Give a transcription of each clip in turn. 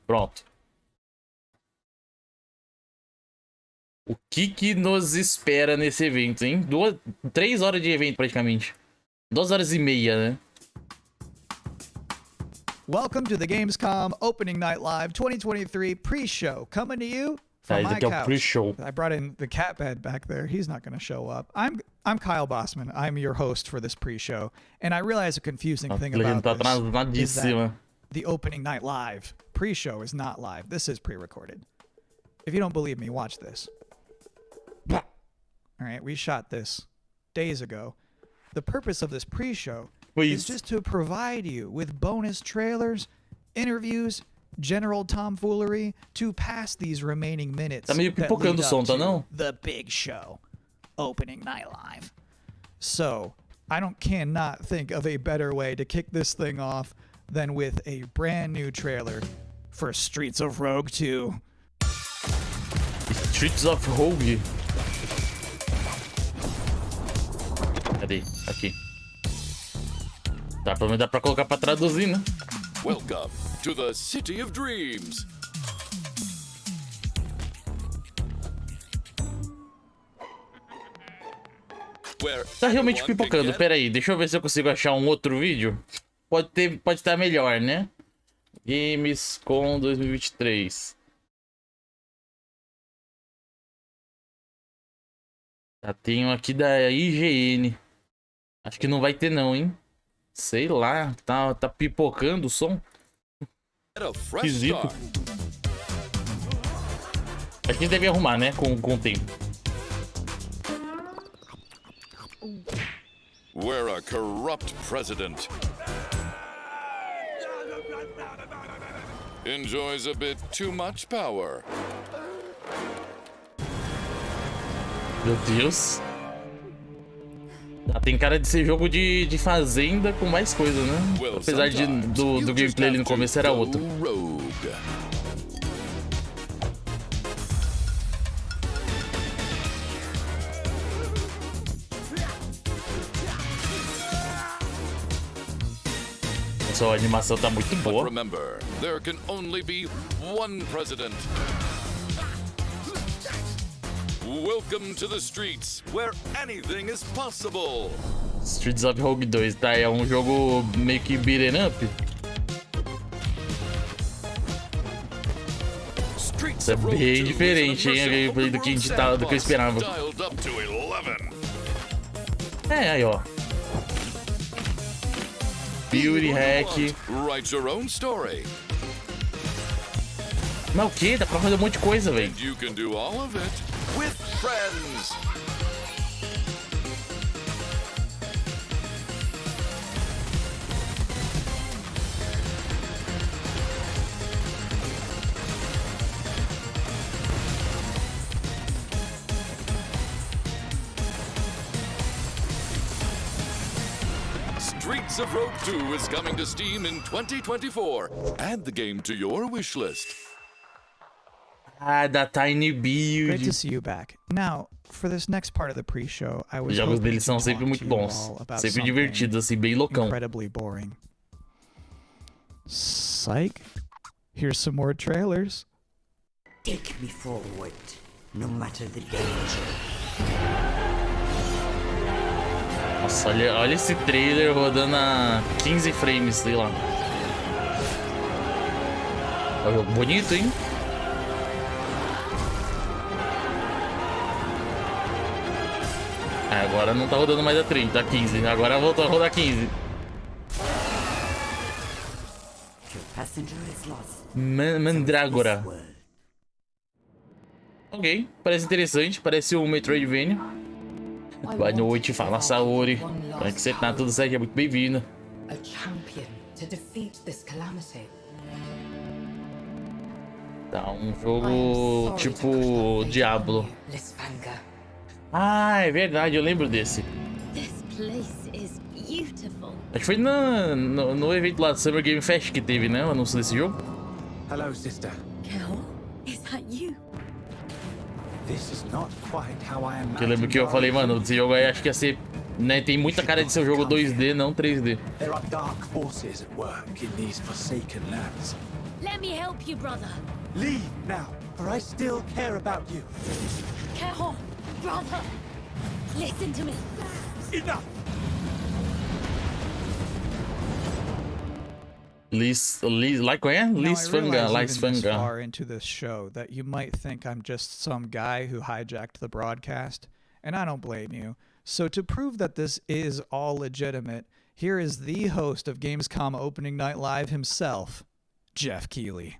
Pronto. O que nos espera nesse evento, hein? 3 horas de evento, praticamente. 2 horas e meia, né? Welcome to the Gamescom Opening Night Live 2023 pre-show, coming to you from my esse aqui é o couch. pre-show. I brought in the cat bed back there. He's not going to show up. I'm Kyle Bossman. I'm your host for this pre-show, and I realize a confusing thing about this is that the Opening Night Live pre-show is not live. This is pre-recorded. If you don't believe me, watch this. All right, we shot this days ago. The purpose of this pre-show is just to provide you with bonus trailers, interviews, general tomfoolery to pass these remaining minutes Tá meio pipocando o som, tá não? the big show, Opening Night Live. So, cannot think of a better way to kick this thing off than with a brand new trailer for Streets of Rogue 2. Streets of Rogue. Cadê? Aqui. Tá, pelo menos dá pra colocar pra traduzir, né? Welcome to the City of Dreams. Tá realmente pipocando. Pera aí, deixa eu ver se eu consigo achar um outro vídeo. Pode estar melhor, né? Gamescom 2023. Tá, tem um aqui da IGN. Acho que não vai ter não, hein? Sei lá, tá pipocando o som. Esquisito. A gente deve arrumar, né? Com o tempo. We're a corrupt president. Enjoys a bit too much power. Meu Deus. Tem cara de ser jogo de fazenda com mais coisa, né? Apesar do gameplay ali no começo era outro. Só a animação tá muito boa. Remember, there can only be one president. Welcome to the streets, where anything is possible. Streets of Rogue 2, tá? É um jogo meio que beat'em up. Isso é bem diferente, hein? A gameplay do que do que eu esperava. É, aí, ó. Beauty hack. Write your own story. Mas o que? Dá pra fazer um monte de coisa, velho. You can do all of it with friends. Streets of Rogue 2 is coming to Steam in 2024. Add the game to your wish list. Ah, da Tiny Build. Great to see you back. Now, for this next part of the pre-show, I was Os jogos deles são sempre muito bons, sempre divertidos, assim, bem loucão. Incredibly boring. Psych. Here's some more trailers. Take me forward, no matter the danger. Nossa, olha esse trailer rodando a 15 frames, sei lá. É bonito, hein? Agora não tá rodando mais a 30, a 15. Agora voltou a rodar 15. Mandrágora. Ok, parece interessante, parece um Metroidvania. Boa noite, fala Saori. Como é que você tá? Tudo certo? É muito bem-vindo. Tá, um jogo tipo Diablo. Ah, é verdade, eu lembro desse. Acho que foi no evento lá do Summer Game Fest que teve, né? O anúncio desse jogo. Hello, sister. Kel, is that you? This is not quite how I imagined. Eu lembro que eu falei, mano, esse jogo aí acho que ia ser, né, tem muita cara de ser um jogo 2D, não 3D. There are dark forces at work in these forsaken lands. Let me help you, brother. Leave now, for I still care about you. Careful, brother. Listen to me. Enough! Now, I realize even this far into this show that you might think I'm just some guy who hijacked the broadcast, and I don't blame you. So to prove that this is all legitimate, here is the host of Gamescom Opening Night Live himself, Jeff Keighley.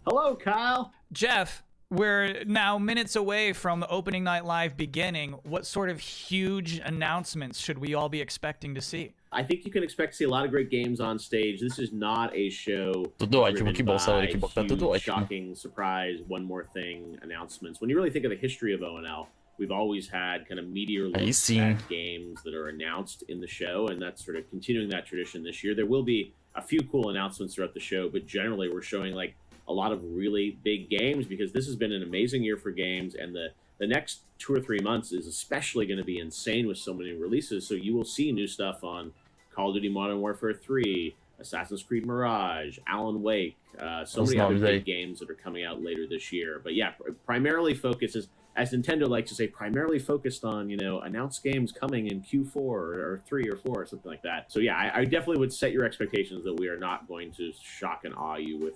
Hello, Kyle. Jeff, we're now minutes away from the Opening Night Live beginning. What sort of huge announcements should we all be expecting to see? I think you can expect to see a lot of great games on stage. This is not a show Tudo ótimo, que bom saber que tá tudo huge, ótimo. shocking, surprise, one more thing announcements. When you really think of the history of ONL, we've always had kind of meteor looks at games that are announced in the show, and that's sort of continuing that tradition this year. There will be a few cool announcements throughout the show, but generally we're showing like a lot of really big games because this has been an amazing year for games, and the next 2 or 3 months is especially going to be insane with so many releases. So you will see new stuff on Call of Duty Modern Warfare 3, Assassin's Creed Mirage, Alan Wake, so many other big games that are coming out later this year. But yeah, primarily focuses, as Nintendo likes to say, primarily focused on, you know, announced games coming in Q4 or 3 or 4 or something like that. So yeah, I definitely would set your expectations that we are not going to shock and awe you with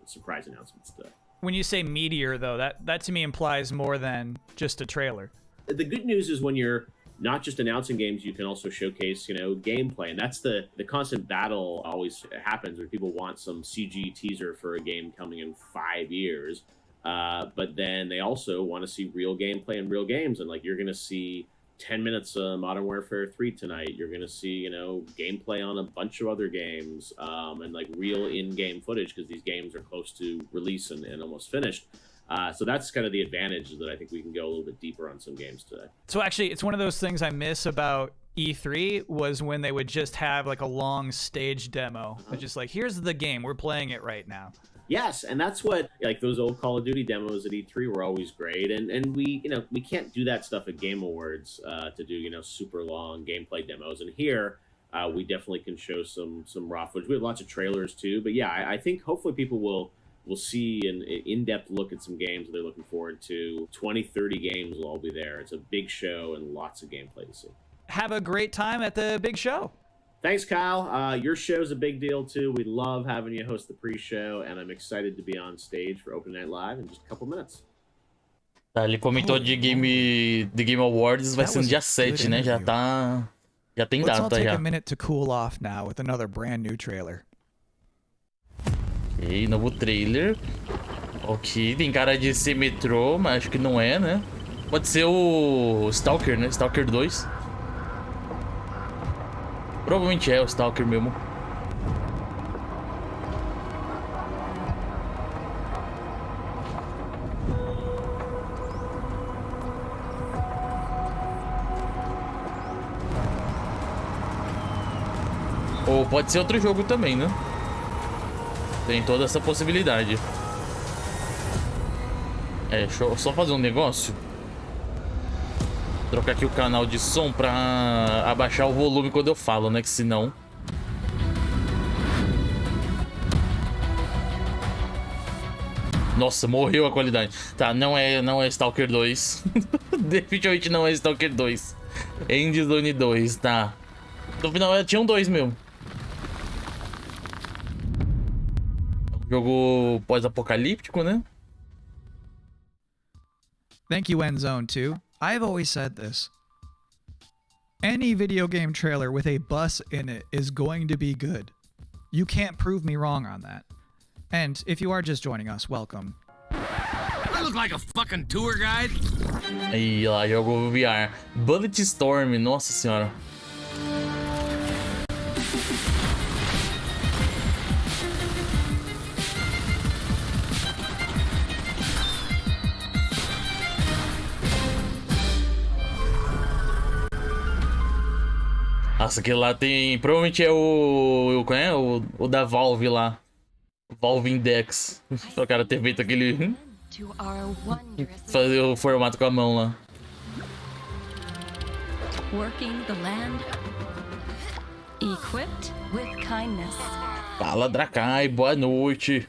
surprise announcements today. When you say meteor, though, that to me implies more than just a trailer. The good news is when you're not just announcing games, you can also showcase, you know, gameplay. And that's the constant battle always happens where people want some CG teaser for a game coming in 5 years. But then they also want to see real gameplay and real games. And like, you're going to see 10 minutes of Modern Warfare 3 tonight. You're going to see, you know, gameplay on a bunch of other games, and like real in-game footage because these games are close to release and almost finished. So that's kind of the advantage that I think we can go a little bit deeper on some games today. So actually, it's one of those things I miss about E3 was when they would just have like a long stage demo. It's just like, here's the game, we're playing it right now. Yes, and that's what, like, those old Call of Duty demos at E3 were always great, and we, you know, we can't do that stuff at Game Awards to do, you know, super long gameplay demos, and here we definitely can show some raw footage. We have lots of trailers too, but yeah, I think hopefully people will see an in-depth look at some games that they're looking forward to. 20, 30 games will all be there. It's a big show and lots of gameplay to see. Have a great time at the big show. Thanks, Kyle. Your show's a big deal, too. We love having you host the pre-show, and I'm excited to be on stage for Opening Night Live in just a couple minutes. Tá, ele comentou de Game Awards, vai ser no dia 7, né? Já tem Let's all data take já. a minute to cool off now with another brand new trailer. Ok, novo trailer. Ok, tem cara de ser metrô, mas acho que não é, né? Pode ser o Stalker, né? Stalker 2. Provavelmente é o Stalker mesmo. Ou pode ser outro jogo também, né? Tem toda essa possibilidade. É, deixa eu só fazer um negócio. Trocar aqui o canal de som pra abaixar o volume quando eu falo, né? Que senão... Nossa, morreu a qualidade. Tá, não é Stalker 2. Definitivamente não é Stalker 2. End Zone 2, tá. No final tinha um 2 mesmo. Jogo pós-apocalíptico, né? Thank you, Endzone 2. I've always said this. Any video game trailer with a bus in it is going to be good. You can't prove me wrong on that. And if you are just joining us, welcome. I look like a fucking tour guide. Aí lá, jogo VR. Bulletstorm, nossa senhora. Nossa, aquele lá tem... Provavelmente é o da Valve lá. Valve Index. O cara ter feito aquele... Fazer o formato com a mão lá. Working the land, equipped with kindness. Fala, Drakai, boa noite.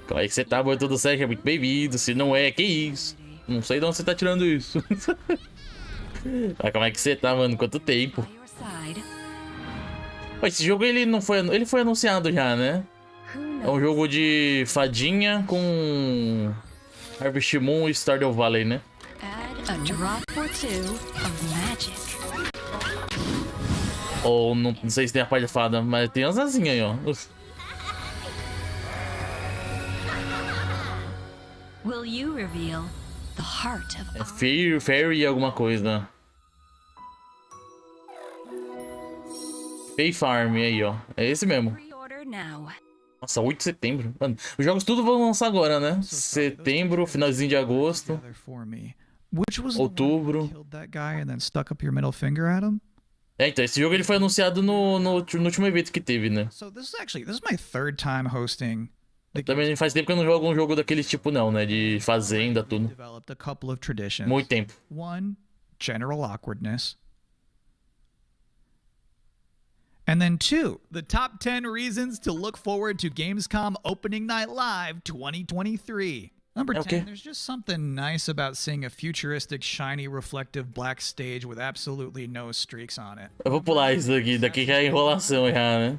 Como é que você tá, mano? Tudo certo? É muito bem-vindo. Se não é, que isso? Não sei de onde você tá tirando isso. Mas como é que você tá, mano? Quanto tempo? Pô, esse jogo ele não foi, ele foi anunciado já, né? É um jogo de fadinha com Harvest Moon e Stardew Valley, né? Ou não sei se tem a parte de fada, mas tem as asinhas aí, ó. Will you reveal the heart of É Fairy alguma coisa. Pay Farm aí, ó. É esse mesmo. pre-order now? Nossa, 8 de setembro. Mano, os jogos tudo vão lançar agora, né? Setembro, finalzinho de agosto. Outubro. É, então, esse jogo ele foi anunciado no último evento que teve, né? Também faz tempo que eu não jogo um jogo daquele tipo não, né? De fazenda, tudo. Muito tempo. One, general awkwardness. And then 2, the top 10 reasons to look forward to Gamescom Opening Night Live 2023. Number 10, there's just something nice about seeing a futuristic, shiny, reflective black stage with absolutely no streaks on it. Eu vou pular isso daqui já é enrolação já, né?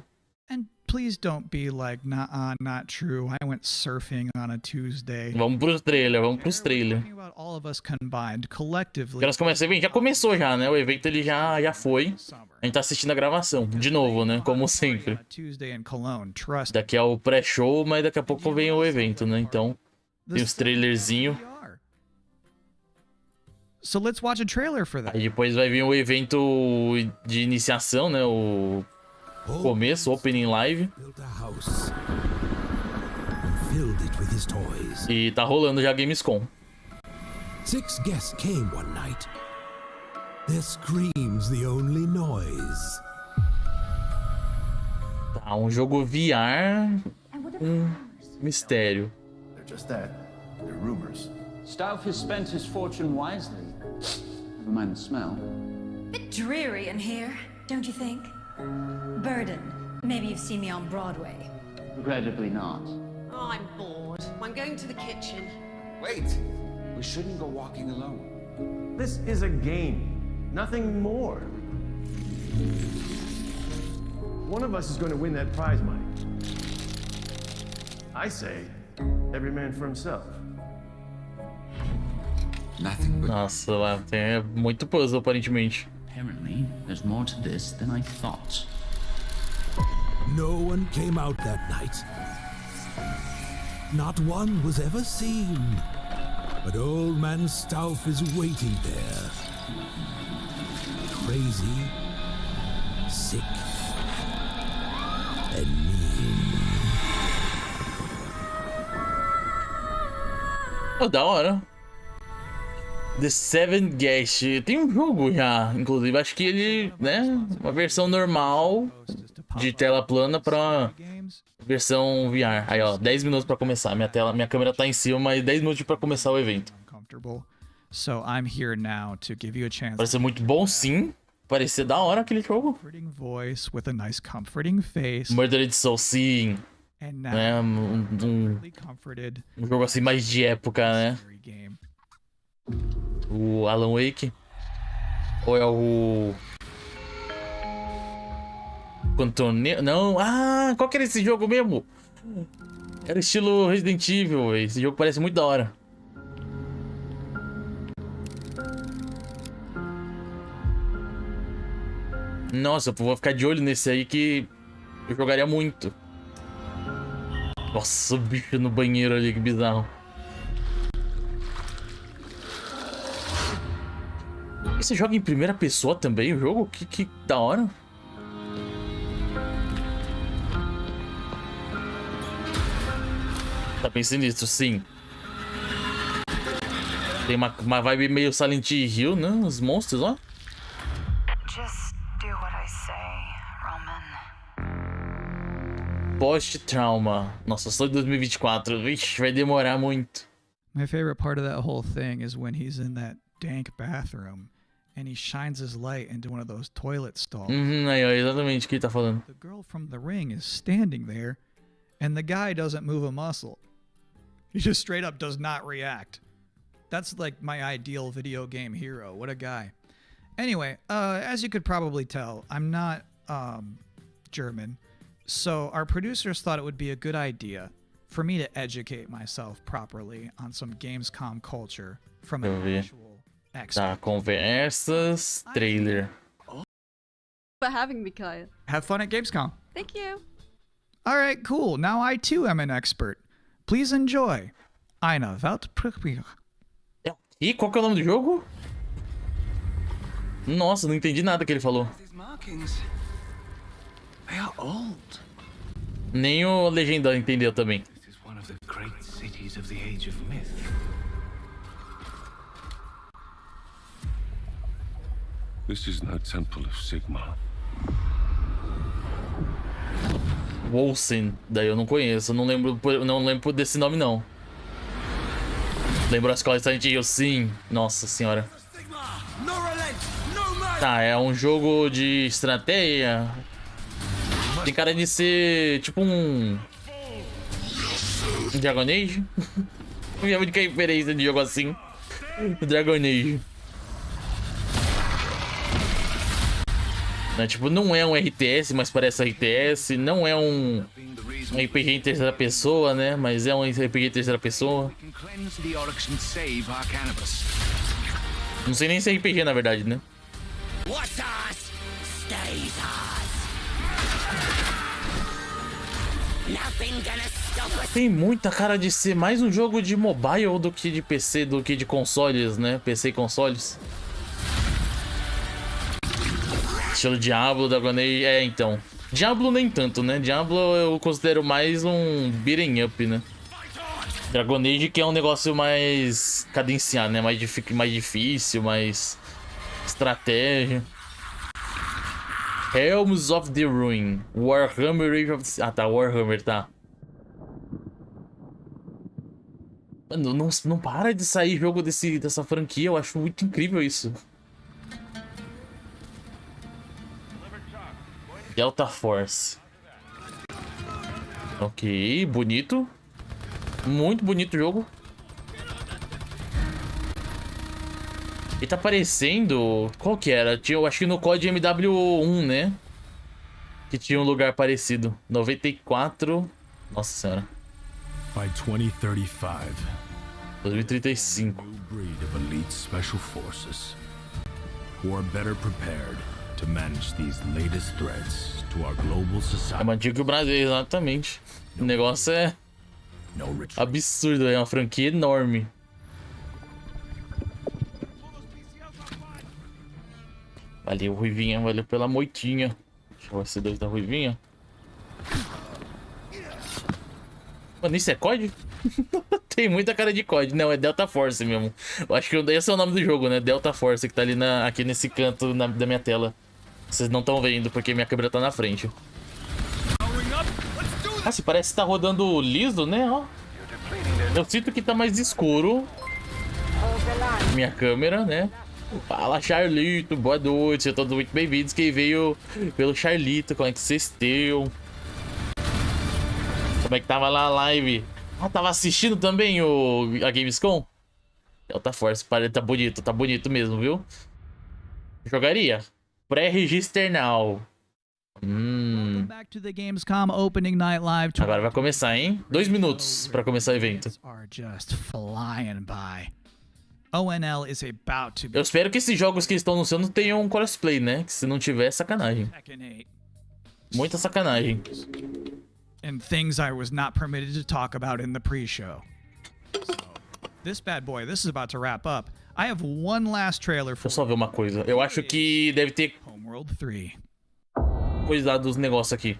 And please don't be like, nah, not true. I went surfing on a Tuesday. Vamos pros trailers, vamos pros trailers. All of us combined, collectively. Elas começam bem, já começou já, né? O evento ele já foi. A gente tá assistindo a gravação, de novo, né? Como sempre. Daqui é o pré-show, mas daqui a pouco vem o evento, né? Então, tem os trailerzinhos. So let's watch a trailer for that. Aí depois vai vir o evento de iniciação, né? O começo, opening live. E tá rolando já a Gamescom. 6 guests came one night. Their screams the only noise. Tá, um jogo VR. Mistério. They're just that. They're rumors. Stauf has spent his fortune wisely. Never mind the smell. Bit dreary in here, don't you think? Burden. Maybe you've seen me on Broadway. Regrettably not. Oh, I'm bored. I'm going to the kitchen. Wait! We shouldn't go walking alone. This is a game, nothing more. One of us is going to win that prize money. I say, every man for himself. Nothing but... Nossa, lá tem muito puzzle aparentemente. Apparently, there's more to this than I thought. No one came out that night. Not one was ever seen. But old man Stauf is waiting there. Crazy, sick, and mean. Oh, da hora. The Seven Guest. Tem um jogo já, inclusive. Acho que ele, né? Uma versão normal de tela plana pra versão VR. Aí, ó, 10 minutos pra começar. Minha câmera tá em cima, mas 10 minutos pra começar o evento. Parece muito bom, sim. Parecia da hora aquele jogo. Murdered Soul, sim. É, um jogo assim mais de época, né? O Alan Wake? Ou é o... Contorneio? Não, qual que era esse jogo mesmo? Era estilo Resident Evil, véio. Esse jogo parece muito da hora. Nossa, eu vou ficar de olho nesse aí que eu jogaria muito. Nossa, o bicho no banheiro ali, que bizarro. E você joga em primeira pessoa também o jogo? Que da hora. Tá bem sinistro, sim. Tem uma vibe meio Silent Hill, né? Os monstros, ó. Just do what I say, Roman. Post-trauma. Nossa, só em 2024. Vixe, vai demorar muito. My favorite part of that whole thing is when he's in that dank bathroom and he shines his light into one of those toilet stalls. Aí, ó, exatamente o que ele tá falando. The girl from The Ring is standing there and the guy doesn't move a muscle. He just straight up does not react. That's like my ideal video game hero. What a guy. Anyway, as you could probably tell, I'm not German. So our producers thought it would be a good idea for me to educate myself properly on some Gamescom culture from an actual expert. Tá, conversas, trailer. For having me, Kyle. Have fun at Gamescom. Thank you. All right, cool. Now I too am an expert. Please enjoy. Eine Weltprüfung. E qual que é o nome do jogo? Nossa, não entendi nada que ele falou. Nem o legenda entendeu também. This is no temple of Sigmar. Wolsen, daí eu não conheço, não lembro desse nome não. Lembrou a escola de Silent Hill? Sim, nossa senhora. Tá, é um jogo de estratégia. Tem cara de ser tipo um Dragon Age. Minha única referência de jogo assim. Dragon Age. Tipo, não é um RTS, mas parece RTS. Não é um RPG em terceira pessoa, né? Mas é um RPG em terceira pessoa. Não sei nem se é RPG, na verdade, né? Tem muita cara de ser mais um jogo de mobile do que de PC, do que de consoles, né? PC e consoles. Estilo Diablo, Dragon Age... É, então. Diablo nem tanto, né? Diablo eu considero mais um beat'em up, né? Dragon Age que é um negócio mais cadenciado, né? Mais difícil, mais estratégia. Realms of the Ruin. Warhammer Age of the... Ah, tá. Warhammer, tá. Mano, não para de sair jogo dessa franquia. Eu acho muito incrível isso. Delta Force. Ok, bonito. Muito bonito o jogo. E tá parecendo... Qual que era? Eu acho que no COD MW1, né? Que tinha um lugar parecido. 94... Nossa senhora. By 2035. 2035. Breed of elite special forces who are better prepared to manage these latest threats to our global society. É mais antigo que o Brasil, exatamente. O negócio é absurdo, é uma franquia enorme. Valeu, Ruivinha, valeu pela moitinha. Deixa eu ver se dois da Ruivinha. Mano, isso é COD? Tem muita cara de COD. Não, é Delta Force mesmo. Eu acho que esse é o nome do jogo, né? Delta Force, que tá ali aqui nesse canto da minha tela. Vocês não estão vendo, porque minha câmera tá na frente. Ah, se parece que tá rodando liso, né? Ó. Eu sinto que tá mais escuro. Minha câmera, né? Fala, Charlito, boa noite. Sejam todos muito bem-vindos. Quem veio pelo Charlito, como é que vocês estão? Como é que tava lá a live? Ah, tava assistindo também a Gamescom? Delta Force, tá bonito mesmo, viu? Jogaria. Pré-register now. Back to the Gamescom Opening Night Live. Agora vai começar, hein? 2 minutos pra começar o evento. Eu espero que esses jogos que estão anunciando tenham um crossplay, né? Que se não tiver, sacanagem. Muita sacanagem. And things I was not permitted to talk about in the pre-show. So, this bad boy, this is about to wrap up. I have one last trailer for. Deixa eu só ver uma coisa. Eu acho que deve ter Homeworld 3. Coisa dos negócios aqui.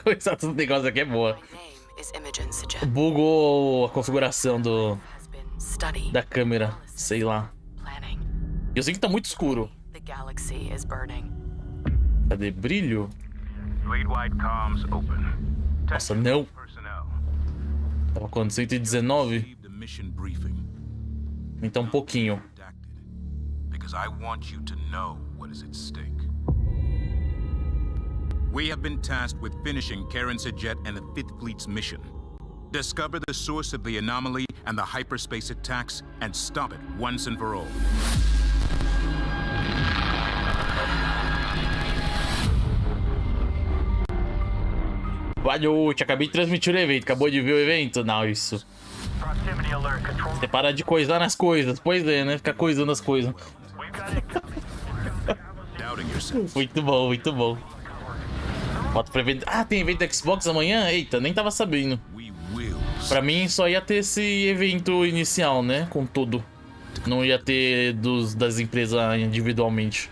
Coisa dos negócios aqui é boa. Bugou a configuração da câmera, sei lá. Eu sei que tá muito escuro. Cadê brilho? Nossa, não. Tava quando? 119? Então um pouquinho. We have been tasked with finishing Karen Sajet and the 5th Fleet's mission. Discover the source of the anomaly and the hyperspace attacks and stop it once and for all. Boa noite, acabei de transmitir o evento. Acabou de ver o evento? Não, isso. Você para de coisar nas coisas. Pois é, né? Ficar coisando as coisas. Muito bom, muito bom. Foto pra evento. Ah, tem evento da Xbox amanhã? Eita, nem tava sabendo. Pra mim só ia ter esse evento inicial, né? Com tudo. Não ia ter das empresas individualmente.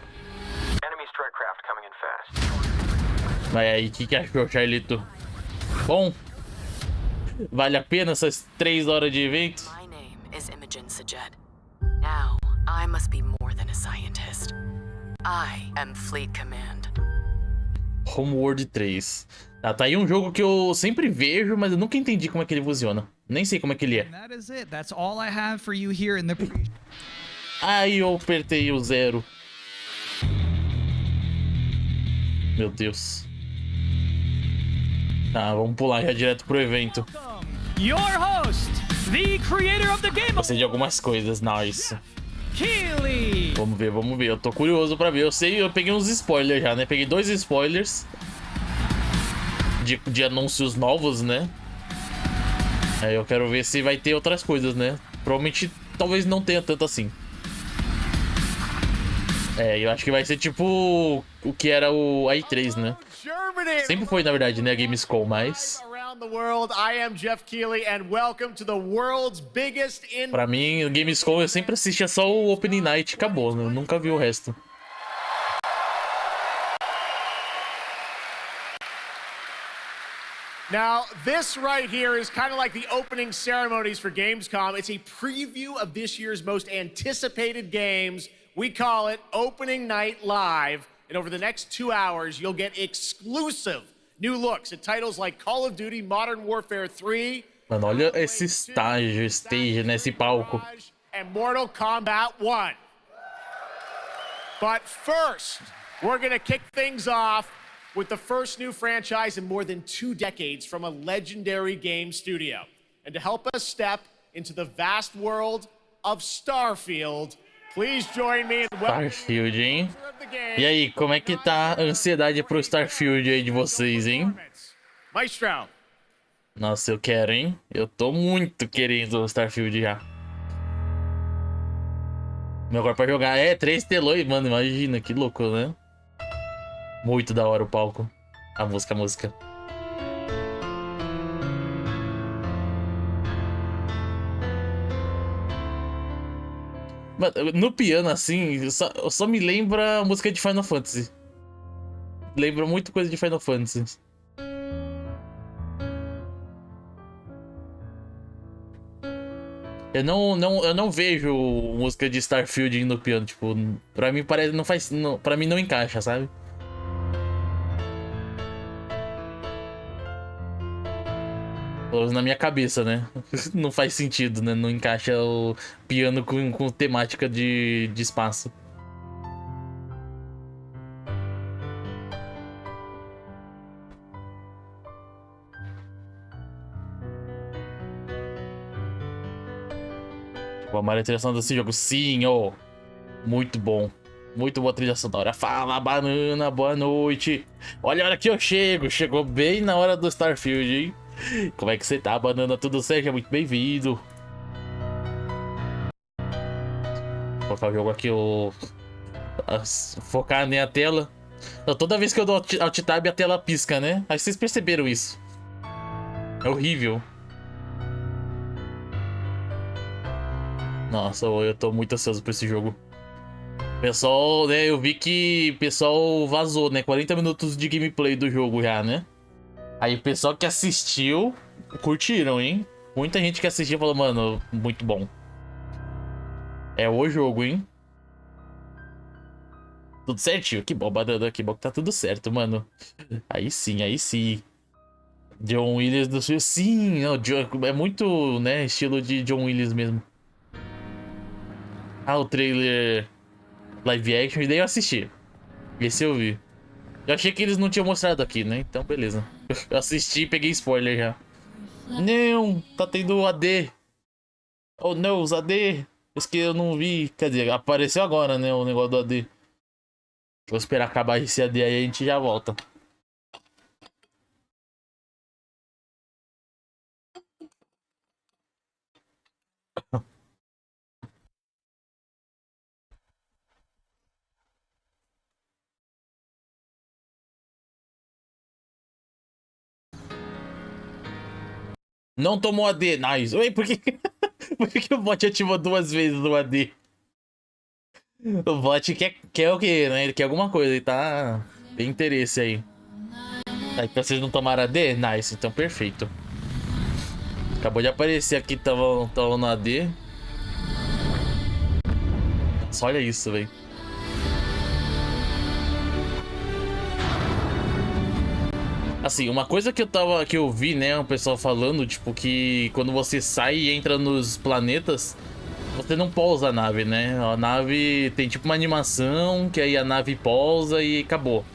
Vai aí, o que achou, Charlito? Bom? Vale a pena essas 3 horas de evento? My name is Imogen Sajet. Now, I must be more than a scientist. I am Fleet Command. Homeworld 3. Tá aí um jogo que eu sempre vejo, mas eu nunca entendi como é que ele funciona. Nem sei como é que ele é. Aí eu apertei o 0. Meu Deus. Tá, vamos pular já direto pro evento. Your host, the creator of the game. Gostei de algumas coisas, nice. Keely. Vamos ver. Eu tô curioso pra ver. Eu peguei uns spoilers já, né? Peguei 2 spoilers de anúncios novos, né? Aí eu quero ver se vai ter outras coisas, né? Provavelmente, talvez não tenha tanto assim. Eu acho que vai ser tipo o que era a E3, né? Sempre foi, na verdade, né, a Gamescom, mas... Pra mim, o Gamescom eu sempre assistia só o Opening Night e acabou, né? Eu nunca vi o resto. Now, this right here is kind of like the opening ceremonies for Gamescom. It's a preview of this year's most anticipated games. We call it Opening Night Live. And over the next 2 hours, you'll get exclusive new looks at titles like Call of Duty Modern Warfare 3. Mano, olha esse stage nesse palco. And Mortal Kombat 1. But first, we're gonna kick things off with the first new franchise in more than 2 decades from a legendary game studio. And to help us step into the vast world of Starfield, please join me in Starfield, hein? E aí, como é que tá a ansiedade pro Starfield aí de vocês, hein? Maestro. Nossa, eu quero, hein? Eu tô muito querendo o Starfield já. Meu agora pra jogar 3 telões, mano, imagina, que louco, né? Muito da hora o palco. A música. No piano, assim, só me lembra a música de Final Fantasy. Lembra muito coisa de Final Fantasy. Eu não vejo música de Starfield no piano, tipo, pra mim parece, pra mim não encaixa, sabe? Na minha cabeça, né? Não faz sentido, né? Não encaixa o piano com temática de espaço. A melhor trilha sonora desse jogo, sim, ó. Muito bom. Muito boa trilha sonora. Fala, banana, boa noite. Olha a hora que eu chego. Chegou bem na hora do Starfield, hein? Como é que você tá, banana? Tudo certo? Seja muito bem-vindo. Vou colocar o jogo aqui, focar na tela. Toda vez que eu dou Alt Tab, a tela pisca, né? Aí vocês perceberam isso. É horrível. Nossa, eu tô muito ansioso por esse jogo. Pessoal, né? Eu vi que o pessoal vazou, né? 40 minutos de gameplay do jogo já, né? Aí o pessoal que assistiu, curtiram, hein? Muita gente que assistiu falou, mano, muito bom. É o jogo, hein? Tudo certinho? Que bom, banana, que bom que tá tudo certo, mano. Aí sim, aí sim. John Williams do filme. Sim, é muito, né, estilo de John Williams mesmo. Ah, o trailer live action, e daí eu assisti. Esse eu vi. Eu achei que eles não tinham mostrado aqui, né? Então, beleza. Eu assisti e peguei spoiler já. Não, tá tendo AD. Oh não, os AD. Isso que eu não vi. Quer dizer, apareceu agora, né, o negócio do AD. Vou esperar acabar esse AD aí e a gente já volta. Não tomou AD, nice. Ué, por que... por que o bot ativou 2 vezes o AD? O bot quer o quê, né? Ele quer alguma coisa, ele tá... tem interesse aí. Aí pra vocês não tomaram AD? Nice, então perfeito. Acabou de aparecer aqui, tava no AD. Só olha isso, velho. Assim, uma coisa que eu vi, né, o pessoal falando, tipo, que quando você sai e entra nos planetas, você não pousa a nave, né? A nave tem tipo uma animação, que aí a nave pousa e acabou.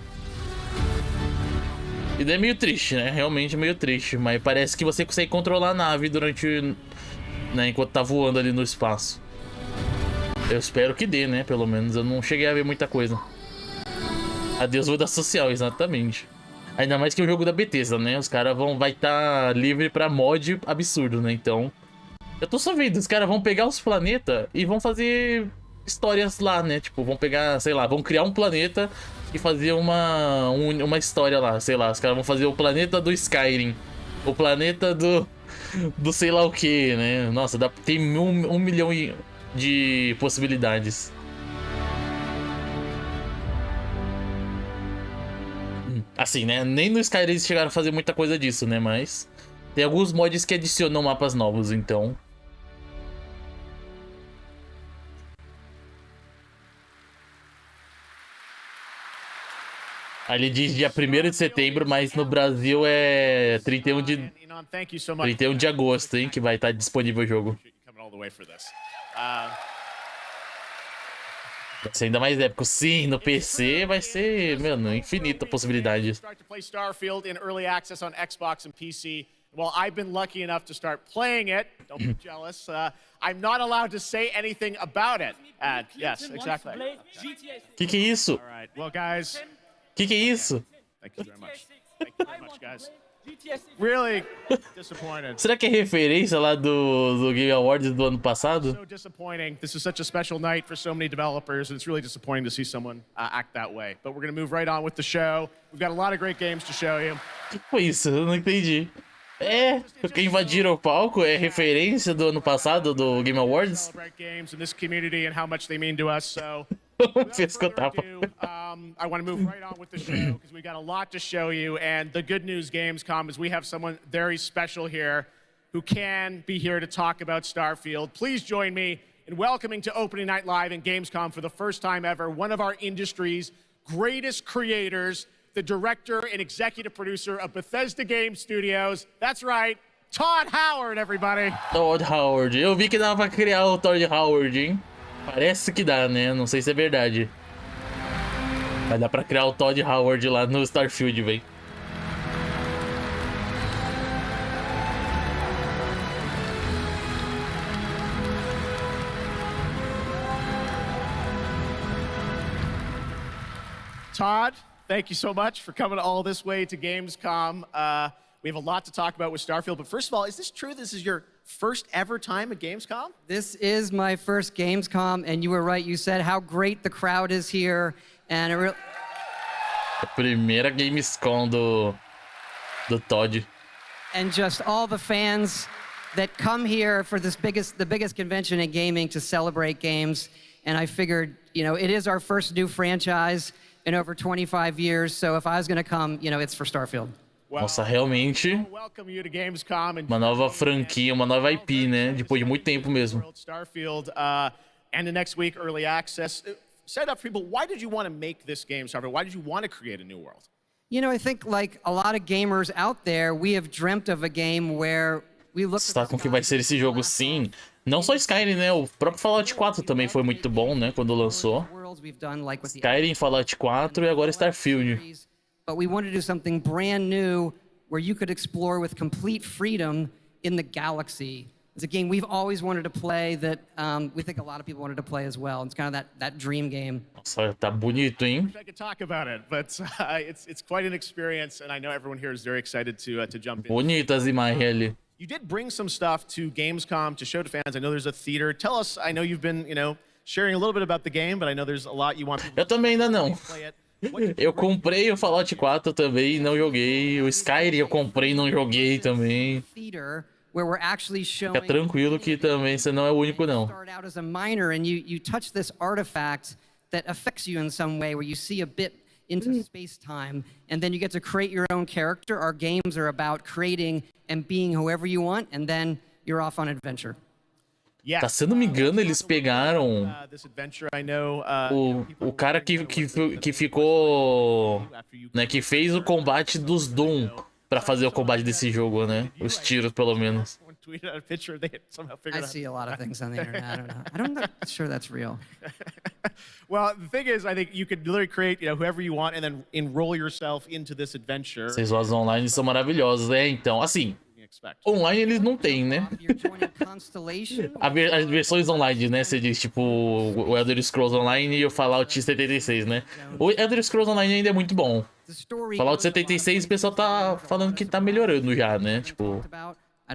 E daí é meio triste, né? Realmente é meio triste, mas parece que você consegue controlar a nave durante, né, enquanto tá voando ali no espaço. Eu espero que dê, né, pelo menos. Eu não cheguei a ver muita coisa. Adeus, vida social, exatamente. Ainda mais que é o jogo da Bethesda, né? Os caras vai estar livre pra mod absurdo, né? Então, eu tô só vendo, os caras vão pegar os planetas e vão fazer histórias lá, né? Tipo, vão pegar, sei lá, vão criar um planeta e fazer uma história lá, sei lá. Os caras vão fazer o planeta do Skyrim, o planeta do sei lá o que, né? Nossa, tem um milhão de possibilidades. Assim, né? Nem no Skyrim eles chegaram a fazer muita coisa disso, né? Mas tem alguns mods que adicionam mapas novos, então... Ali diz dia 1º de setembro, mas no Brasil é 31 de agosto, hein? Que vai estar disponível o jogo. Vai ser ainda mais épico. Sim, no PC vai ser, mano, infinita possibilidade. Well, I've been lucky enough to start playing it. Don't be jealous. I'm not allowed to say anything about it. Yes, exactly. Que é isso? All right. Well, guys. Que é isso? Thank you very much. Thank you very much, guys. Really disappointed. Será que é referência lá do Game Awards do ano passado? So disappointing. This is such a special night for so many developers, and it's really disappointing to see someone act that way. But we're going to move right on with the show. We've got a lot of great games to show you. Que foi isso? Eu não entendi. É, porque invadiram o palco é referência do ano passado do Game Awards. Fez que eu tava. I want to move right on with the show because we got a lot to show you. And the good news, Gamescom, is we have someone very special here who can be here to talk about Starfield. Please join me in welcoming to Opening Night Live in Gamescom for the first time ever, one of our industry's greatest creators, the director and executive producer of Bethesda Game Studios. That's right, Todd Howard, everybody. Todd Howard. Eu vi que dava pra criar o Todd Howard, hein? Parece que dá, né? Não sei se é verdade. Vai dar pra criar o Todd Howard lá no Starfield, velho. Todd, thank you so much for coming all this way to Gamescom. We have a lot to talk about with Starfield, but first of all, is this true? This is your first ever time at Gamescom? This is my first Gamescom, and you were right. You said how great the crowd is here, and a primeira Gamescom do Todd. And just all the fans that come here for the biggest convention in gaming to celebrate games. And I figured, you know, it is our first new franchise in over 25 years. So if I was going to come, you know, it's for Starfield. Nossa, realmente uma nova franquia, uma nova IP, né? Depois de muito tempo mesmo. Starfield and the next week early access. Set up for people. Why did you want to make this game, Starfield? Why did you want to create a new world? You know, I think like a lot of gamers out there, we have dreamt of a game where we look. Está com que vai ser esse jogo, sim. Não só Skyrim, né? O próprio Fallout 4 também foi muito bom, né? Quando lançou. Skyrim, Fallout 4 e agora Starfield. But we wanted to do something brand new where you could explore with complete freedom in the galaxy. It's a game we've always wanted to play that we think a lot of people wanted to play as well. It's kind of that dream game. Nossa, tá bonito, hein? I could talk about it, but it's quite an experience, and I know everyone here is very excited to jump in. Bonitas imagens ali. You did bring some stuff to Gamescom to show to fans. I know there's a theater. Tell us, I know you've been, sharing a little bit about the game, but I know there's a lot you want people Eu também ainda não. Eu comprei o Fallout 4 também e não joguei. O Skyrim eu comprei e não joguei também. Fica tranquilo que também você não é o único, não. Start out as a miner and you touch this artifact that affects you in some way, where you see a bit into space-time, and then you get to create your own character. Our games are about creating and being whoever you want, and then you're off on adventure. Tá, se eu não me engano, eles pegaram o cara que ficou, né, que fez o combate dos Doom pra fazer o combate desse jogo, né? Os tiros, pelo menos. I see a lot of things on the internet. I don't know. I'm not sure that's real. Well, the thing is, I think you could literally create, whoever you want, and then enroll yourself into this adventure. Esses jogos online são maravilhosos, né? Então, assim, online eles não têm, né? As versões online, né? Você diz, tipo, o Elder Scrolls Online e o Fallout 76, né? O Elder Scrolls Online ainda é muito bom. Fallout 76, o pessoal tá falando que tá melhorando já, né? Tipo,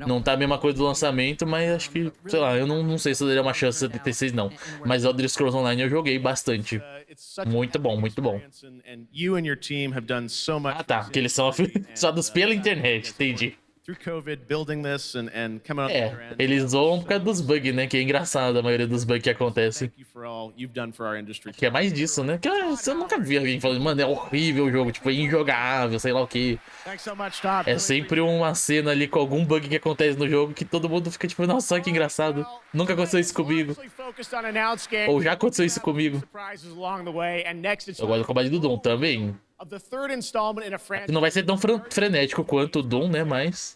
não tá a mesma coisa do lançamento, mas acho que, sei lá, eu não sei se eu daria uma chance 76 não. Mas Elder Scrolls Online eu joguei bastante. Muito bom, muito bom. Ah, tá, que eles são aficionados pela internet, entendi. Eles zoam por causa dos bugs, né? Que é engraçado a maioria dos bugs que acontecem. Que é mais disso, né? Que você nunca viu alguém falando, mano, é horrível o jogo, tipo, é injogável, sei lá o que. É sempre uma cena ali com algum bug que acontece no jogo que todo mundo fica tipo, nossa, que engraçado. Nunca aconteceu isso comigo. Ou já aconteceu isso comigo. Eu gosto do combate do Doom também. Não vai ser tão frenético quanto o Doom, né? Mas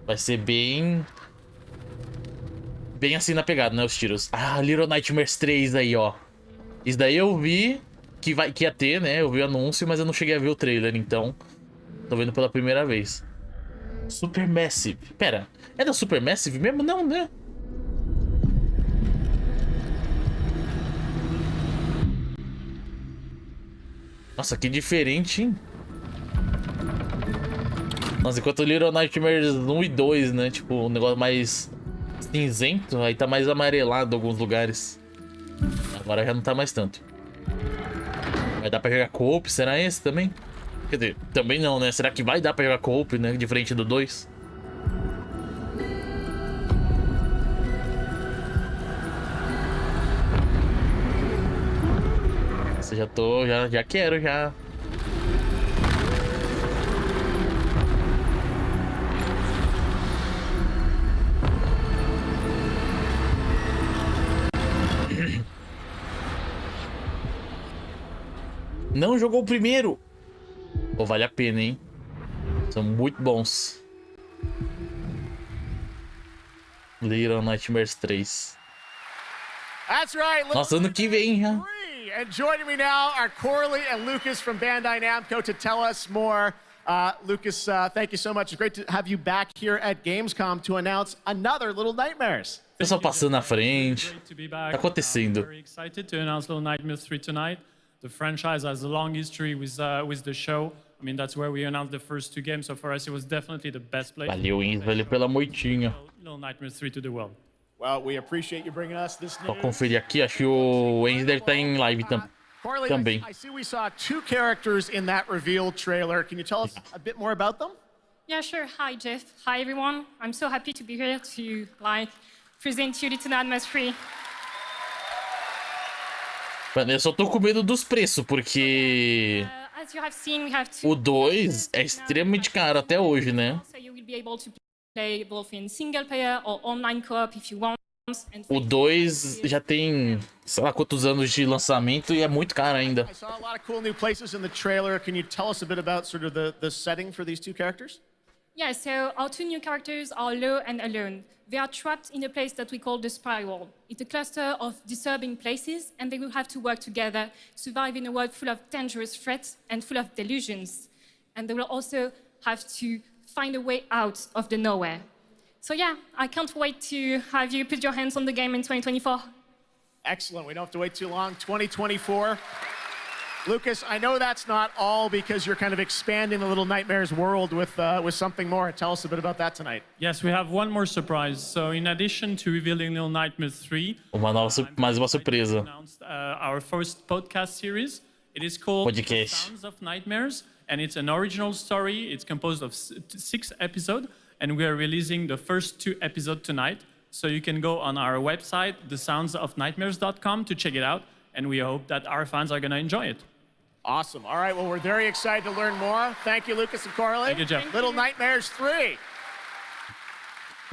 vai ser bem assim na pegada, né? Os tiros. Ah, Little Nightmares 3 aí, ó. Isso daí eu vi que ia ter, né? Eu vi o anúncio, mas eu não cheguei a ver o trailer, então tô vendo pela primeira vez. Supermassive. Pera, é da Supermassive mesmo? Não, né? Nossa, que diferente, hein? Nossa, enquanto Little Nightmares 1 e 2, né? Tipo, um negócio mais cinzento, aí tá mais amarelado em alguns lugares. Agora já não tá mais tanto. Vai dar pra jogar co-op? Será esse também? Quer dizer, também não, né? Será que vai dar pra jogar co-op, né? Diferente do 2? Já quero, já. Não jogou o primeiro? Pô, vale a pena, hein? São muito bons. Little Nightmares 3. Nossa, ano que vem, já. And joining me now are Corley and Lucas from Bandai Namco to tell us more. Lucas, thank you so much. It's great to have you back here at Gamescom to announce another Little Nightmares. Pessoal passando na frente. Tá acontecendo. Very excited to announce Little Nightmares 3 tonight. The franchise has a long history with the show. I mean, that's where we announced the first two games, so for us it was definitely the best place. Valeu, valeu pela moitinha. Little Nightmares 3 to the world. Well, we appreciate you bringing us this news. Vou conferir aqui, acho que o Enzo deve estar em live também. I see we saw two characters in that reveal trailer. Can you tell us a bit more about them? Yeah, sure. Hi, Jeff. Hi, everyone. I'm so happy to be here to present you Little Nightmares 3. Mano, eu só tô com medo dos preços, porque o 2 é extremamente caro até hoje, né? O 2 já tem, sei lá quantos anos de lançamento e é muito caro ainda. I saw a lot of cool new places in the trailer. Can you tell us a bit about sort of the setting for these two characters? Yeah, so our two new characters are Low and Alone. They are trapped in a place that we call the Spiral. It's a cluster of disturbing places, and they will have to work together, survive in a world full of dangerous threats and full of delusions. And they will also have to find a way out of the nowhere. So yeah, I can't wait to have you put your hands on the game in 2024. Excellent. We don't have to wait too long. 2024. Lucas, I know that's not all because you're kind of expanding the Little Nightmares world with something more. Tell us a bit about that tonight. Yes, we have one more surprise. So in addition to revealing Little Nightmares 3, mais uma surpresa. Announced our first podcast series. It is called Podcast. Sounds of Nightmares, and it's an original story. It's composed of 6 episodes, and we are releasing the first 2 episodes tonight. So you can go on our website, thesoundsofnightmares.com, to check it out, and we hope that our fans are going to enjoy it. Awesome. All right, well, we're very excited to learn more. Thank you, Lucas and Coralie. Thank you, Jeff. Little Nightmares 3.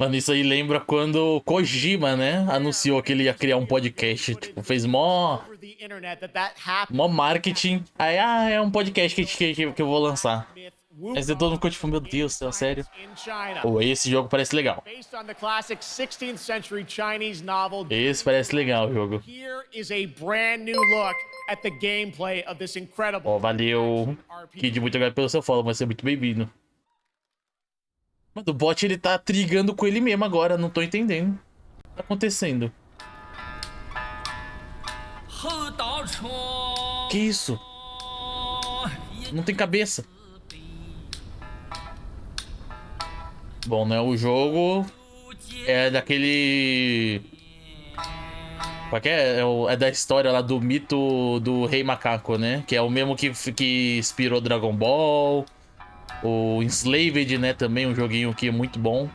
Mano, isso aí lembra quando o Kojima, né, anunciou que ele ia criar um podcast. Tipo, fez mó marketing. Aí, é um podcast que eu vou lançar. Mas todo mundo ficou tipo, meu Deus do céu, sério. Esse jogo parece legal. Esse parece legal o jogo. Valeu. Kid, muito obrigado pelo seu follow, vai ser muito bem-vindo. Mano, o bot ele tá trigando com ele mesmo agora, não tô entendendo. O que tá acontecendo? Que isso? Não tem cabeça. Bom, né? O jogo é daquele... Qual que é? É da história lá do mito do Rei Macaco, né? Que é o mesmo que inspirou Dragon Ball. O Enslaved, né? Também um joguinho que é muito bom.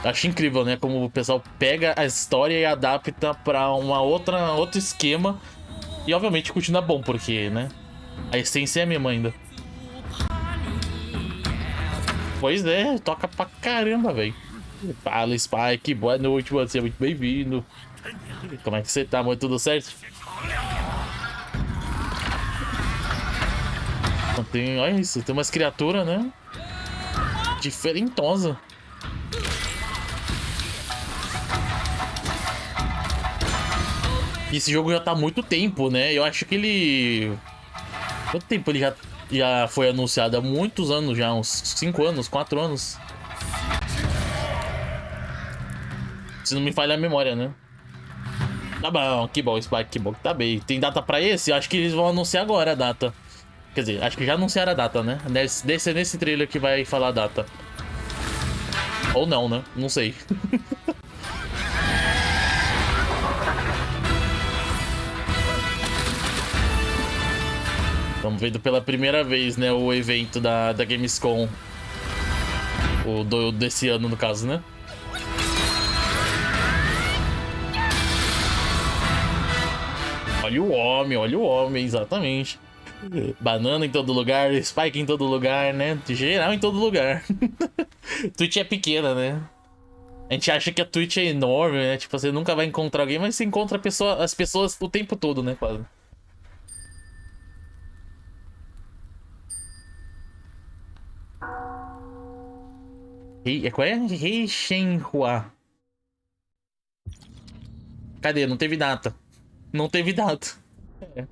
Acho incrível, né? Como o pessoal pega a história e adapta pra outro esquema. E obviamente continua bom, porque, né? A essência é a mesma ainda. Pois é, toca pra caramba, velho. Fala, Spike, boa noite, você é muito bem-vindo. Como é que você tá, mano? Tudo certo? Olha isso, tem umas criaturas, né? Diferentosa. Esse jogo já tá há muito tempo, né? Eu acho que ele... Quanto tempo ele já foi anunciado? Há muitos anos já, uns 5 anos, 4 anos. Se não me falha a memória, né? Tá bom, que bom, Spike, que bom que tá bem. Tem data pra esse? Acho que eles vão anunciar agora a data. Quer dizer, acho que já anunciaram a data, né? Nesse trailer que vai falar a data. Ou não, né? Não sei. Estamos vendo pela primeira vez, né? O evento da Gamescom. Desse ano, no caso, né? Olha o homem, exatamente. Banana em todo lugar, Spike em todo lugar, né? Geral em todo lugar. Twitch é pequena, né? A gente acha que a Twitch é enorme, né? Tipo, você nunca vai encontrar alguém, mas você encontra as pessoas o tempo todo, né? Quase. Qual é? Reichenhua. Cadê? Não teve data. Não teve data. É.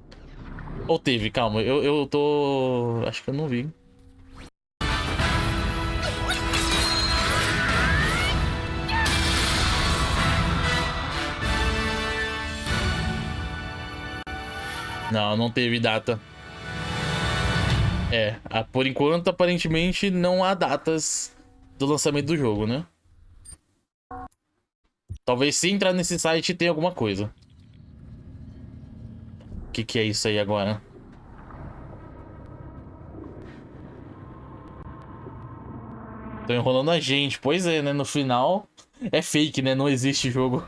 Ou teve, calma, eu tô... Acho que eu não vi. Não teve data. Por enquanto, aparentemente, não há datas do lançamento do jogo, né? Talvez se entrar nesse site tenha alguma coisa. O que é isso aí agora? Tô enrolando a gente. Pois é, né? No final é fake, né? Não existe jogo.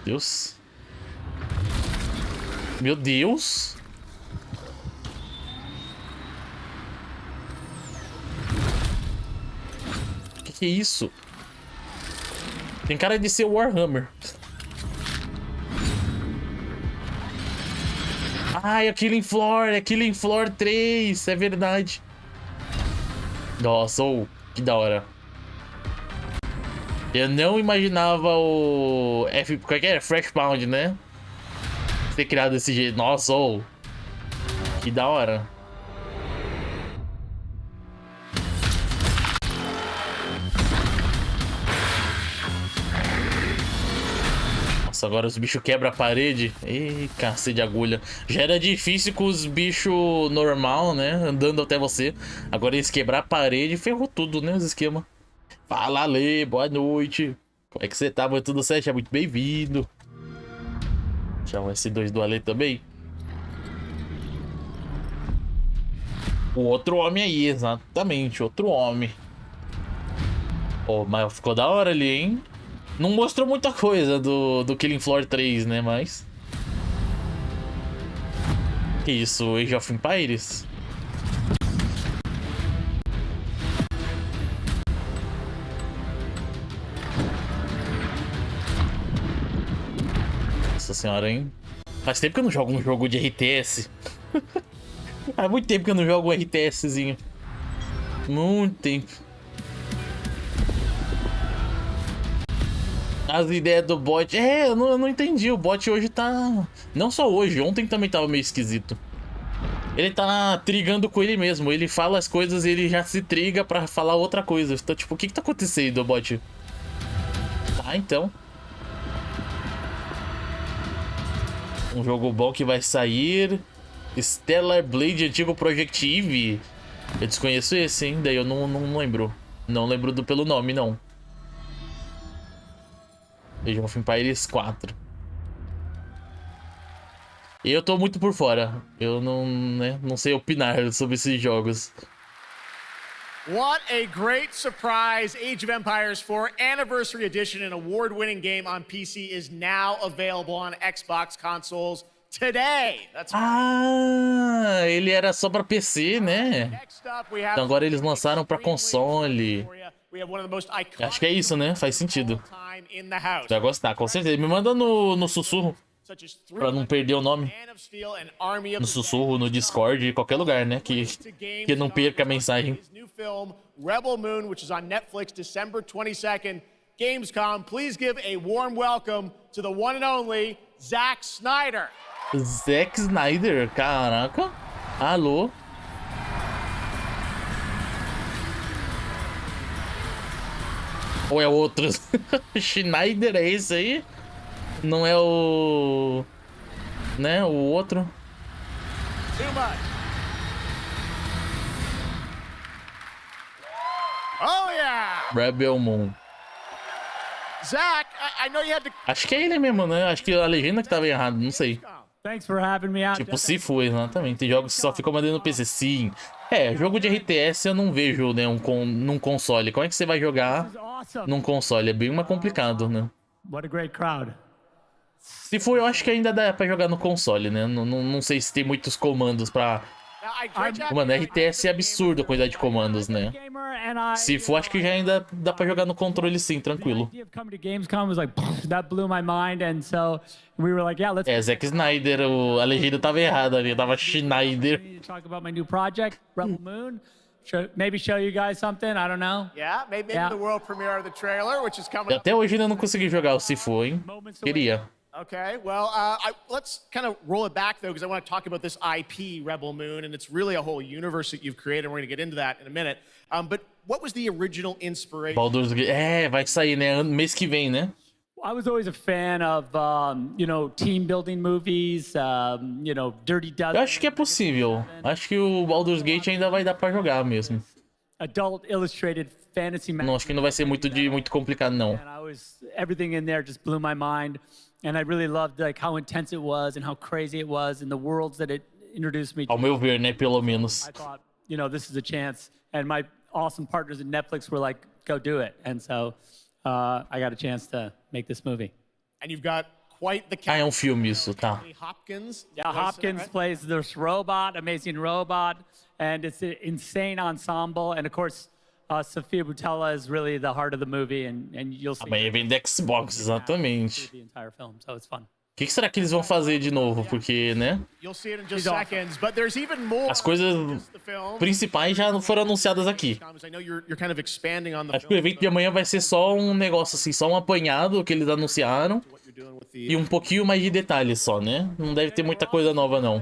Deus. Meu Deus. Que é isso? Tem cara de ser Warhammer. Ai, é Killing Floor 3, é verdade. Nossa, que da hora. Eu não imaginava o... Qual que é? Fresh Pound, né? Ser criado desse jeito. Nossa, Que da hora. Nossa, agora os bichos quebram a parede. Ih, cacete de agulha. Já era difícil com os bichos normal, né? Andando até você. Agora eles quebrar a parede, ferrou tudo, né? Os esquemas. Fala, Ale, boa noite. Como é que você tá? Tudo certo? É muito bem-vindo. Já o S2 do Ale também. O outro homem aí, exatamente. Outro homem. Oh, mas ficou da hora ali, hein? Não mostrou muita coisa do Killing Floor 3, né? Mas... Que isso? Age of Empires? Nossa senhora, hein? Faz tempo que eu não jogo um jogo de RTS. Há muito tempo que eu não jogo um RTSzinho. Muito tempo. As ideias do bot... eu não entendi. O bot hoje tá... Não só hoje, ontem também tava meio esquisito. Ele tá trigando com ele mesmo. Ele fala as coisas e ele já se triga pra falar outra coisa. Então, tipo, o que tá acontecendo, bot? Tá, então. Um jogo bom que vai sair... Stellar Blade, antigo Project Eve. Eu desconheço esse, hein? Daí eu não lembro. Não lembro pelo nome, não. Age of Empires 4. E eu tô muito por fora. Eu não sei opinar sobre esses jogos. What a great surprise. Age of Empires 4 Anniversary Edition, an award-winning game on PC, is now available on Xbox consoles today. That's Ah, ele era só pra PC, né? Então agora eles lançaram pra console. Acho que é isso, né? Faz sentido. Vai gostar, com certeza. Me manda no sussurro. Pra não perder o nome. No sussurro, no Discord, qualquer lugar, né? Que não perca a mensagem. Rebel Moon, which is on Netflix December 22nd. Gamescom, please give a warm welcome to the one and only Zack Snyder. Zack Snyder, caraca. Alô? Ou é outro? Schneider é esse aí? Não é o... Né? O outro? Too much. Oh yeah! Rebel Moon. Zack, I know you had to... Acho que é ele mesmo, né? Acho que a legenda que tava errada, não sei. Thanks for having me out. Tipo, se foi, exatamente. Tem jogos que só ficam mandando no PC. Sim. É, jogo de RTS eu não vejo, né, num console. Como é que você vai jogar num console? É bem mais complicado, né? What a great crowd. Se for, eu acho que ainda dá pra jogar no console, né? Não sei se tem muitos comandos pra... Mano, RTS é absurdo a quantidade de comandos, né? Se for, acho que já ainda dá pra jogar no controle sim, tranquilo. É, Zack Snyder, a legenda tava errada ali, tava Schneider. Maybe show you guys something, I don't know. Yeah, maybe the world premiere of the trailer, which is coming. Até hoje ainda não consegui jogar o Sifu, hein? Queria. Okay, well, let's kind of roll it back, though, because I want to talk about this IP, Rebel Moon, and it's really a whole universe that you've created, and we're going to get into that in a minute. But what was the original inspiration? Baldur's Gate, vai sair, né? Mês que vem, né? I was always a fan of, team building movies, Dirty Dozen. Eu acho que é possível. Acho que o Baldur's Gate ainda vai dar pra jogar mesmo. Adult illustrated fantasy. Não, acho que não vai ser muito complicado, não. Everything in there just blew my mind. And I really loved how intense it was and how crazy it was and the worlds that it introduced me to. Ao meu ver, né, pelo menos. I thought, this is a chance. And my awesome partners at Netflix were like, go do it. And so I got a chance to make this movie. And you've got quite the cast. É um filme isso, tá. Hopkins. Yeah, Hopkins plays this robot, amazing robot. And it's an insane ensemble. And of course, Sofia Boutella is really the heart of the movie, and you'll see. Amanhã vem do Xbox, exatamente. The entire film, so it's fun. O que será que eles vão fazer de novo? Porque, né? As coisas principais já foram anunciadas aqui. Acho que o evento de amanhã vai ser só um negócio assim, só um apanhado que eles anunciaram. E um pouquinho mais de detalhes só, né? Não deve ter muita coisa nova, não.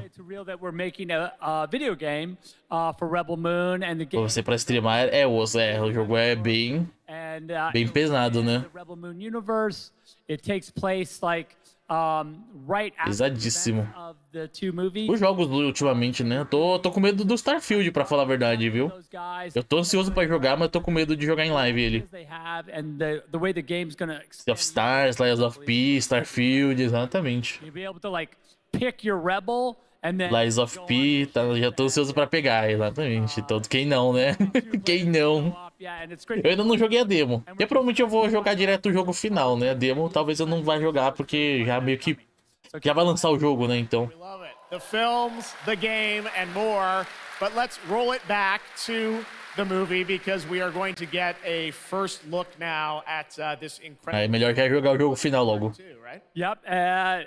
Pra você pra streamar é osso, o jogo é bem pesado, né? Pesadíssimo. Os jogos ultimamente, né? Tô com medo do Starfield, pra falar a verdade, viu? Eu tô ansioso pra jogar, mas tô com medo de jogar em live ele. Sea of Stars, Lies of P, Starfield, exatamente. Lies of P, já tô ansioso pra pegar, exatamente. Todo quem não, né? Quem não? Eu ainda não joguei a demo. E provavelmente eu vou jogar direto o jogo final, né? A demo talvez eu não vá jogar, porque já meio que... Já vai lançar o jogo, né? Então... The films, the game, and more. But let's roll it back to the movie because we are going to get a first look now at this incredible... É melhor que jogar o jogo final logo. Yep.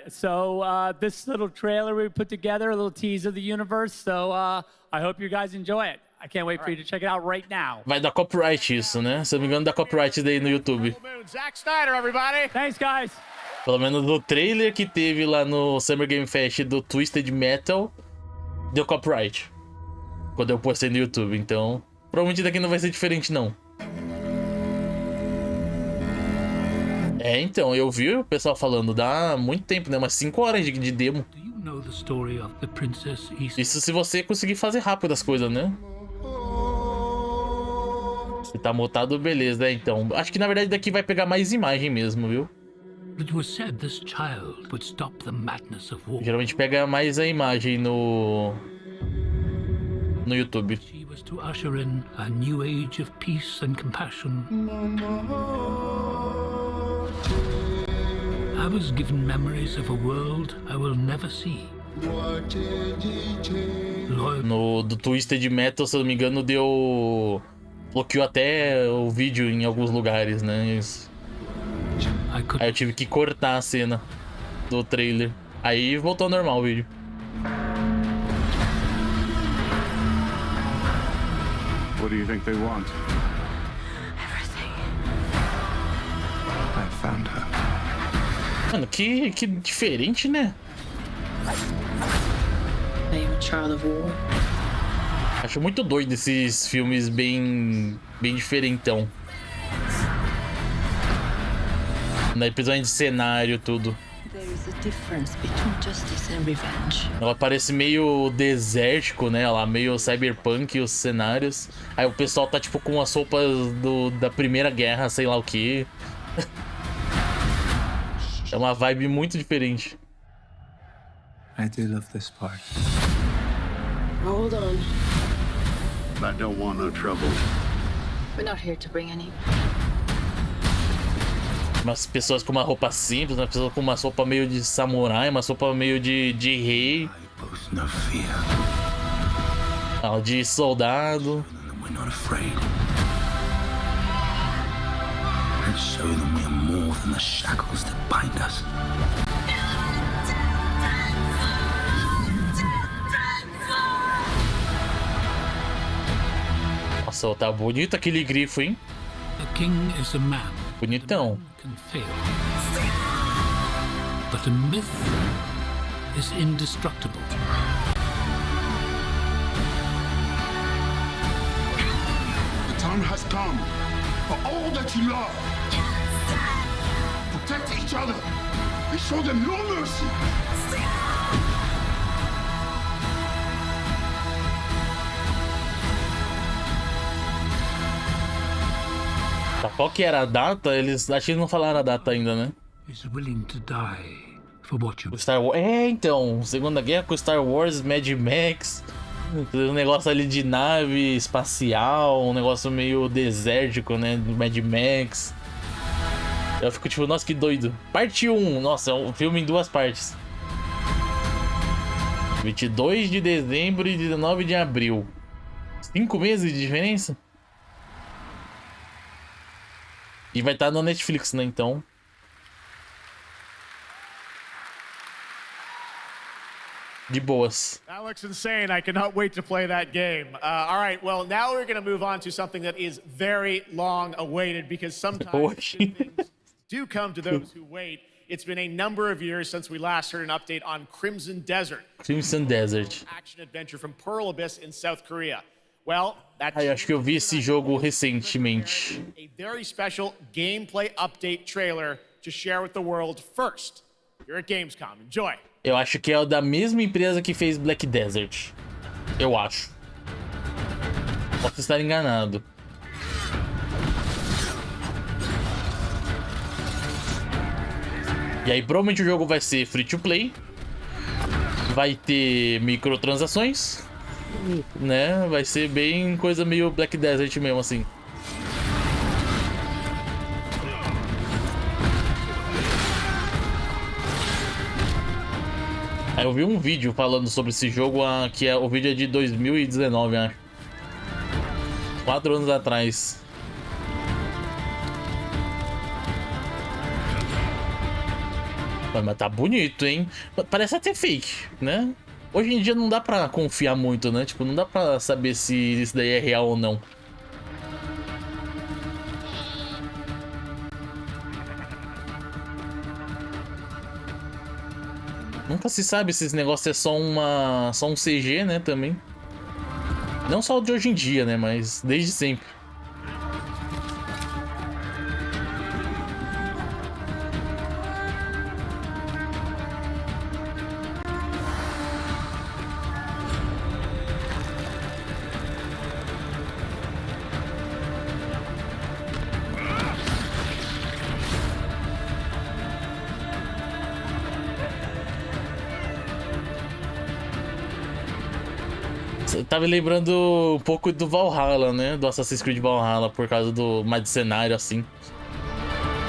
So this little trailer we put together, a little tease of the universe. So I hope you guys enjoy it. I can't wait for you to check it out right now. Vai dar copyright isso, né? Se eu não me engano, dá copyright daí no YouTube. Zack Snyder, everybody. Thanks, guys. Pelo menos no trailer que teve lá no Summer Game Fest do Twisted Metal, deu copyright. Quando eu postei no YouTube, então... Provavelmente daqui não vai ser diferente, não. Então, eu vi o pessoal falando, dá muito tempo, né? Umas 5 horas de demo. Isso se você conseguir fazer rápido as coisas, né? Se tá mutado, beleza, então. Acho que na verdade daqui vai pegar mais imagem mesmo, viu? Geralmente pega mais a imagem no YouTube. I was given memories of a world I will never see. No do Twisted Metal, se eu não me engano, bloqueou até o vídeo em alguns lugares, né? Isso. Aí eu tive que cortar a cena do trailer. Aí voltou ao normal o vídeo. What do you think they want? Everything. I found her. Mano, que diferente, né? I am a child of war. Acho muito doido esses filmes bem diferentão. Na episódio de cenário, tudo. Ela parece meio desértico, né? Ela meio cyberpunk, os cenários. Aí o pessoal tá tipo com as roupas da Primeira Guerra, sei lá o que. É uma vibe muito diferente. I do love this part. Hold on. I don't want no trouble. We're not here to bring any. Umas pessoas com uma roupa simples, umas pessoas com uma roupa meio de samurai, uma roupa meio de rei. De soldado. Show them we are more than the shackles that bind us. Nossa, tá bonito aquele grifo, hein? The king is a man. Bonitão. Can fail. But a myth is indestructible. The time has come for all that you love. Protect each other and show them no mercy. Tá, qual que era a data? Acho que eles não falaram a data ainda, né? O Star Wars... então, Segunda Guerra com Star Wars, Mad Max, um negócio ali de nave espacial, um negócio meio desértico, né, do Mad Max. Eu fico tipo, nossa, que doido. Parte 1, nossa, é um filme em 2 partes. 22 de dezembro e 19 de abril. 5 meses de diferença? E vai estar no Netflix, né, então. De boas. That looks insane. I cannot wait to play that game. All right, well, now we're going to move on to something that is very long awaited because sometimes things do come to those who wait. It's been a number of years since we last heard an update on Crimson Desert. Crimson Desert. Action adventure from Pearl Abyss in South Korea. Well, that's acho que eu vi esse jogo recentemente. A very special gameplay update trailer to share with the world first. Here at Gamescom. Enjoy. Eu acho que é o da mesma empresa que fez Black Desert. Eu acho. Posso estar enganado. E aí provavelmente o jogo vai ser free to play. Vai ter microtransações, né? Vai ser bem coisa meio Black Desert mesmo, assim. Aí eu vi um vídeo falando sobre esse jogo, que é o vídeo é de 2019, acho. 4 anos atrás. Mas tá bonito, hein? Parece até fake, né? Hoje em dia não dá pra confiar muito, né? Tipo, não dá pra saber se isso daí é real ou não. Nunca se sabe se esse negócio é só um CG, né? Também. Não só de hoje em dia, né? Mas desde sempre. Tava lembrando um pouco do Valhalla, né? Do Assassin's Creed Valhalla, por causa do mais de cenário, assim.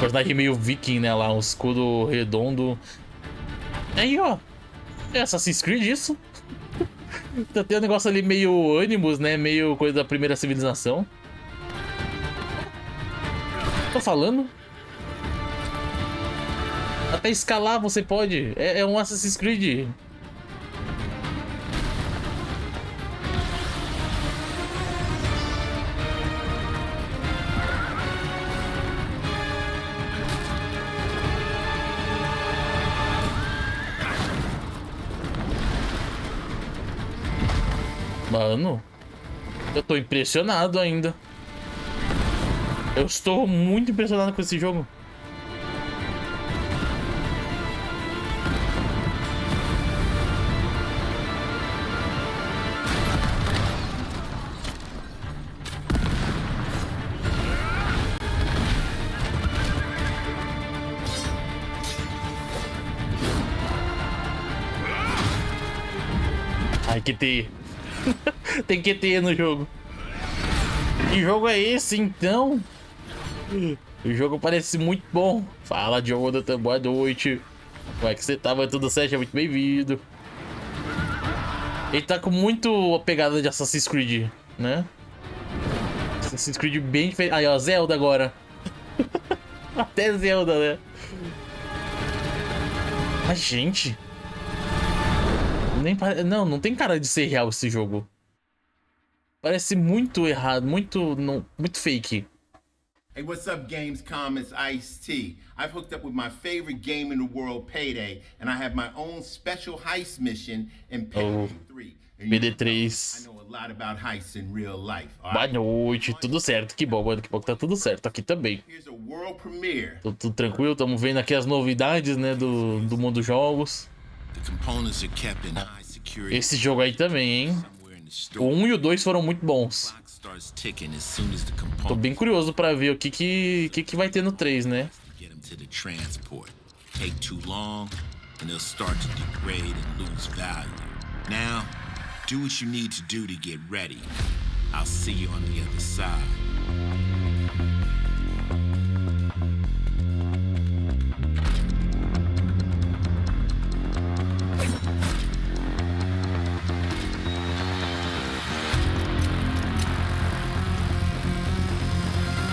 Personagem meio viking, né? Lá, um escudo redondo. Aí, ó. É Assassin's Creed isso? Tem um negócio ali meio Animus, né? Meio coisa da primeira civilização. Tô falando. Até escalar você pode. É um Assassin's Creed. Mano, eu tô impressionado ainda. Eu estou muito impressionado com esse jogo. Ai, que ter. Tem que ter no jogo. Que jogo é esse, então? O jogo parece muito bom. Fala, Jonathan, boa noite. Como é que você tá? Vai tudo certo? É muito bem-vindo. Ele tá com muito a pegada de Assassin's Creed, né? Assassin's Creed bem diferente. Aí, ó, Zelda agora. Até Zelda, né? Mas, gente... Não tem cara de ser real esse jogo. Parece muito errado, muito fake. Hey, what's up, Gamescom? It's Ice-T. I've hooked up with my favorite game in the world, Payday, and I have my own special heist mission in Payday 3. PD3. I know a lot about heists in real life. Boa noite, tudo certo, que bom, mano, que bom que tá tudo certo aqui também. Here's a world premiere. Tudo tranquilo, estamos vendo aqui as novidades, né, do mundo jogos. Esse jogo aí também, hein? O 1 e o 2 foram muito bons. Tô bem curioso pra ver o que vai ter no 3, né? Do what you need to do to get ready. I'll see you on the other side.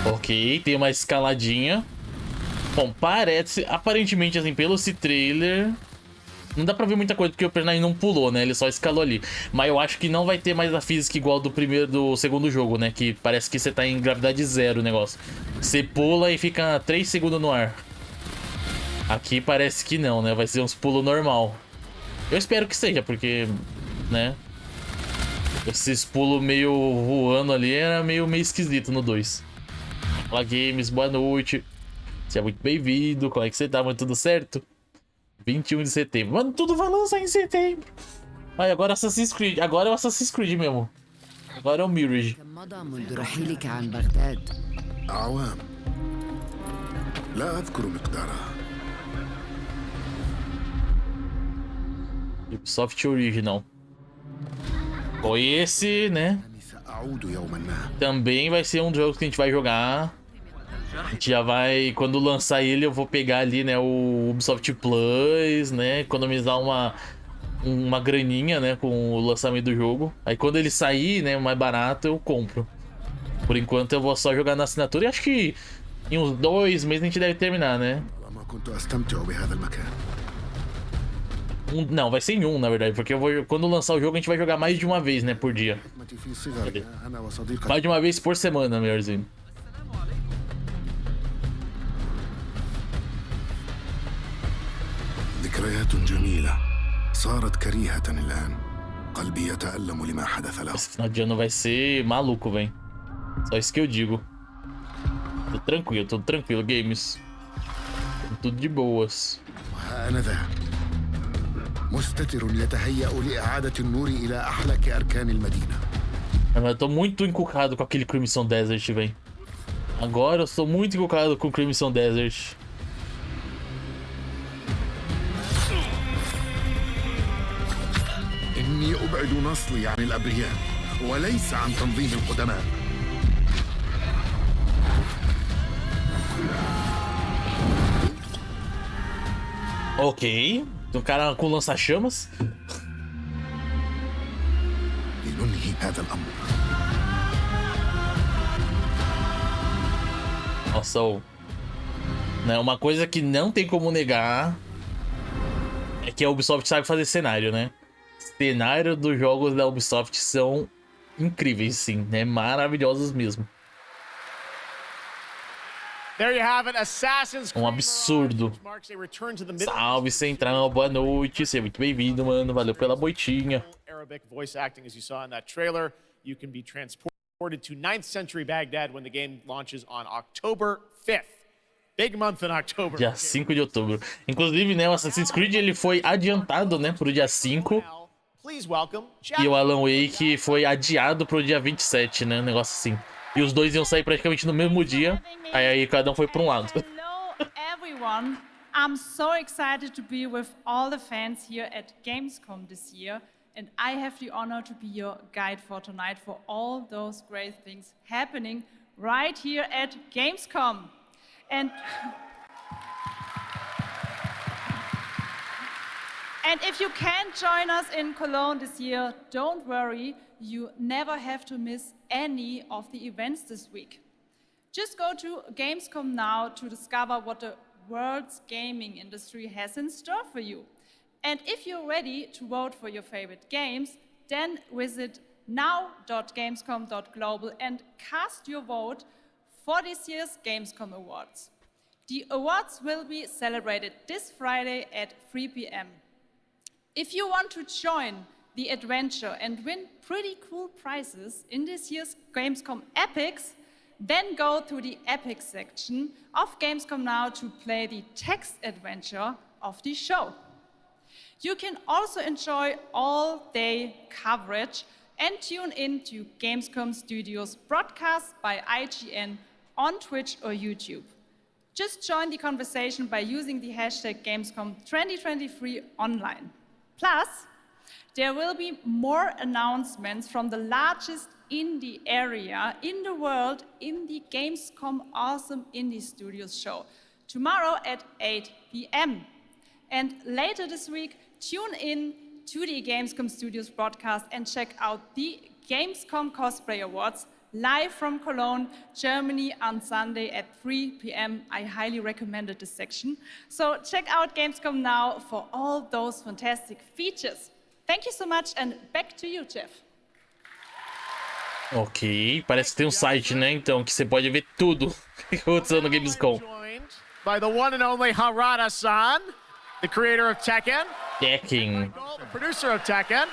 Ok, tem uma escaladinha. Bom, parece, aparentemente, assim, pelo esse trailer, não dá pra ver muita coisa, porque o personagem não pulou, né? Ele só escalou ali. Mas eu acho que não vai ter mais a física igual do segundo jogo, né? Que parece que você tá em gravidade zero o negócio. Você pula e fica 3 segundos no ar. Aqui parece que não, né? Vai ser uns pulos normal. Eu espero que seja, porque, né? Esses pulos meio voando ali era meio esquisito no 2. Fala Games, boa noite. Seja muito bem-vindo. Como é que você tá, mano? Tudo certo? 21 de setembro. Mano, tudo vai lançar em setembro. Aí, agora Assassin's Creed. Agora é o Assassin's Creed mesmo. Agora é o Mirage. Ubisoft Original. Bom, esse, né? Também vai ser um dos jogos que a gente vai jogar. A gente já vai... Quando lançar ele, eu vou pegar ali, né? O Ubisoft Plus, né? Economizar uma graninha, né? Com o lançamento do jogo. Aí quando ele sair, né? Mais barato, eu compro. Por enquanto eu vou só jogar na assinatura. E acho que em uns 2 meses a gente deve terminar, né? Não, vai ser em 1, na verdade. Porque quando lançar o jogo, a gente vai jogar mais de uma vez, né? Por dia. Mais de uma vez por semana, melhorzinho. Esse final de ano vai ser maluco, velho. Só isso que eu digo. Tudo tranquilo, games. Tudo de boas. Eu tô muito encucado com aquele Crimson Desert, velho. Agora eu sou muito encucado com o Crimson Desert. أبعد نصلي عن الأبرياء وليس عن تنظيم القدماء. Ok, o cara com lança-chamas. لننهي هذا الأمر. Nossa, né, uma coisa que não tem como negar é que a Ubisoft sabe fazer cenário, né? Cenário dos jogos da Ubisoft são incríveis, sim, né? Maravilhosos mesmo. Um absurdo. Salve, Central, boa noite, seja muito bem-vindo, mano. Valeu pela boitinha. Arabic voice acting, as you saw in that trailer. You can be transported to 9th century Baghdad when the game launches on October 5th. Big month in October. Dia 5 de outubro. Inclusive, né, o Assassin's Creed ele foi adiantado, né, pro dia 5. E o Alan Wake foi adiado pro dia 27, né, um negócio assim. E os dois iam sair praticamente no mesmo dia. Aí cada um foi para um lado. Hello everyone. I'm so excited to be with all the fans here at Gamescom this year. And I have the honor to be your guide for tonight for all those great things happening right here at Gamescom. And if you can't join us in Cologne this year, don't worry, you never have to miss any of the events this week. Just go to Gamescom now to discover what the world's gaming industry has in store for you. And if you're ready to vote for your favorite games, then visit now.gamescom.global and cast your vote for this year's Gamescom Awards. The awards will be celebrated this Friday at 3 p.m. If you want to join the adventure and win pretty cool prizes in this year's Gamescom Epics, then go to the Epic section of Gamescom Now to play the text adventure of the show. You can also enjoy all-day coverage and tune in to Gamescom Studios broadcast by IGN on Twitch or YouTube. Just join the conversation by using the hashtag Gamescom 2023 online. Plus, there will be more announcements from the largest indie area in the world in the Gamescom Awesome Indie Studios show tomorrow at 8 p.m. And later this week, tune in to the Gamescom Studios broadcast and check out the Gamescom Cosplay Awards live from Cologne, Germany on Sunday at 3 p.m. I highly recommended this section. So check out Gamescom Now for all those fantastic features. Thank you so much and back to you, Jeff. Ok, parece que tem um site, né, então, que você pode ver tudo que aconteceu no Gamescom. by the one and only Harada-san, the creator of Tekken. Tekken. The producer of Tekken.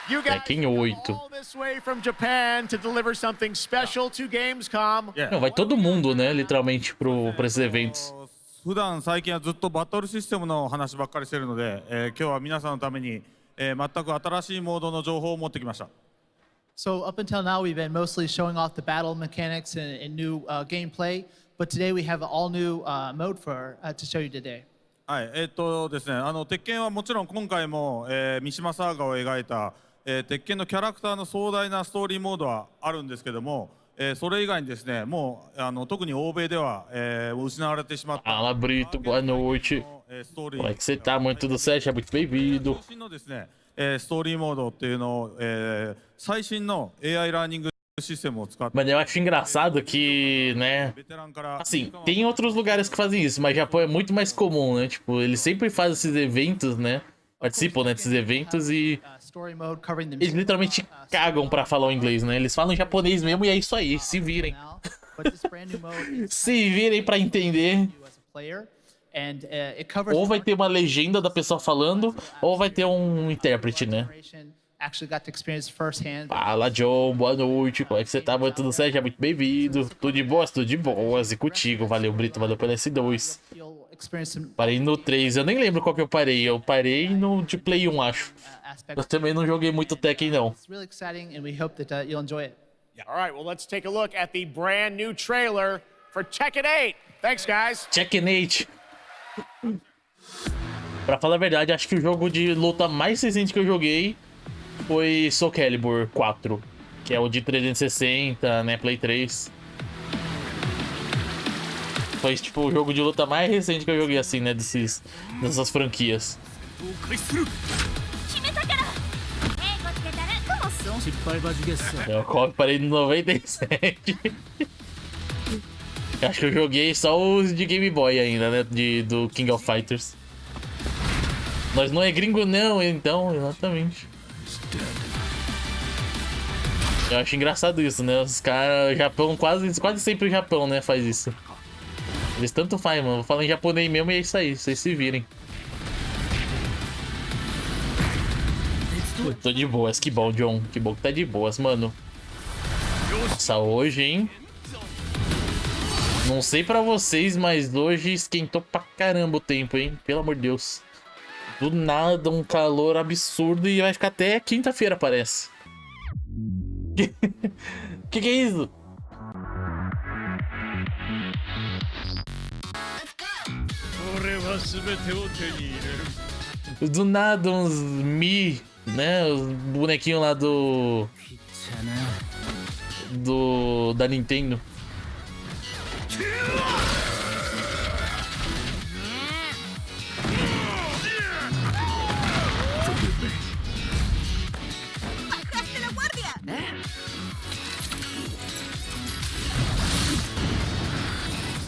You guys Tekken 8. all this way from Japan to deliver something special to Gamescom. Não, vai todo mundo, né, literalmente, pra esses eventos. 普段最近はずっとバトルシステムの話ばっかりしてるので、今日は皆さんのために、全く新しいモードの情報を持ってきました。So up until now, we've been mostly showing off the battle mechanics and new gameplay, but today we have an all-new mode to show you today. はい、ですね、鉄拳はもちろん今回も、三島サーガを描いた、鉄拳のキャラクターの壮大なストーリーモードはあるんですけども、それ以外にですね、もう特に欧米では、失われてしまった。Fala, Brito, boa noite. Como é que você tá? Muito tudo certo? É muito bem-vindo. 最新のですね、ストーリーモードっていうのを、最新の AI ラーニングシステムを使って。Mas eu acho engraçado que, né? Assim, tem outros lugares que fazem isso, mas Japão é muito mais comum, né? Tipo, eles sempre fazem esses eventos, né? Participam, né, desses eventos e eles literalmente cagam pra falar o inglês, né? Eles falam japonês mesmo e é isso aí, se virem. Se virem pra entender. Ou vai ter uma legenda da pessoa falando, ou vai ter um intérprete, né? Fala, John, boa noite, como é que você tá? Tudo certo? É muito bem-vindo. Tudo de boas? Tudo de boas. E contigo, valeu, Brito, valeu pelo S2. Parei no 3, eu nem lembro qual que eu parei. Eu parei no de Play 1, acho. Eu também não joguei muito Tekken, não. Alright, well, let's take a look at the brand new trailer for Tekken 8. Thanks, guys. Tekken 8. Pra falar a verdade, acho que o jogo de luta mais recente que eu joguei foi Soul Calibur 4, que é o de 360, né, Play 3. Foi tipo o jogo de luta mais recente que eu joguei assim, né, dessas franquias. Eu parei no 97. Acho que eu joguei só os de Game Boy ainda, né, do King of Fighters. Nós não é gringo não, então, exatamente. Eu acho engraçado isso, né? Os caras, Japão, quase sempre o Japão, né, faz isso. Eles tanto fazem, mano. Falam em japonês mesmo e é isso aí, vocês se virem. Tô de boas, que bom, John. Que bom que tá de boas, mano. Nossa, hoje, hein? Não sei pra vocês, mas hoje esquentou pra caramba o tempo, hein? Pelo amor de Deus. Do nada, um calor absurdo e vai ficar até quinta-feira, parece. Que é isso? Do nada, uns né? Os bonequinhos lá da Nintendo.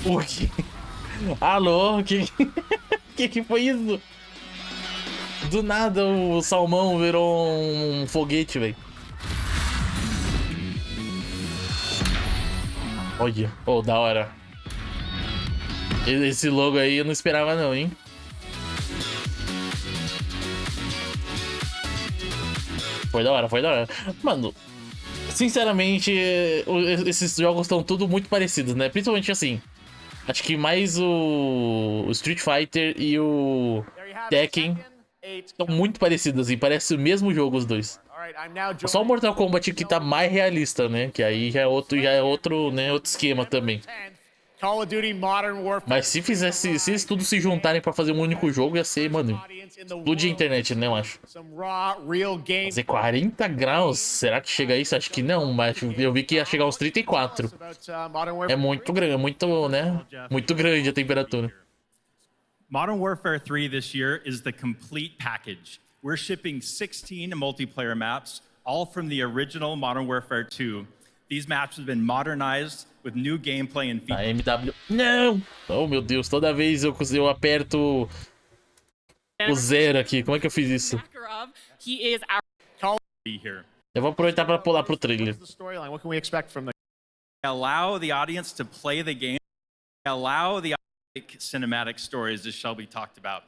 O que? Alô? Que foi isso? Do nada o salmão virou um foguete, velho. Olha, oh, da hora. Esse logo aí eu não esperava não, hein? Foi da hora, foi da hora. Mano, sinceramente, esses jogos estão tudo muito parecidos, né? Principalmente assim. Acho que mais o Street Fighter e o Tekken estão muito parecidos, assim. Parece o mesmo jogo os dois. Só o Mortal Kombat que tá mais realista, né? Que aí já é outro, né? Outro esquema também. Mas se eles tudo se juntarem pra fazer um único jogo, ia ser, mano, explodir a internet, né, eu acho. Fazer 40 graus, será que chega a isso? Acho que não, mas eu vi que ia chegar aos 34. É muito grande, muito, né, muito grande a temperatura. Modern Warfare 3 this year is the complete package. We're shipping 16 multiplayer maps, all from the original Modern Warfare 2. These maps have been modernized with new gameplay and features. A MW. Não! Oh, meu Deus, toda vez eu aperto o zero aqui. Como é que eu fiz isso? Eu vou aproveitar para pular pro trailer. Allow the audience to play the game allow the cinematic stories, as Shelby talked about.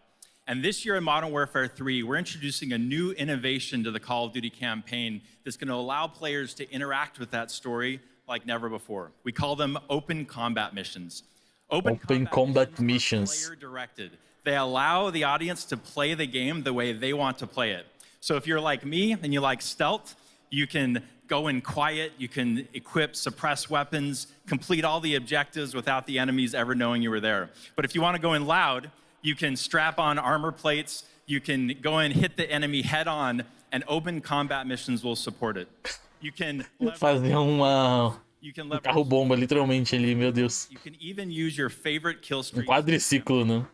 And this year in Modern Warfare 3, we're introducing a new innovation to the Call of Duty campaign that's going to allow players to interact with that story like never before. We call them open combat missions. Open combat missions are player-directed. They allow the audience to play the game the way they want to play it. So if you're like me and you like stealth, you can go in quiet, you can equip, suppress weapons, complete all the objectives without the enemies ever knowing you were there. But if you want to go in loud, you can strap on armor plates, you can go in, hit the enemy head on, and open combat missions will support it. You can fazer carro bomba literalmente ali, meu Deus. You can even use your favorite kill streak. Quadriciclo, né?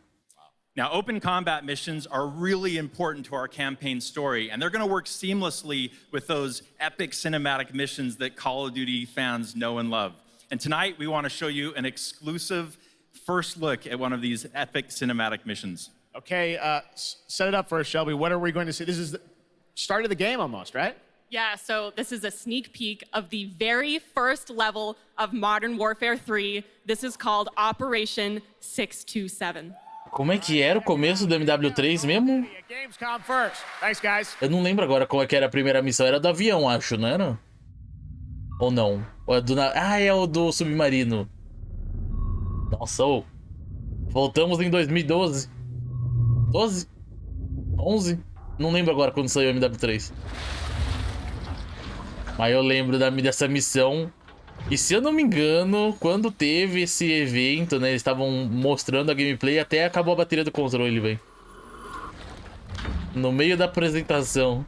Now, open combat missions are really important to our campaign story, and they're going to work seamlessly with those epic cinematic missions that Call of Duty fans know and love. And tonight, we want to show you an exclusive first look at one of these epic cinematic missions. Okay, set it up for us, Shelby. What are we going to see? This is the start of the game almost, right? Yeah, so this is a sneak peek of the very first level of Modern Warfare 3. This is called Operation 627. Como é que era o começo do MW3 mesmo? GAMESCOM first. Thanks, guys. Eu não lembro agora qual é que era a primeira missão. Era do avião, acho, não era? Ou não? Ou é do... Ah, é o do submarino. Nossa, ô. Voltamos em 2012. 12? 11? Não lembro agora quando saiu o MW3. Mas eu lembro dessa missão. E se eu não me engano, quando teve esse evento, né, eles estavam mostrando a gameplay, até acabou a bateria do controle, velho. No meio da apresentação.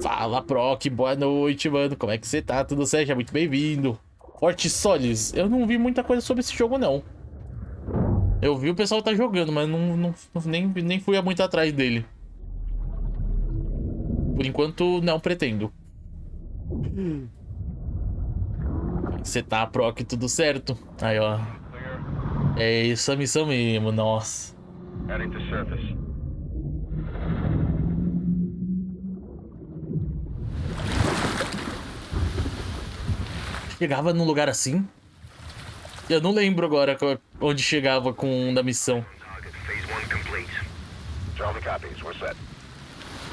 Fala, Proc, boa noite, mano. Como é que você tá? Tudo certo? Muito bem-vindo. Forte Solis. Eu não vi muita coisa sobre esse jogo, não. Eu vi o pessoal tá jogando, mas nem fui muito atrás dele. Por enquanto, não pretendo. Você tá, Proc, tudo certo? Aí, ó. É isso a missão mesmo, nossa. Chegava num lugar assim? Eu não lembro agora onde chegava com da missão.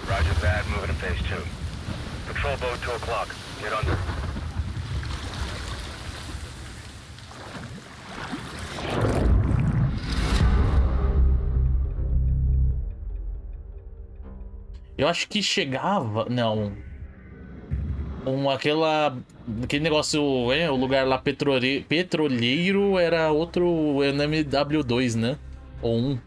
Roger that, moving to phase 2. Patrol boat 2 o'clock. Get under. Eu acho que chegava... Não. Aquele negócio... o lugar lá petroleiro era outro... MW2, né? Ou 1.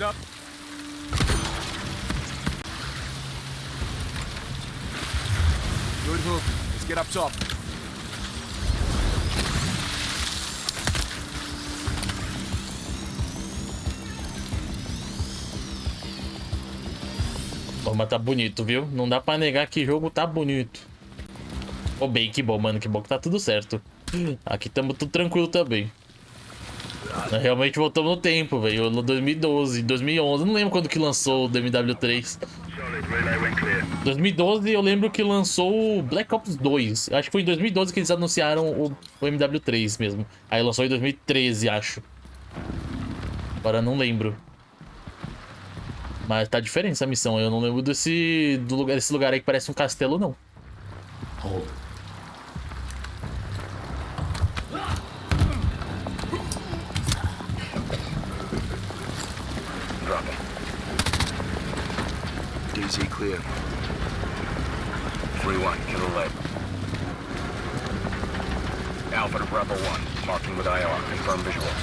Up. Good hook. Let's get up top. Pô, mas tá bonito, viu? Não dá pra negar que o jogo tá bonito. Pô, bem, que bom, mano. Que bom que tá tudo certo. Aqui tamo tudo tranquilo também. Nós realmente voltamos no tempo, velho. No 2012, 2011. Não lembro quando que lançou o MW3. 2012 eu lembro que lançou o Black Ops 2. Acho que foi em 2012 que eles anunciaram o MW3 mesmo. Aí lançou em 2013, acho. Agora não lembro. Mas tá diferente essa missão. Eu não lembro desse lugar aí que parece um castelo, não. DZ clear. 3-1, kill the leg. Alpha to Bravo 1, marking with IR, confirm visual.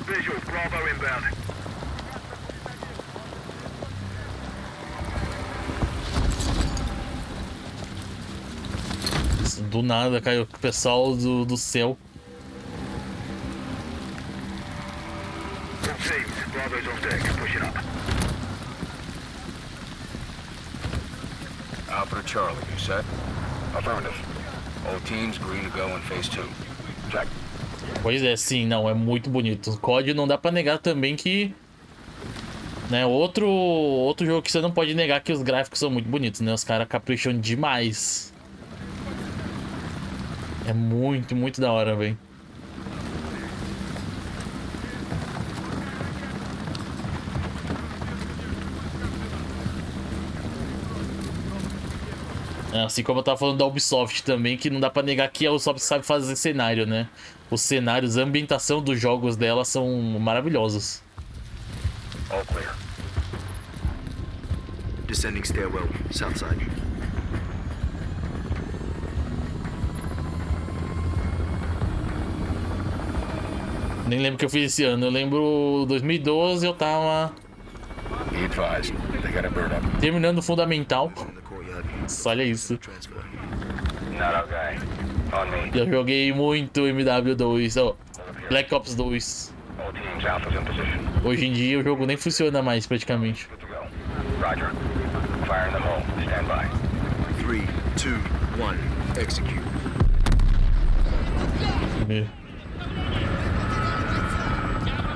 Visual, Bravo inbound. Do nada caiu o pessoal do céu. Bravo's on deck. Push it up. Alpha to Charlie, you set? Affirmative. All teams green to go in phase 2. Check. Pois é, sim, não, é muito bonito. O COD não dá pra negar também que... Né, outro jogo que você não pode negar que os gráficos são muito bonitos, né? Os caras capricham demais. É muito, muito da hora, velho. Assim como eu tava falando da Ubisoft também, que não dá pra negar que a Ubisoft sabe fazer cenário, né? Os cenários, a ambientação dos jogos dela são maravilhosos. All clear. Descending stairwell, south side. Nem lembro o que eu fiz esse ano. Eu lembro 2012 eu tava Be advised. They got a bird up. terminando o fundamental. Olha isso. Not our guy. On me. Eu joguei muito MW2, ó, Black Ops 2. All teams, Alpha's in position. Hoje em dia o jogo nem funciona mais praticamente. Roger. Fire in the hole. Stand by. 3, 2, 1, execute.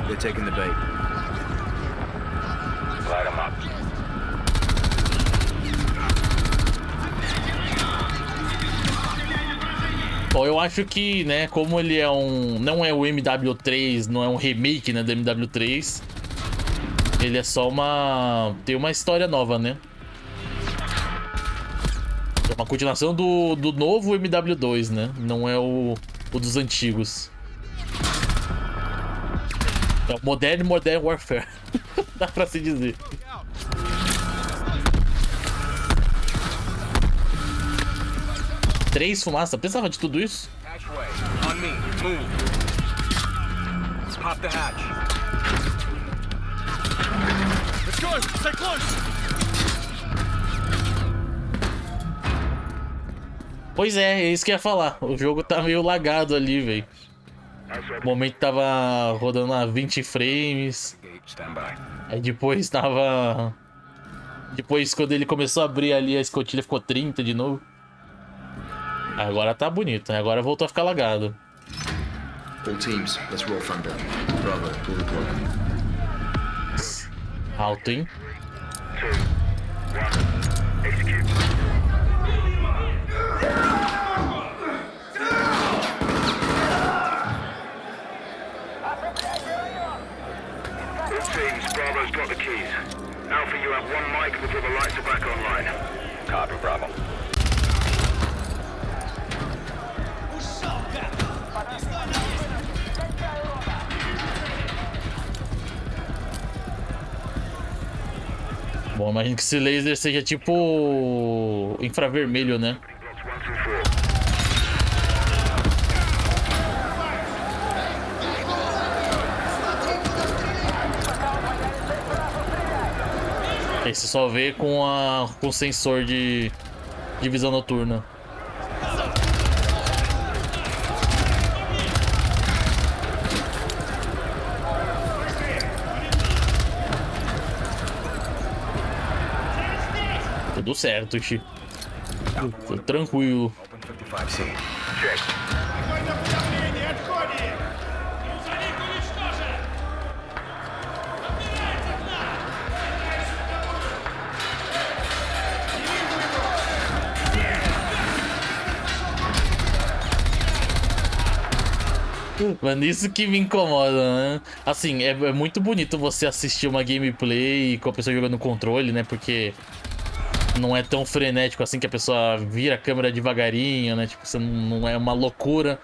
They're taking the bait. Light them up. Bom, eu acho que, né, como ele é não é o MW3, não é um remake, né, do MW3, ele é só tem uma história nova, né? É uma continuação do novo MW2, né? Não é o dos antigos. É o Modern Warfare. Dá pra se dizer. Três fumaças? Pensava de tudo isso? Hatchway. On me. Move. Pop the hatch. Let's go! Stay close! Pois é isso que eu ia falar. O jogo tá meio lagado ali, velho. O momento tava rodando a 20 frames. Aí depois tava... Depois, quando ele começou a abrir ali, a escotilha ficou 30 de novo. Agora tá bonito, né? Agora voltou a ficar lagado. All teams, let's roll front down. Bravo, pull the plug. Alto, hein? 2, 1, execute. All teams, Bravo's got the keys. Alpha, you have one mic before the lights are back online. Copy, Bravo. Bom, imagino que esse laser seja tipo infravermelho, né? Aí você só vê com o sensor de visão noturna. Tudo certo, Chi. Tô tranquilo. Mano, isso que me incomoda, né? Assim, é muito bonito você assistir uma gameplay com a pessoa jogando controle, né? Porque não é tão frenético assim, que a pessoa vira a câmera devagarinho, né? Tipo, você não é uma loucura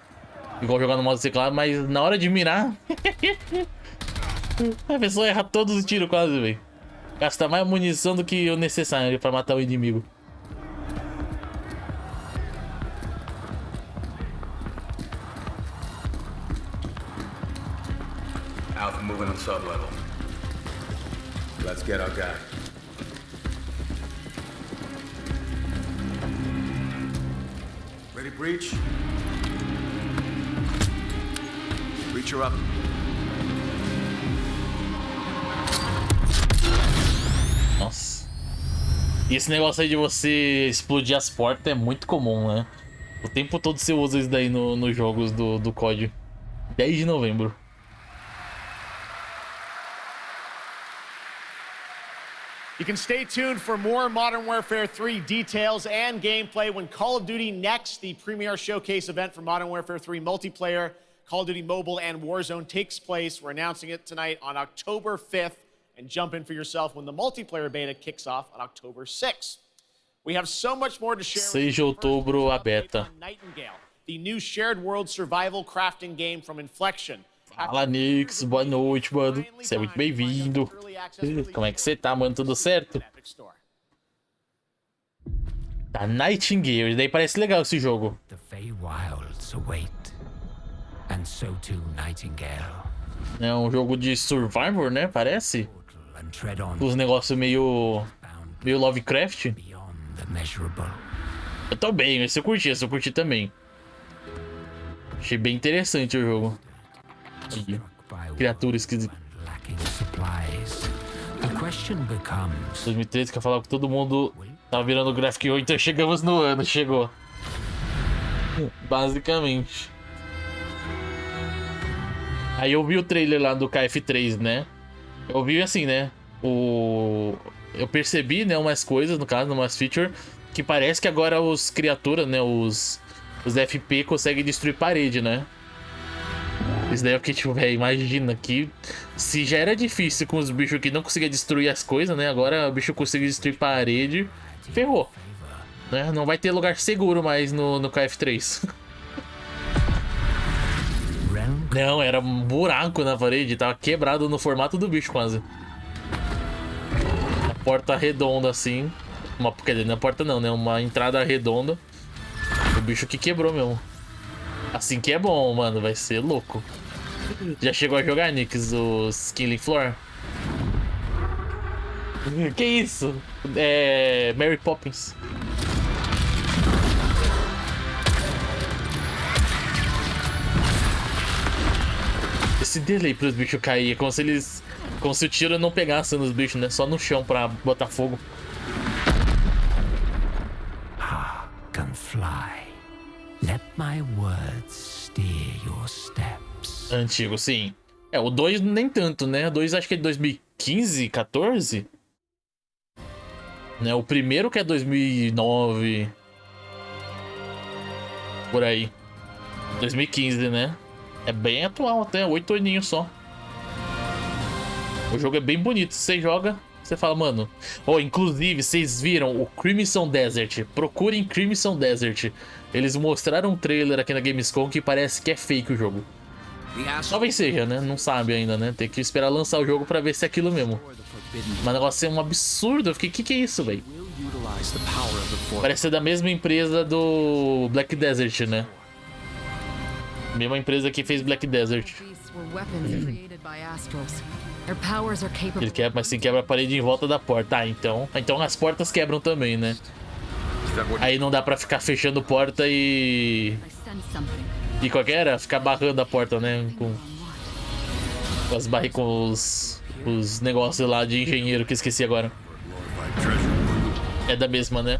igual jogar no modo teclado, mas na hora de mirar a pessoa erra todos os tiros quase, velho. Gasta mais munição do que o necessário pra matar o inimigo. Alpha moving on sub-level. Let's get our guy. Ready, breach? Breacher up. Nossa. E esse negócio aí de você explodir as portas é muito comum, né? O tempo todo você usa isso daí nos jogos do COD. 10 de novembro. You can stay tuned for more Modern Warfare 3 details and gameplay when Call of Duty Next, the premier showcase event for Modern Warfare 3 multiplayer, Call of Duty Mobile, and Warzone takes place. We're announcing it tonight on October 5th, and jump in for yourself when the multiplayer beta kicks off on October 6th. We have so much more to share. 6 de outubro, a beta. Nightingale, the new shared world survival crafting game from Inflection. Fala, Nix, boa noite, mano. Você é muito bem-vindo. Como é que você tá, mano? Tudo certo? Tá Nightingale, daí parece legal esse jogo. The Feywilds await, and so too Nightingale. É um jogo de Survivor, né? Parece. Os negócios meio Lovecraft. Eu tô bem, esse eu curti também. Achei bem interessante o jogo. Aí, criatura esquisita. 2013 que eu falava que todo mundo tava virando Graphic 8, então chegamos no ano, chegou. Basicamente. Aí eu vi o trailer lá do KF3, né? Eu vi assim, né? Eu percebi, né, umas coisas, no caso, umas features, que parece que agora os criaturas, né, os FP conseguem destruir parede, né? Isso daí é o que, tipo, velho, imagina que se já era difícil com os bichos que não conseguiam destruir as coisas, né? Agora o bicho consegue destruir parede, ferrou. Né? Não vai ter lugar seguro mais no KF3. Não, era um buraco na parede, tava quebrado no formato do bicho quase. Uma porta redonda assim. Quer dizer, não é porta não, né? Uma entrada redonda. O bicho que quebrou mesmo. Assim que é bom, mano, vai ser louco. Já chegou a jogar, Nix, os Killing Floor? Que isso? É... Mary Poppins. Esse delay pros bichos caírem é como se o tiro não pegasse nos bichos, né? Só no chão pra botar fogo. Can fly. Let my words steer your steps. Antigo, sim. É, o 2 nem tanto, né? O 2 acho que é de 2015, 14? Né? O primeiro que é 2009. Por aí. 2015, né? É bem atual até, 8 aninhos só. O jogo é bem bonito. Você joga, você fala, mano... Oh, inclusive, vocês viram o Crimson Desert. Procurem Crimson Desert. Eles mostraram um trailer aqui na Gamescom que parece que é fake o jogo. Talvez seja, né? Não sabe ainda, né? Tem que esperar lançar o jogo pra ver se é aquilo mesmo. Mas o negócio é um absurdo. Eu fiquei, que é isso, velho? Parece ser da mesma empresa do Black Desert, né? Mesma empresa que fez Black Desert. Ele quebra, mas sim quebra a parede em volta da porta. Ah, então as portas quebram também, né? Aí não dá pra ficar fechando porta e qual que era? Ficar barrando a porta, né? Com os negócios lá de engenheiro que eu esqueci agora. É da mesma, né?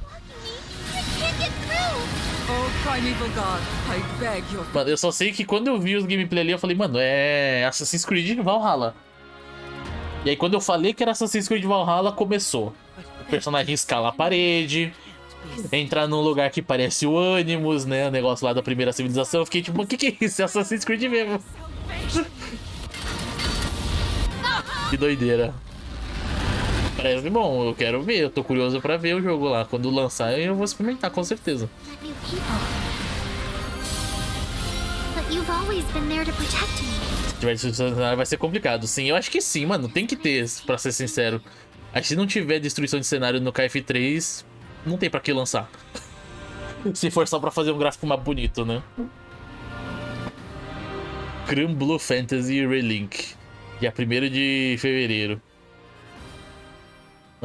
Mano, eu só sei que quando eu vi os gameplay ali, eu falei, mano, é Assassin's Creed Valhalla. E aí quando eu falei que era Assassin's Creed Valhalla, começou. O personagem escala a parede, entrar num lugar que parece o Animus, né? O negócio lá da primeira civilização. Eu fiquei tipo, o que é isso? É Assassin's Creed mesmo. Que doideira. Parece bom, eu quero ver, eu tô curioso pra ver o jogo lá. Quando lançar eu vou experimentar, com certeza. Se tiver destruição de cenário vai ser complicado. Sim, eu acho que sim, mano, tem que ter, pra ser sincero. Acho que se não tiver destruição de cenário no KF3, não tem pra que lançar. Se for só pra fazer um gráfico mais bonito, né? Cran Blue Fantasy Relink. Dia 1º de fevereiro.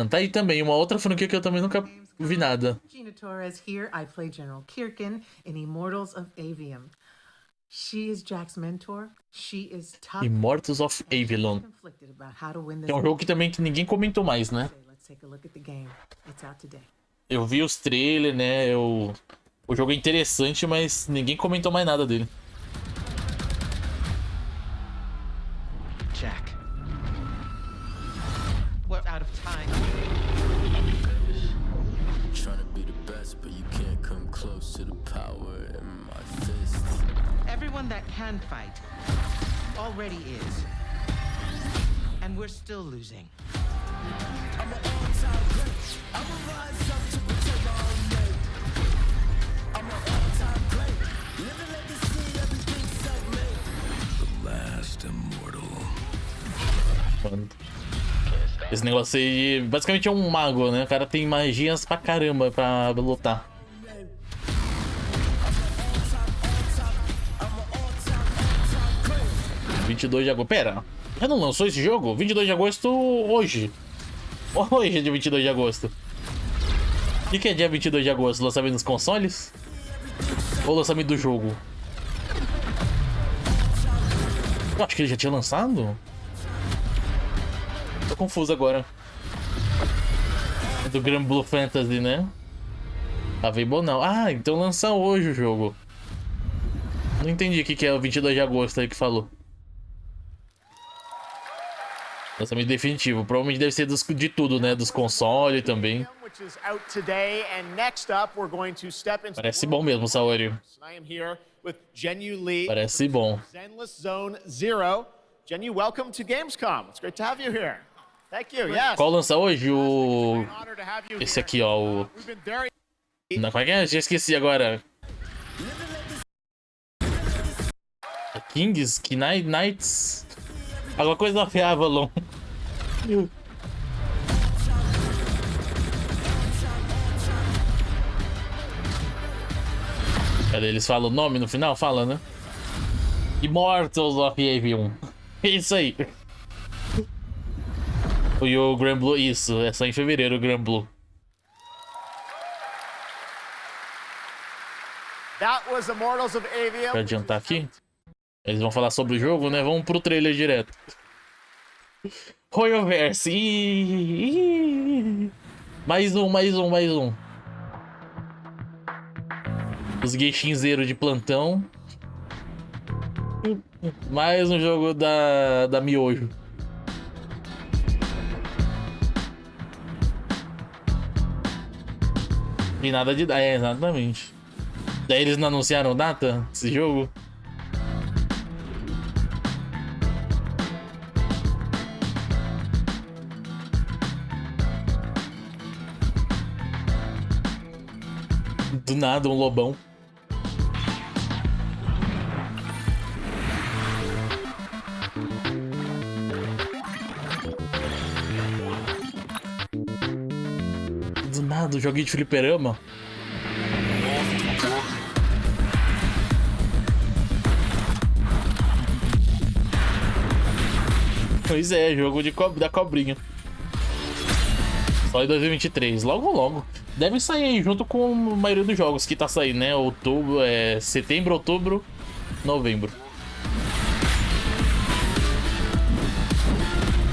Tá aí também uma outra franquia que eu também nunca vi nada. Gina Torres here. I play General Kirkin in Immortals of Avium. She is Jack's mentor. She is tough. Immortals of Avium. É um jogo que também ninguém comentou mais, né? take a look at the game. It's out today. Eu vi os trailers, né? O jogo é interessante, mas ninguém comentou mais nada dele. Jack. We're out of time. Trying to be the best, but you can't come close to the power in my fist. Everyone that can fight already is. And we're still losing. I'm an all-time great. I'ma rise up to protect my own name. I'm an all-time great. Living legacy, everything self-made. The last immortal. Mano. Esse negócio aí basicamente é um mago, né? O cara tem magias pra caramba pra lutar. — 22 de agosto. Pera, já não lançou esse jogo? 22 de agosto hoje. Hoje é dia 22 de agosto. O que é dia 22 de agosto? Lançamento dos consoles? Ou lançamento do jogo? Eu acho que ele já tinha lançado. Tô confuso agora. É do Grand Blue Fantasy, né? Available não. Ah, então lança hoje o jogo. Não entendi o que é o 22 de agosto aí que falou. Lançamento definitivo. Provavelmente deve ser de tudo, né? Dos consoles também. Parece bom mesmo, Saori. Parece bom. Genu, welcome to Gamescom. It's great to have you here. Thank you. Yes. Qual lança hoje? Esse aqui, ó. Não, como é que é? Já esqueci agora. Kings? Knights? Alguma coisa da Avalon. Cadê? Eles falam o nome no final? Fala, né? Immortals of Avium. Isso aí. E o Grand Blue, isso. É só em fevereiro o Grand Blue. Pra adiantar aqui. Eles vão falar sobre o jogo, né? Vamos pro trailer direto. Royalverse. Mais um. Os gueixinzeiros de plantão. Mais um jogo da Miojo. E nada de... É, exatamente. Daí eles não anunciaram data desse jogo? Do nada, um lobão. Do nada, um joguinho de fliperama. Pois é, jogo da cobrinha. Só em 2023, logo. Deve sair aí junto com a maioria dos jogos que tá saindo, né? Setembro, outubro, novembro.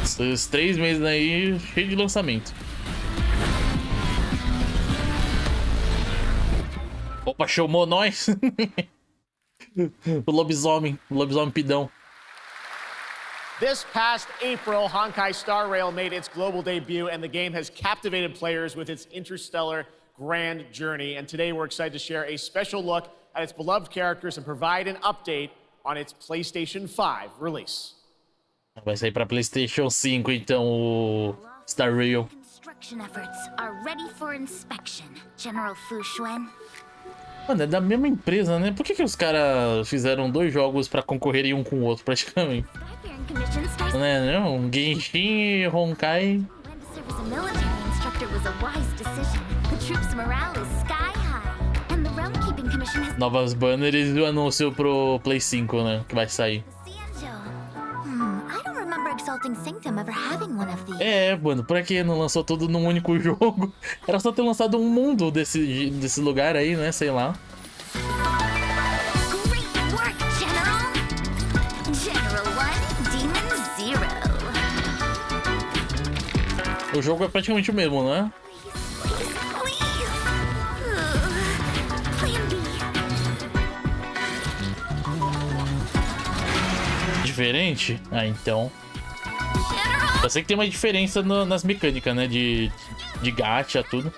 Esses 3 meses aí, cheio de lançamento. Opa, chamou nós! O lobisomem pidão. This past April, Honkai Star Rail made its global debut, and the game has captivated players with its interstellar grand journey. And today we're excited to share a special look at its beloved characters and provide an update on its PlayStation 5 release. Vai sair para PlayStation 5, então, o Star Rail. Construction efforts are ready for inspection, General Fu Xuan. Mano, é da mesma empresa, né? Por que os caras fizeram 2 jogos pra concorrerem um com o outro, praticamente? Não, um Genshin e Honkai. Novas banners e o anúncio pro Play 5, né? Que vai sair. É, mano, pra que não lançou tudo num único jogo? Era só ter lançado um mundo desse lugar aí, né? Sei lá. O jogo é praticamente o mesmo, não é? Diferente? Ah, então. Eu sei que tem uma diferença nas mecânicas, né? De gacha, tudo.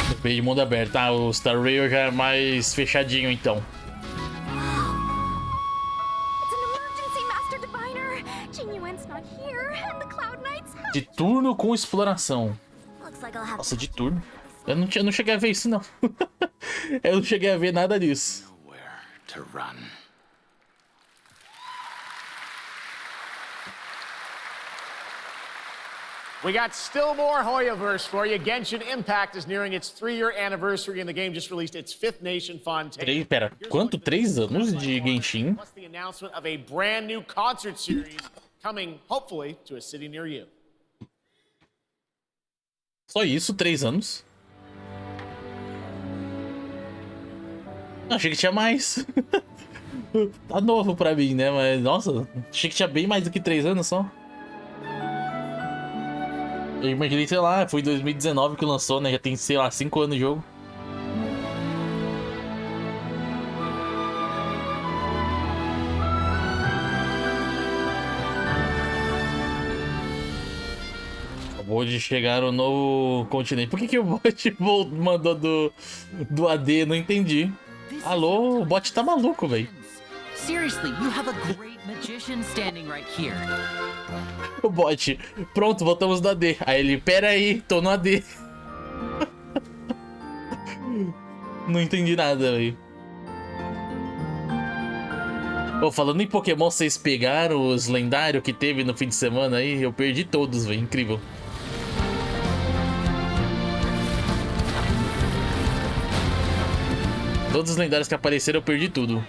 Depende de mundo aberto. Ah, o Star Rail já é mais fechadinho, então. De turno com exploração. Nossa, de turno? Eu não cheguei a ver isso, não. Eu não cheguei a ver nada disso. We got still more Hoyoverse for you. Genshin Impact is nearing its 3-year anniversary, and the game just released its 5th Nation Fund. Pera, quanto? 3 anos de Genshin? Plus the announcement of a brand new concert series coming, hopefully, to a city near you. Só isso, 3 anos? Achei que tinha mais. Tá novo pra mim, né? Mas, nossa, achei que tinha bem mais do que 3 anos só. Eu imaginei, sei lá, foi em 2019 que lançou, né? Já tem, sei lá, 5 anos de jogo. Acabou de chegar o novo continente. Por que o bot mandou do AD? Não entendi. Alô, o bot tá maluco, velho. Seriously, you have a great magician standing right here. O bot, pronto, voltamos no AD. Aí ele, pera aí, tô no AD. Não entendi nada, velho. Oh, falando em Pokémon, vocês pegaram os lendários que teve no fim de semana aí? Eu perdi todos, velho, incrível. Todos os lendários que apareceram eu perdi tudo.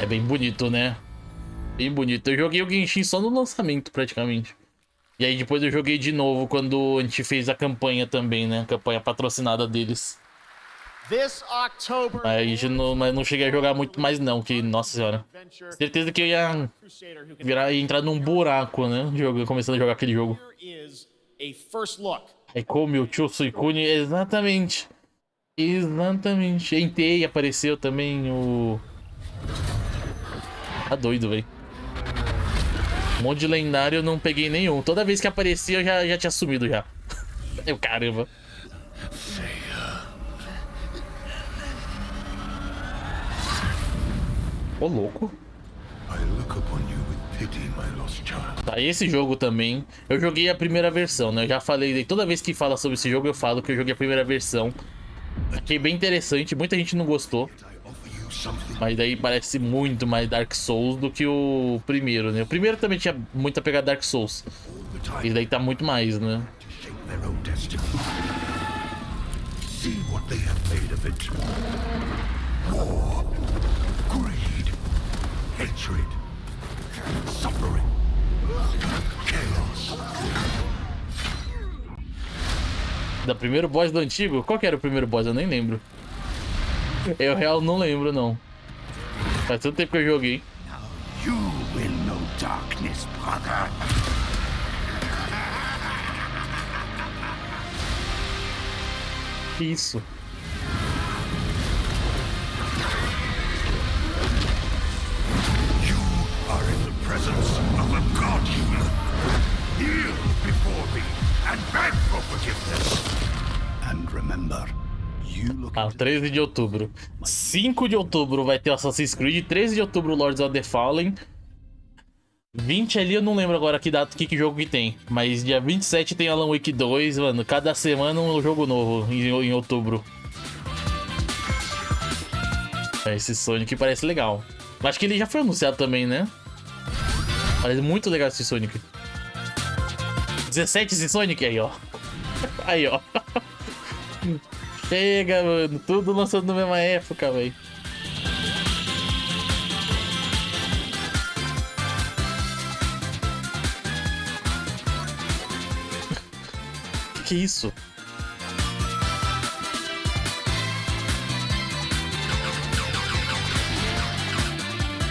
É bem bonito, né? Bem bonito. Eu joguei o Genshin só no lançamento, praticamente. E aí depois eu joguei de novo quando a gente fez a campanha também, né? A campanha patrocinada deles. Aí mas não cheguei a jogar muito mais não, que, nossa senhora. Certeza que eu ia entrar num buraco, né? Começando a jogar aquele jogo. Aí como o Tio Suicune, exatamente. Exatamente. Entei, apareceu também o... Tá doido, velho. Um monte de lendário eu não peguei nenhum. Toda vez que aparecia eu já tinha sumido já. Eu, caramba. Ô, louco. Tá, esse jogo também. Eu joguei a primeira versão, né? Eu já falei, toda vez que fala sobre esse jogo eu falo que eu joguei a primeira versão. Achei bem interessante, muita gente não gostou. Mas daí parece muito mais Dark Souls do que o primeiro, né? O primeiro também tinha muita pegada Dark Souls. E daí tá muito mais, né? Da primeiro boss do antigo? Qual que era o primeiro boss? Eu nem lembro. Eu real não lembro, não. Faz tanto tempo que eu joguei. You will know darkness, brother. Que isso? You are in the presence of a god human. Kneel before me and beg for forgiveness. And remember, Ah, 13 de outubro. 5 de outubro vai ter Assassin's Creed. 13 de outubro Lords of the Fallen. 20 ali eu não lembro agora que data, que jogo que tem. Mas dia 27 tem Alan Wake 2, mano. Cada semana um jogo novo em outubro. Esse Sonic parece legal. Acho que ele já foi anunciado também, né? Parece muito legal esse Sonic. 17 esse Sonic aí, ó. Aí, ó. Chega, mano. Tudo lançando na mesma época, velho. que é isso?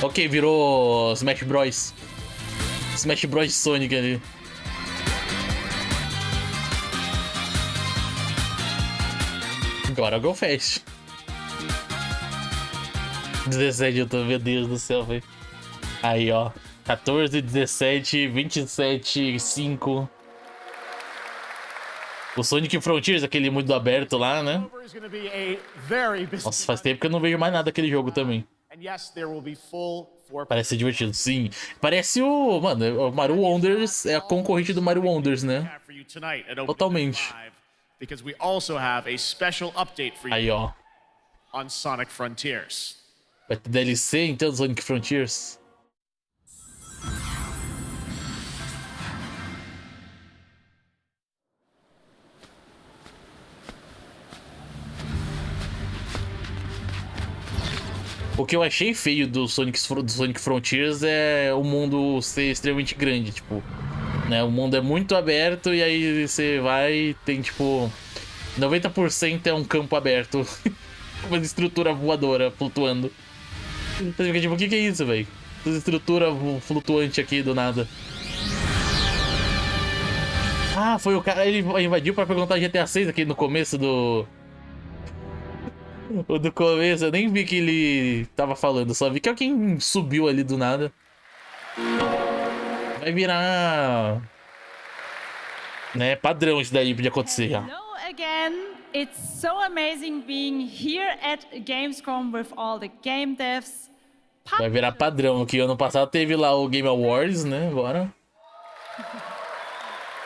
Ok, virou Smash Bros. Smash Bros Sonic ali. Agora Go Fast. 17, eu tô, meu Deus do céu, velho. Aí, ó. 14, 17, 27, 5. O Sonic Frontiers, aquele mundo aberto lá, né? Nossa, faz tempo que eu não vejo mais nada daquele jogo também. Parece divertido, sim. Parece o... Mano, o Mario Wonders é a concorrente do Mario Wonders, né? Totalmente. Aí, ó. On Sonic Frontiers. Vai ter DLC, então, do Sonic Frontiers? O que eu achei feio do Sonic Frontiers é o mundo ser extremamente grande, tipo, né? O mundo é muito aberto e aí você vai e tem, tipo, 90% é um campo aberto. Uma estrutura voadora flutuando. Você fica tipo, o que é isso, velho? Essa estrutura flutuante aqui do nada. Ah, foi o cara, ele invadiu pra perguntar GTA 6 aqui no começo do... O do começo, eu nem vi que ele tava falando, só vi que alguém subiu ali do nada. Vai virar... né, padrão isso daí podia acontecer já. Hello again. It's so amazing being here at Gamescom with all the game devs. Vai virar padrão, que ano passado teve lá o Game Awards, né,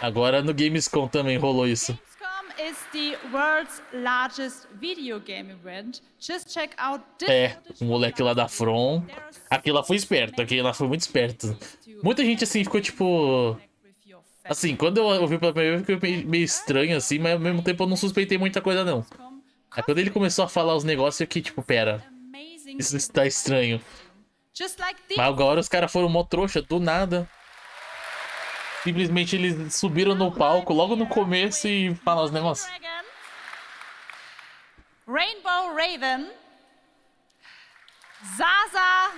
Agora no Gamescom também rolou isso. Is the world's largest video game event. Just check out this. É, o moleque lá da From. Aquele lá foi esperto, aquele lá foi muito esperto. Muita gente assim ficou tipo... Assim, quando eu ouvi pela primeira vez, fiquei meio estranho assim, mas ao mesmo tempo eu não suspeitei muita coisa não. Aí quando ele começou a falar os negócios, eu fiquei tipo, pera, isso está estranho. Mas agora os caras foram mó trouxa, do nada. Simplesmente eles subiram no palco logo no começo e falaram os negócios. Rainbow Raven, Zaza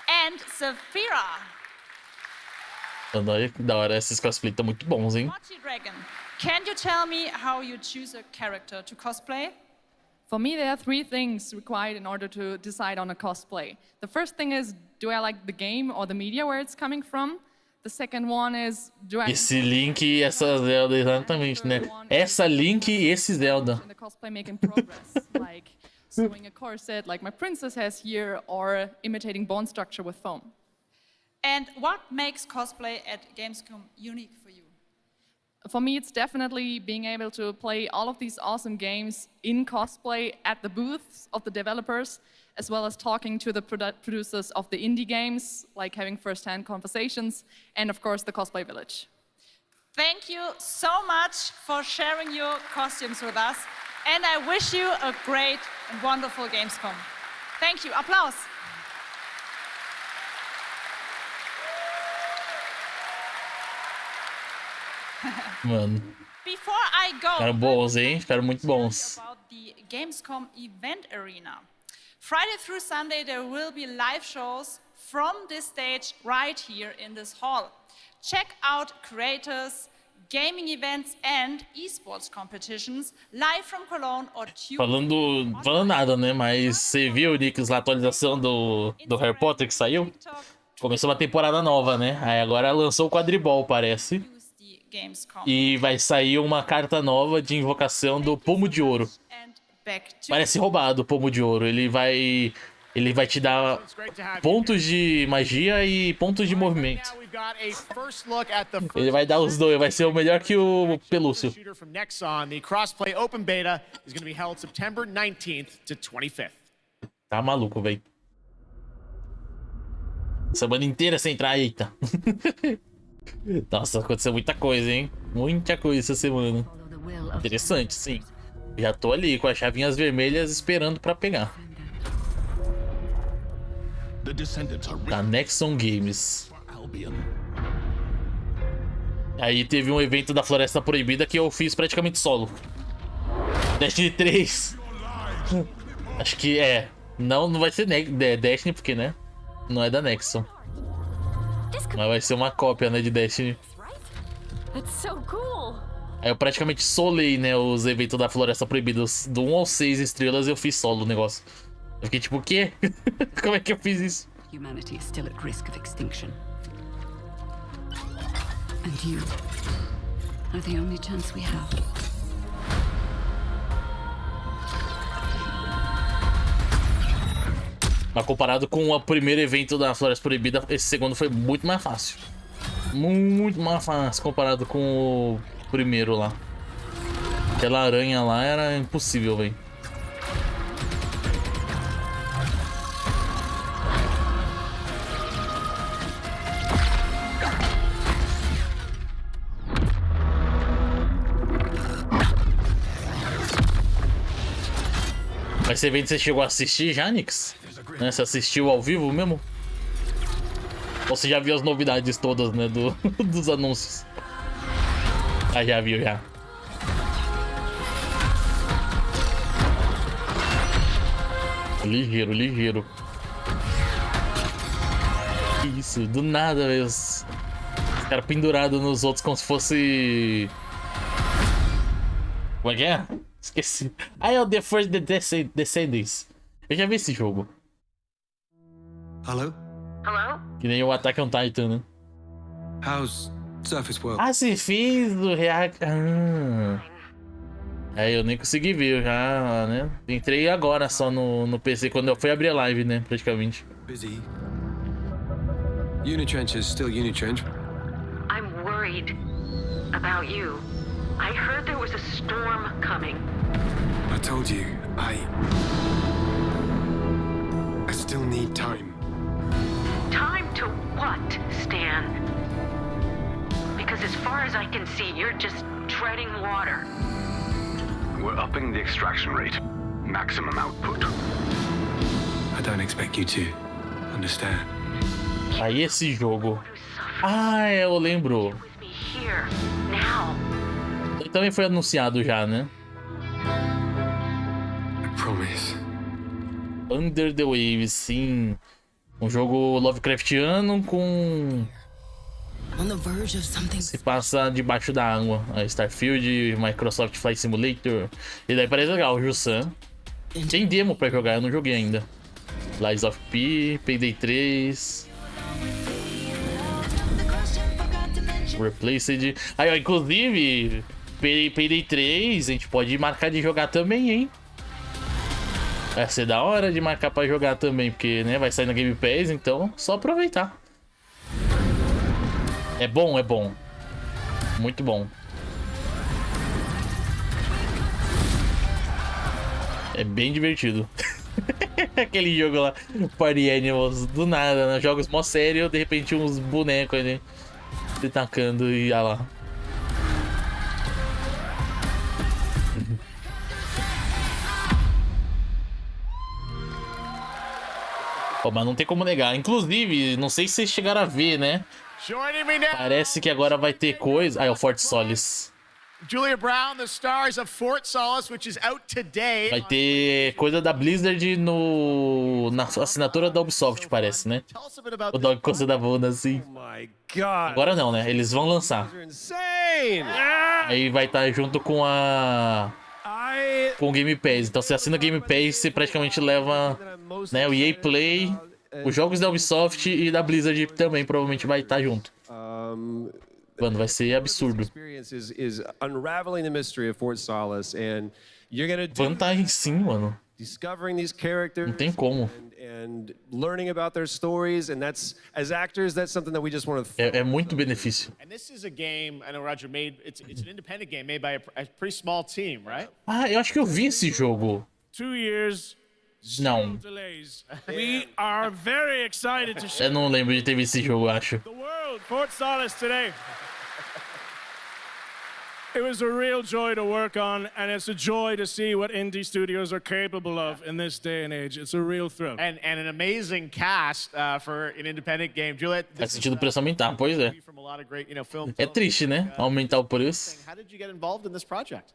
and Saphira. Olha que da hora, esses cosplays estão muito bons, hein? Dragon, can you tell me how you choose a character to cosplay? For me, there are 3 things required in order to decide on a cosplay. The first thing is, do I like the game or the media where it's coming from? The second one is, do I... Esse Link e essa Zelda, exatamente, né? Essa Link e esse Zelda. In the cosplay making progress, like sewing a corset like my princess has here, or imitating bone structure with foam. And what makes cosplay at Gamescom unique for you? For me, it's definitely being able to play all of these awesome games in cosplay at the booths of the developers, as well as talking to the producers of the indie games, like having first-hand conversations, and of course, the cosplay village. Thank you so much for sharing your costumes with us, and I wish you a great and wonderful Gamescom. Thank you. Applaus. Mano. Before I go, Ficaram bons, hein? Ficaram muito bons. about the Gamescom event arena. Friday through Sunday, there will be live shows from this stage right here in this hall. Check out creators, gaming events, and esports competitions live from Cologne or Falando nada, né? Mas você viu, Nix, lá a atualização do Harry Potter que saiu? Começou uma temporada nova, né? Aí agora lançou o quadribol, parece. E vai sair uma carta nova de invocação do Pomo de Ouro. Parece roubado o Pomo de Ouro. Ele vai te dar pontos de magia e pontos de movimento. Ele vai dar os dois. Vai ser o melhor que o Pelúcio. Tá maluco, velho. Semana inteira sem entrar, eita. Nossa, aconteceu muita coisa, hein? Muita coisa essa semana. Interessante, sim. Já tô ali com as chavinhas vermelhas esperando pra pegar. Da Nexon Games. Aí teve um evento da Floresta Proibida que eu fiz praticamente solo. Destiny 3. Acho que é. Não vai ser Destiny, porque, né? Não é da Nexon. Mas vai ser uma cópia, né, de Destiny. Aí eu praticamente solei, né, os eventos da Floresta Proibida. Do 1 ao 6 estrelas eu fiz solo o negócio. Eu fiquei tipo, o quê? Como é que eu fiz isso? Humanity is still at risk of extinction. And you are the only chance we have. Mas comparado com o primeiro evento da Floresta Proibida, esse segundo foi muito mais fácil. Muito mais fácil comparado com o primeiro lá. Aquela aranha lá era impossível, velho. Mas esse evento você chegou a assistir já, Nix? Né? Você assistiu ao vivo mesmo? Ou você já viu as novidades todas, né, dos anúncios? Ah, já viu, já. Ligeiro, ligeiro. Que isso, do nada, velho. Os caras pendurados nos outros como se fosse... Como é que é? Esqueci. Ah, é o The First Descendants. Eu já vi esse jogo. Hello? Hello? Que nem o Attack on Titan, né? How's Surface World? Ah, você fez o reage... É, eu nem consegui ver já, né? Entrei agora só no PC, quando eu fui abrir a live, né? Praticamente. Busy. Unitrench is still Unitrench. I'm worried about you. I heard there was a storm coming. I told you, I still need time. Time to what, Stan? Because as far as I can see, you're just treading water. We're upping the extraction rate. Maximum output. I don't expect you to understand. Aí esse jogo. Ah, eu lembro. Here, now. Ele também foi anunciado já, né? I promise. Under the Waves, sim. Um jogo Lovecraftiano com... Se passa debaixo da água. A Starfield, Microsoft Flight Simulator. E daí parece legal, o Jussan. Tem demo pra jogar, eu não joguei ainda. Lies of P, Payday 3. Replaced. Aí, ó, inclusive, Payday 3 a gente pode marcar de jogar também, hein? Vai ser da hora de marcar pra jogar também, porque, né, vai sair na Game Pass, então só aproveitar. É bom, é bom. Muito bom. É bem divertido. Aquele jogo lá, Party Animals, do nada, né? Jogos mó sério, de repente uns bonecos ali se tacando e olha lá. Oh, mas não tem como negar. Inclusive, não sei se vocês chegaram a ver, né? Parece que agora vai ter coisa... Ah, é o Fort Solis. Julia Brown, the stars of Fort Solis, which is out today. Vai ter coisa da Blizzard na assinatura da Ubisoft, parece, né? O Dog Costa da Bunda, assim. Agora não, né? Eles vão lançar. Aí vai estar junto com o Game Pass. Então você assina o Game Pass, você praticamente leva, né, o EA Play, os jogos da Ubisoft e da Blizzard também provavelmente vai estar junto. Mano, vai ser absurdo. Vantagem sim, mano. Não tem como. É muito benefício. Ah, eu acho que eu vi esse jogo. Não. Eu não lembro de ter visto esse jogo, acho. It was a real joy to work on, and it's a joy to see what indie studios are capable of in this day and age. It's a real thrill. And an amazing cast for an independent game. Juliet, Faz sentido o preço aumentar, pois é. from a lot of great, film. É triste, né? Aumentar o preço. How did you get involved in this project?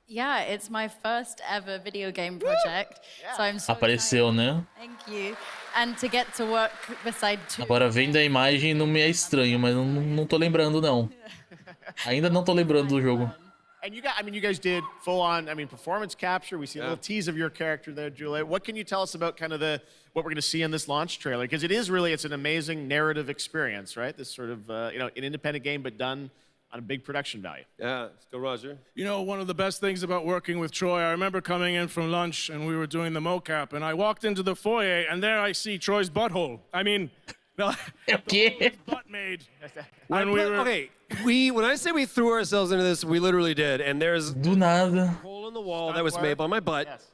Yeah, it's my first ever video game project, so I'm so Apareceu, né? Thank you. And to get to work beside two. Agora vendo a imagem não me é estranho, mas não tô lembrando não. Ainda não tô lembrando do jogo. And you guys did full on, performance capture. We see a little tease of your character there, Juliet. What can you tell us about kind of what we're going to see in this launch trailer? Because it's an amazing narrative experience, right? This sort of, an independent game, but done on a big production value. Yeah, let's go, Roger. You know, one of the best things about working with Troy, I remember coming in from lunch and we were doing the mocap, and I walked into the foyer and there I see Troy's butthole. Okay. Butt made. When I say we threw ourselves into this, we literally did. And there's do nada a hole in the wall that was made by my butt. Yes.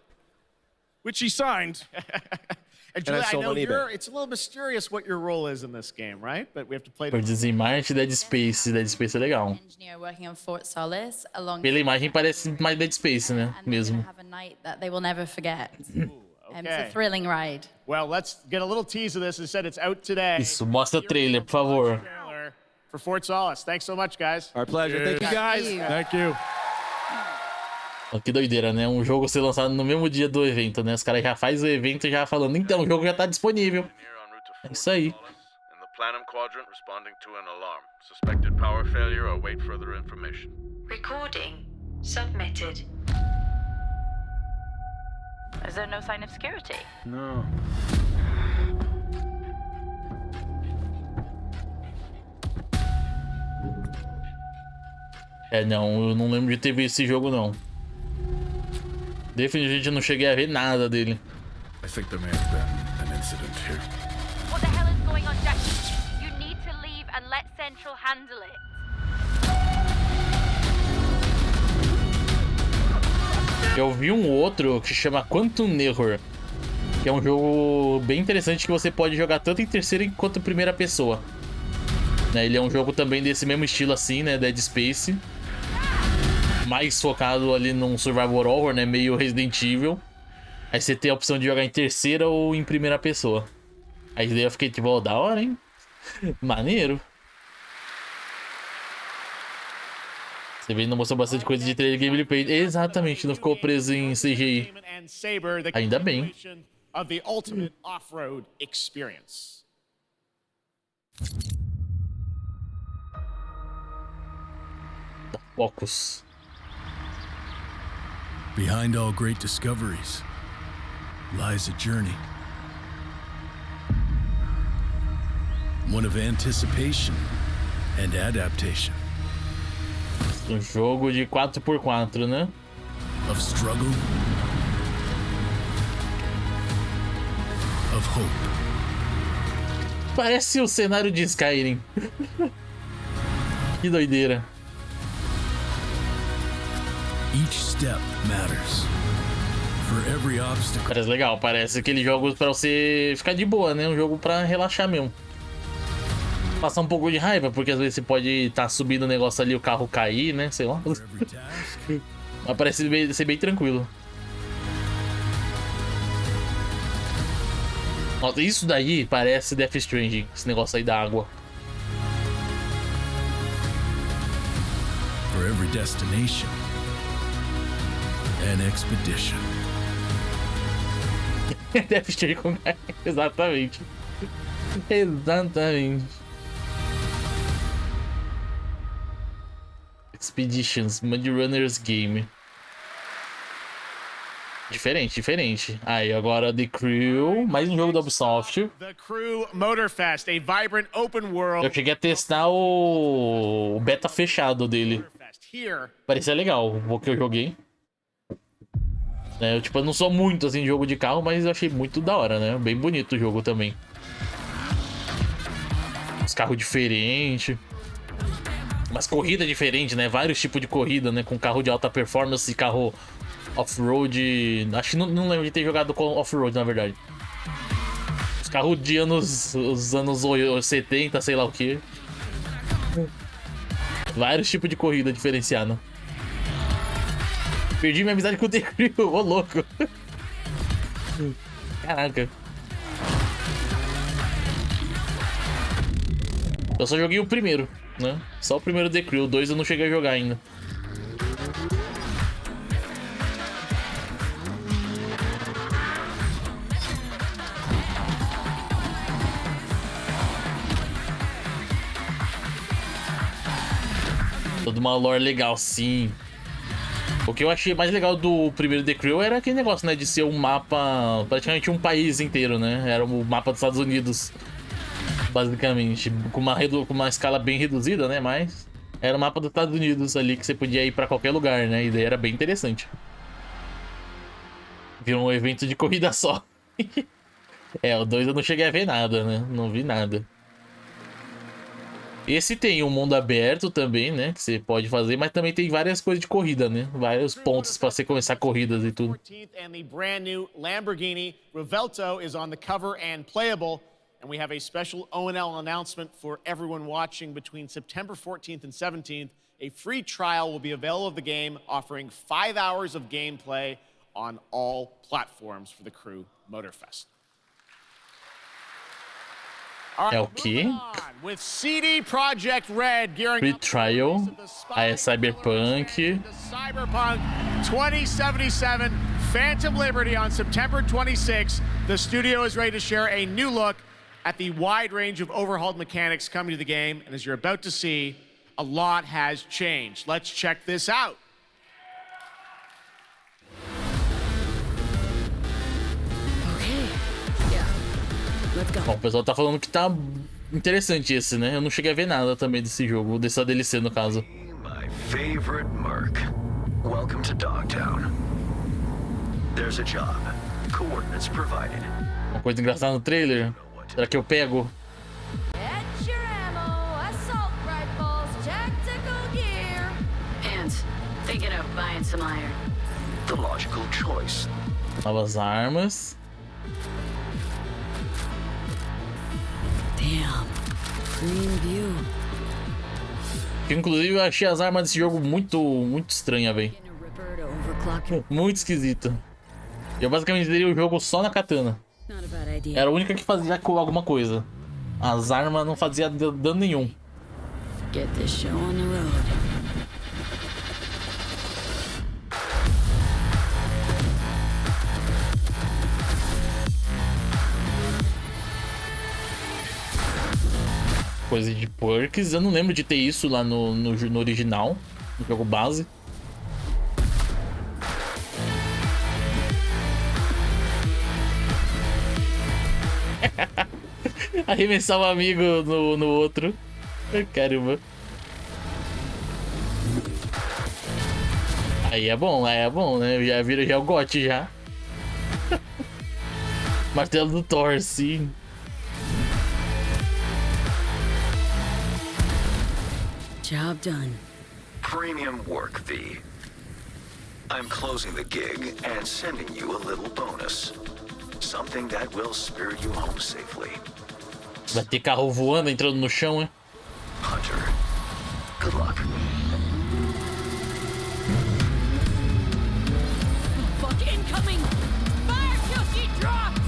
Which he signed. And Juliet, I know it's a little mysterious what your role is in this game, right? But we have to play Por Dizimarte, Dead Space. Dead Space é legal. Engineer working on Fort Solace along. Pela imagem parece mais Dead Space, né? Mesmo. Have a night that they will never forget. It's a thrilling ride. Well, let's get a little tease of this. It said it's out today. Isso, mostra o trailer, por favor. For Fort Solace. Thanks so much, guys. Our pleasure. Thank you, guys. Thank you. Que doideira, né? Um jogo ser lançado no mesmo dia do evento, né? Os caras já fazem o evento já falando, então, o jogo já tá disponível. É isso aí. In the Planum Quadrant, responding to an alarm. Suspected power failure. Await further information. Recording submitted. Is there no sign of security? No. Não, eu não lembro de ter visto esse jogo, não. Definitivamente eu não cheguei a ver nada dele. I think there may have been an incident here. What the hell is going on, Jackie? You need to leave and let Central handle it. Eu vi um outro que se chama Quantum Error, que é um jogo bem interessante que você pode jogar tanto em terceira quanto em primeira pessoa. Ele é um jogo também desse mesmo estilo assim, né, Dead Space. Mais focado ali num survival horror, né, meio Resident Evil. Aí você tem a opção de jogar em terceira ou em primeira pessoa. Aí daí eu fiquei tipo, ó, da hora, hein? Maneiro. Você vê, não mostrou bastante coisa de trailer gameplay. Exatamente, não ficou preso em CGI. Ainda bem. Of the ultimate off-road experience. Focus. Behind all great discoveries lies a journey. One of anticipation and adaptation. Um jogo de 4x4, né? Of struggle. Of hope. Parece o cenário de Skyrim. Que doideira. Each step matters. For every obstacle. Parece legal, parece aquele jogo pra você ficar de boa, né? Um jogo pra relaxar mesmo. Passar um pouco de raiva, porque às vezes você pode estar subindo o negócio ali, o carro cair, né? Sei lá. Mas parece ser bem tranquilo. Nossa, isso daí parece Death Stranding, esse negócio aí da água. For every destination, an expedition. Death Stranding, exatamente. Exatamente. Expeditions, Mud Runners Game. Diferente. Aí agora The Crew, mais um jogo da Ubisoft. The Crew Motorfest, a vibrant open world. Eu cheguei a testar o beta fechado dele. Parecia legal o que eu joguei. Eu não sou muito assim de jogo de carro, mas eu achei muito da hora, né? Bem bonito o jogo também. Os carros diferentes. Umas corridas diferentes, né? Vários tipos de corrida, né? Com carro de alta performance e carro off-road. Acho que não lembro de ter jogado com off-road, na verdade. Os carros de os anos 70, sei lá o que. Vários tipos de corrida diferenciada. Perdi minha amizade com o The Crew, ô louco. Caraca. Eu só joguei o primeiro, né? Só o primeiro The Crew, o 2 eu não cheguei a jogar ainda. Toda uma lore legal, sim. O que eu achei mais legal do primeiro The Crew era aquele negócio, né? De ser um mapa, praticamente um país inteiro, né? Era o mapa dos Estados Unidos, basicamente. Com uma escala bem reduzida, né? Mas era o mapa dos Estados Unidos ali que você podia ir pra qualquer lugar, né? E daí era bem interessante. Virou um evento de corrida só. É, o 2 eu não cheguei a ver nada, né? Não vi nada. Esse tem um mundo aberto também, né? Que você pode fazer, mas também tem várias coisas de corrida, né? Vários pontos para você começar corridas e tudo. And the brand new Lamborghini Revelto is on the cover and playable. And we have a special O&L announcement for everyone watching between September 14th and 17th. A free trial will be available of the game, offering 5 hours of gameplay on all platforms for the Crew Motorfest. É o quê? With CD Projekt Red gearing Free trial. Aí é Cyberpunk. Cyberpunk 2077 Phantom Liberty on September 26th. The studio is ready to share a new look at the wide range of overhauled mechanics coming to the game. And as you're about to see, a lot has changed. Let's check this out. Bom, o pessoal tá falando que tá interessante esse, né? Eu não cheguei a ver nada também desse jogo, dessa DLC no caso. My favorite merc. Welcome to Dogtown. There's a job. Coordinates provided. Uma coisa engraçada no trailer. Será que eu pego? Thinking of buying some iron. The logical choice. Novas armas. Damn. Green view. Inclusive eu achei as armas desse jogo muito estranha, velho. Muito esquisita. Eu basicamente teria o jogo só na katana. Era a única que fazia alguma coisa. As armas não faziam dano nenhum. Get this show on the road. Coisa de perks, eu não lembro de ter isso lá no original, no jogo base. Arremessar um amigo no outro. Caramba. Aí é bom, né? Já vira já o GOT já. Martelo do Thor, sim. Job done. Premium work, V. I'm closing the gig and sending you a little bonus. Something that will spirit you home safely. Vai ter carro voando, entrando no chão, hein? Hunter, good luck. Fuck incoming! Fire till she drops!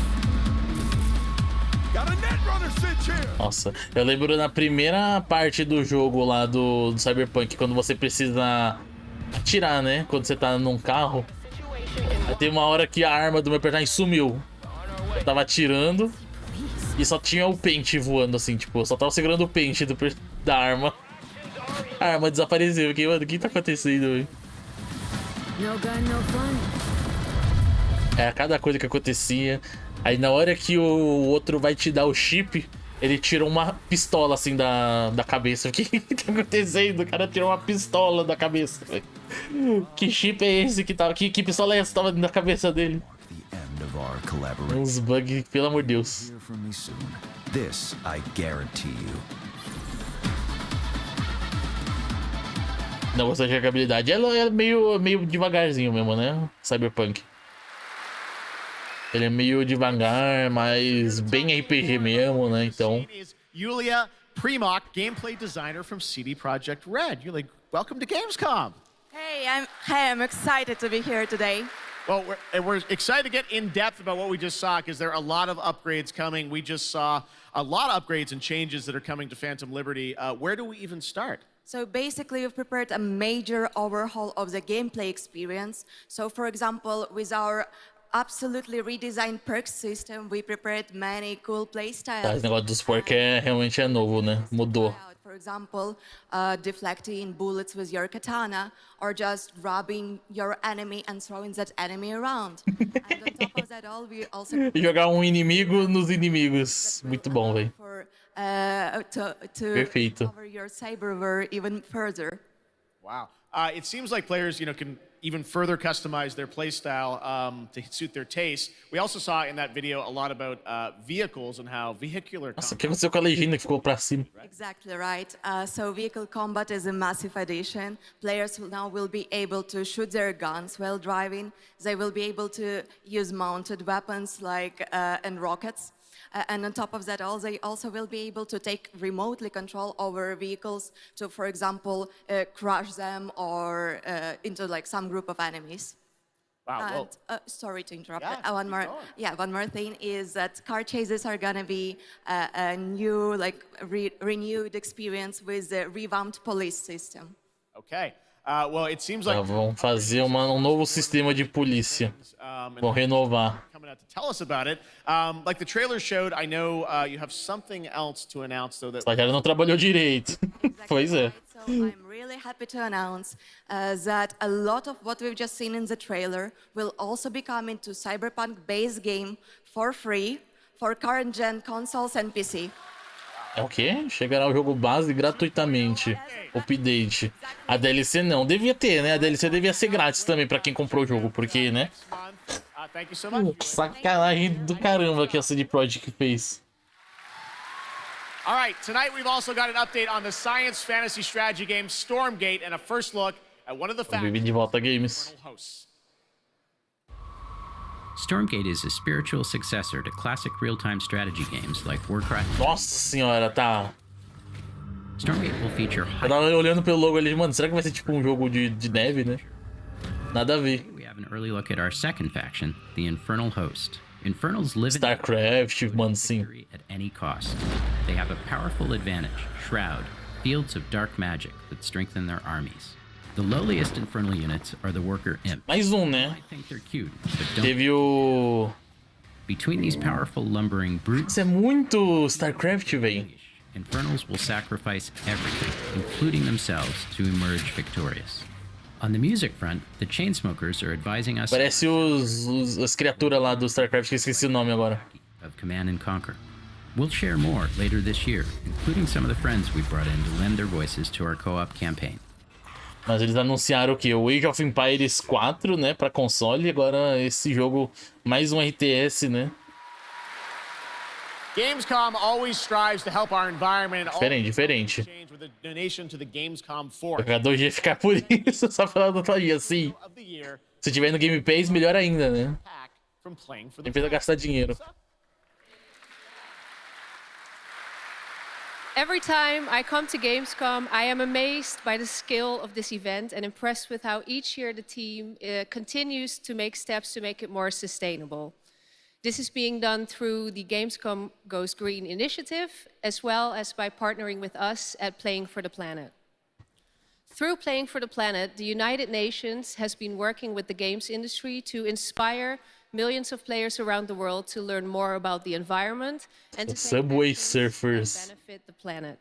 Got a netrunner sitch here! Nossa, eu lembro na primeira parte do jogo lá do Cyberpunk, quando você precisa atirar, né? Quando você tá num carro. Aí tem uma hora que a arma do meu personagem sumiu. Eu tava atirando e só tinha o pente voando assim, tipo, eu só tava segurando o pente da arma. A arma desapareceu. Mano, o que tá acontecendo, velho? No gun, no fun. É, cada coisa que acontecia. Aí na hora que o outro vai te dar o chip, ele tira uma pistola assim da cabeça. O que tá acontecendo? O cara tirou uma pistola da cabeça. Que chip é esse que tava? Que pistola é essa que tava na cabeça dele? Uns bugs, pelo amor de Deus. This I guarantee you. Não gostei de jogabilidade. Ela é meio devagarzinho mesmo, né? Cyberpunk. Ele é meio devagar, mas bem RPG mesmo, né? Então. Yulia Primock, gameplay designer from CD Projekt Red. You're like, welcome to Gamescom. Hey, I'm excited to be here today. Well, we're excited to get in depth about what we just saw because there are a lot of upgrades coming. We just saw a lot of upgrades and changes that are coming to Phantom Liberty. Where do we even start? So basically, we've prepared a major overhaul of the gameplay experience. So for example, with our absolutely redesigned perks system, we prepared many cool play styles. Tá, esse negócio dos porcos realmente é novo, né? Mudou. For example, deflecting bullets with your katana, or just grabbing your enemy and throwing that enemy around. And on top of that all, we also Jogar inimigo nos inimigos. Muito bom, velho. to Perfeito. cover your cyberware even further. Wow. It seems like players, can even further customize their playstyle to suit their taste. We also saw in that video a lot about vehicles and how vehicular. Nossa, o que aconteceu com a legenda que ficou pra cima? Exactly right. So vehicle combat is a massive addition. Players now will be able to shoot their guns while driving. They will be able to use mounted weapons like and rockets. And on top of that, they also will be able to take remotely control over vehicles to, for example, crush them or into like some group of enemies. Wow. And, sorry to interrupt. Yeah, One more thing is that car chases are gonna be a new, renewed experience with the revamped police system. Okay. Well, it seems like Vão fazer um novo sistema de polícia. Vão renovar. coming out to tell us about it. Like the trailer showed, I know you have something else to announce, though. O estagiário não trabalhou direito. Pois é. So I'm really happy to announce that a lot of what we've just seen in the trailer will also be coming to Cyberpunk base game for free for current gen consoles and PC. É o quê? Chegará o jogo base gratuitamente. Update. A DLC não. Devia ter, né? A DLC devia ser grátis também pra quem comprou o jogo, porque, né? Thank you so much. Sacanagem do caramba que a CD Projekt fez. All right, tonight we've also got an update on the science fantasy strategy game Stormgate and a first look at one of the Vive de volta games. hosts. Stormgate is a spiritual successor to classic real-time strategy games like Warcraft. Nossa senhora, tá. Stormgate will feature Eu tava olhando pelo logo ali, mano, será que vai ser tipo um jogo de neve, né? Nada a ver. We have an early look at our second faction, the Infernal Host. Infernals live in StarCraft, mano, sim. at any cost. They have a powerful advantage, Shroud, fields of dark magic that strengthen their armies. The lowliest Infernal units are the Worker Imp. Mais né? I think they're cute, but don't. Teve o... Between these powerful lumbering brutes, isso é muito StarCraft, velho. Infernals will sacrifice everything, including themselves, to emerge victorious. On the music front, the Chainsmokers are advising us Parece as criaturas lá do StarCraft, que eu esqueci o nome agora. of Command and Conquer. We'll share more later this year, including some of the friends we brought in to lend their voices to our co-op campaign. Mas eles anunciaram que o Age of Empires 4, né, pra console, e agora esse jogo, mais um RTS, né? Gamescom always strives to help our environment. Diferente. With a donation to the Gamescom O Force. jogador ia ficar por isso, só pela nostalgia, assim. Se tiver no Game Pass, melhor ainda, né? From playing for Nem precisa gastar dinheiro. Every time I come to Gamescom, I am amazed by the scale of this event and impressed with how each year the team continues to make steps to make it more sustainable. This is being done through the Gamescom Goes Green initiative, as well as by partnering with us at Playing for the Planet. Through Playing for the Planet, the United Nations has been working with the games industry to inspire millions of players around the world to learn more about the environment and to Subway Surfers. benefit the planet.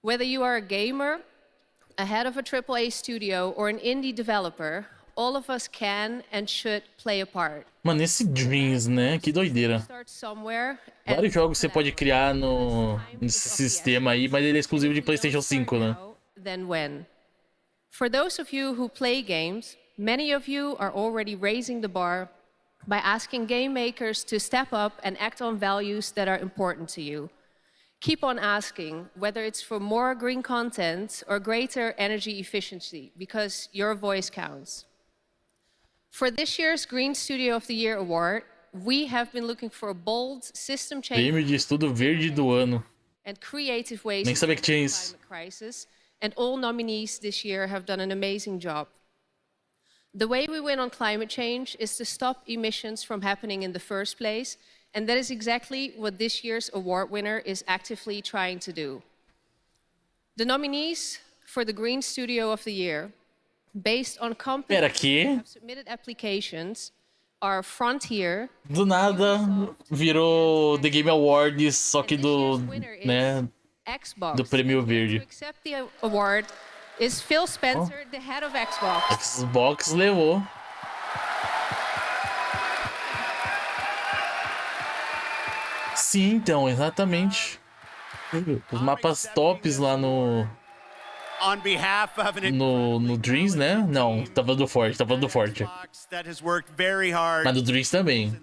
Whether you are a gamer, a head of a AAA studio, or an indie developer, all of us can and should play a part. Mano, esse Dreams, né? Que doideira. Start somewhere. Vários jogos você pode criar nesse sistema aí, mas ele é exclusivo de PlayStation 5, né? Then when? For those of you who play games, many of you are already raising the bar by asking game makers to step up and act on values that are important to you. Keep on asking, whether it's for more green content or greater energy efficiency, because your voice counts. For this year's Green Studio of the Year award, we have been looking for bold system change Prêmio de estudo verde do ano. and creative ways Nem to sabia que tinha tackle isso. climate crisis, and all nominees this year have done an amazing job. The way we win on climate change is to stop emissions from happening in the first place, and that is exactly what this year's award winner is actively trying to do. The nominees for the Green Studio of the Year, based on Compre have submitted applications, are Frontier. Do nada virou The Game Awards, só que né, Xbox. do prêmio verde. To accept the award is Phil Spencer, the head of Xbox. Xbox levou. Sim, então, exatamente. Os mapas tops lá no Dreams, né? Não, tá falando do Forte, tá falando do Forte. Mas do Dreams também.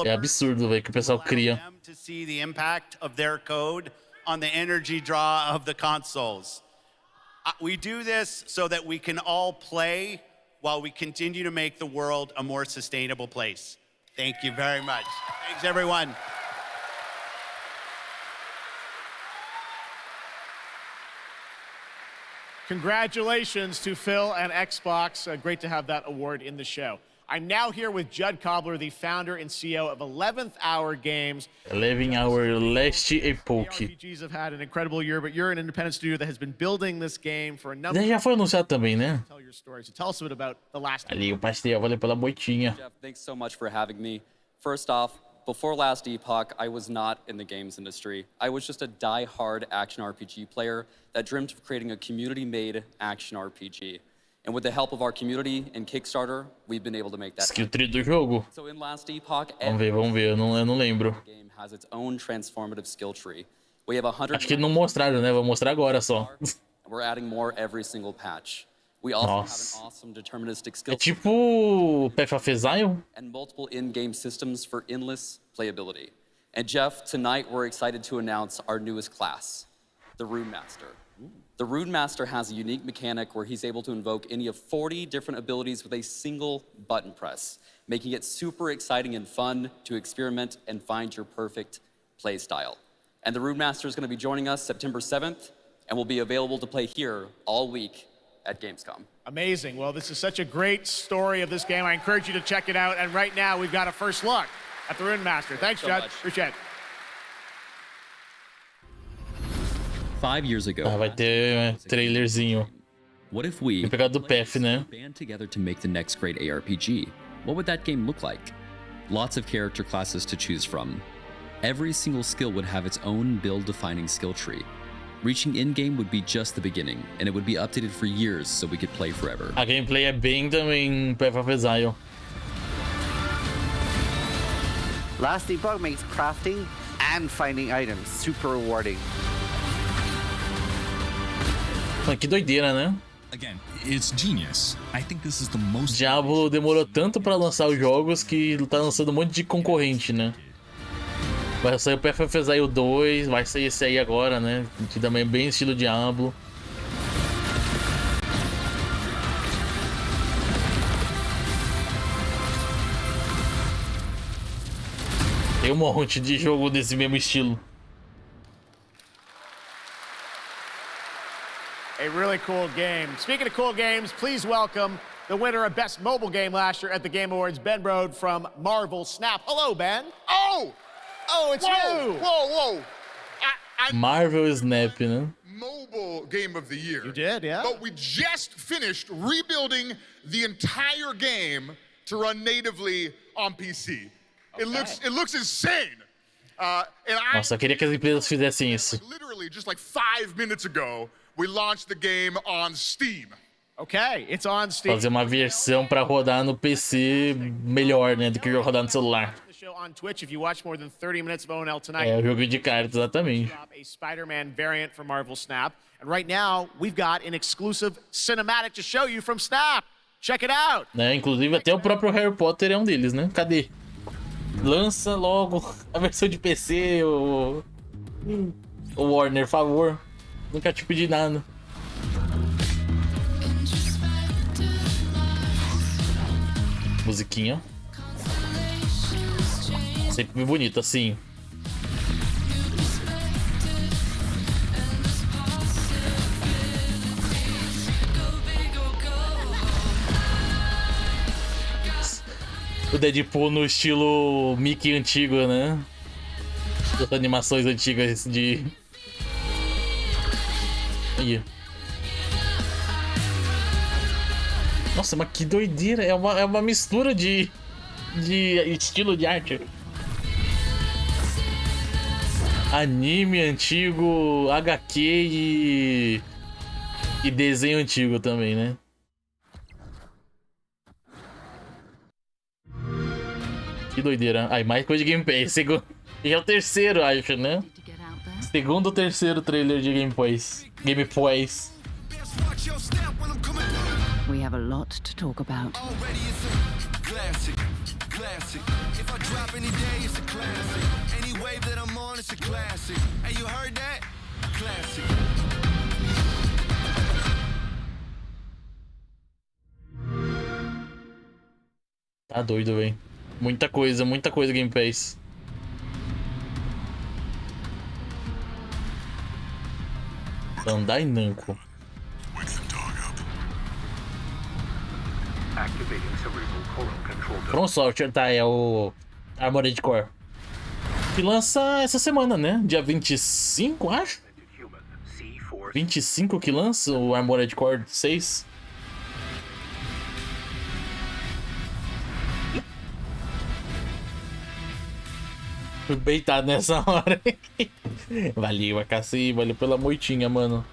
É absurdo, velho, que o pessoal cria. On the energy draw of the consoles. We do this so that we can all play while we continue to make the world a more sustainable place. Thank you very much. Thanks, everyone. Congratulations to Phil and Xbox. Great to have that award in the show. I'm now here with Judd Cobbler, the founder and CEO of 11th Hour Games. 11th Hour Last Epoch. RPGs have had an incredible year, but you're an independent studio that has been building this game for a number. Já foi anunciado também, né? Tell your story. So tell us a bit about the last. Ali o pastel, valeu pela boitinha. Jeff, thanks so much for having me. First off, before Last Epoch, I was not in the games industry. I was just a die-hard action RPG player that dreamt of creating a community-made action RPG. And with the help of our community and Kickstarter, we've been able to make that. Skill tree do jogo. So in Last Epoch, vamos ver, eu não lembro. The game has its own transformative skill tree. We have 100. Acho que não mostraram, né? Vou mostrar agora só. We're adding more every single patch. We also have an awesome deterministic skill. É tipo Path of Exile? And multiple in-game systems for endless playability. And Jeff, tonight we're excited to announce our newest class, the Rune Master. The Rune Master has a unique mechanic where he's able to invoke any of 40 different abilities with a single button press, making it super exciting and fun to experiment and find your perfect play style. And the Rune Master is going to be joining us September 7th and will be available to play here all week at Gamescom. Amazing. Well, this is such a great story of this game. I encourage you to check it out. And right now, we've got a first look at the Rune Master. Thanks, Judd. Appreciate it. 5 years ago, vai ter trailerzinho. What if we pegar do Path, né? band together to make the next great ARPG? What would that game look like? Lots of character classes to choose from. Every single skill would have its own build-defining skill tree. Reaching in-game would be just the beginning, and it would be updated for years so we could play forever. A gameplay é bem também Path of Exile. Last Epoch makes crafting and finding items super rewarding. Que doideira, né? Again, it's genius. I think this is the most. Diablo demorou tanto pra lançar os jogos que tá lançando um monte de concorrente, né? Vai sair o Path of Exile 2, vai sair esse aí agora, né? Que também é bem estilo Diablo. Tem um monte de jogo desse mesmo estilo. A really cool game. Speaking of cool games, please welcome the winner of Best Mobile Game last year at the Game Awards, Ben Brode from Marvel Snap. Hello, Ben. Oh! Oh, it's you! Whoa! Marvel Snap, né? Mobile Game of the Year. You did, yeah. But we just finished rebuilding the entire game to run natively on PC. Okay. It looks insane. Nossa, eu queria que as empresas fizessem isso. Literally, just like 5 minutes ago, we launched the game on Steam. Okay, it's on Steam. Fazer uma versão pra rodar no PC melhor, né, do que rodar no celular. The show on Twitch, if you watch more than 30 minutes of ONL tonight. É o jogo de cartas, exatamente. A Spider-Man variant for Marvel Snap, and right now we've got an exclusive cinematic to show you from Snap. Check it out. Né, inclusive até o próprio Harry Potter é um deles, né? Cadê? Lança logo a versão de PC, o Warner, por favor. Nunca te pedi nada. Musiquinha. Sempre bonito assim. O Deadpool no estilo Mickey antigo, né? Das animações antigas de... Aí. Nossa, mas que doideira. É uma mistura de estilo de arte. Anime antigo, HQ e desenho antigo também, né? Que doideira. Ai, mais coisa de gameplay. E é o terceiro, acho, né? Segundo ou terceiro trailer de gameplays. We have a lot to talk about. Classic. If I drop any day, it's a classic. Any wave that I'm on, it's a classic. Hey, you heard that? Classic. Tá doido, velho. Muita coisa gameplays. Bandai Namco. From Software, tá, é o Armored Core. Que lança essa semana, né? Dia 25, acho? 25 que lança o Armored Core 6. Fui beitado nessa hora. Valeu, AKC, valeu pela moitinha, mano.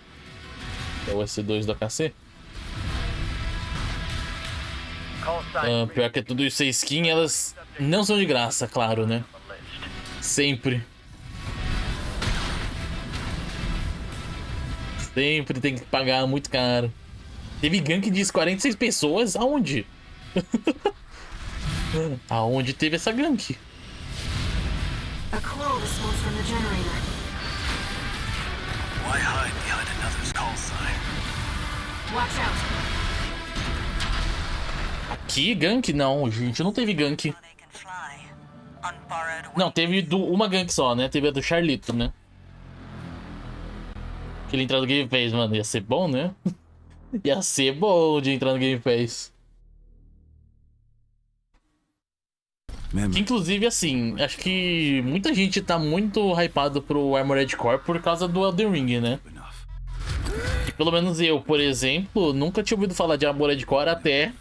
É o S2 do AKC? Pior que tudo isso é skin, elas não são de graça, claro, né? Sempre. Sempre tem que pagar muito caro. Teve gank de 46 pessoas? Aonde? Aonde teve essa gank? A call is smoke from the generator. Why hide behind another's call sign? Watch out. Aqui, gank? Não, gente, não teve gank. Não, teve uma gank só, né? Teve a do Charlito, né? Que ele entrar no Game Pass, mano. Ia ser bom, né? Ia ser bom de entrar no Game Pass. Que, inclusive, assim, acho que muita gente tá muito hypado pro Armored Core por causa do Elden Ring, né? E pelo menos eu, por exemplo, nunca tinha ouvido falar de Armored Core até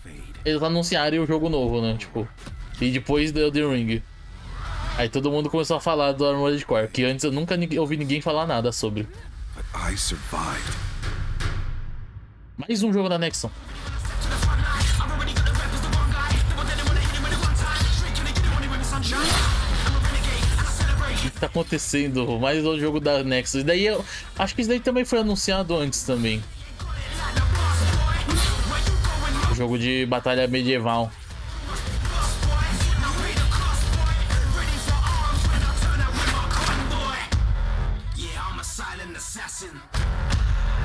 eles anunciarem o jogo novo, né? Tipo, e depois do Elden Ring. Aí todo mundo começou a falar do Armored Core, que antes eu nunca ouvi ninguém falar nada sobre. Mais um jogo da Nexon. O que tá acontecendo? Mais um jogo da Nexon. E daí eu acho que isso daí também foi anunciado antes também. O jogo de batalha medieval.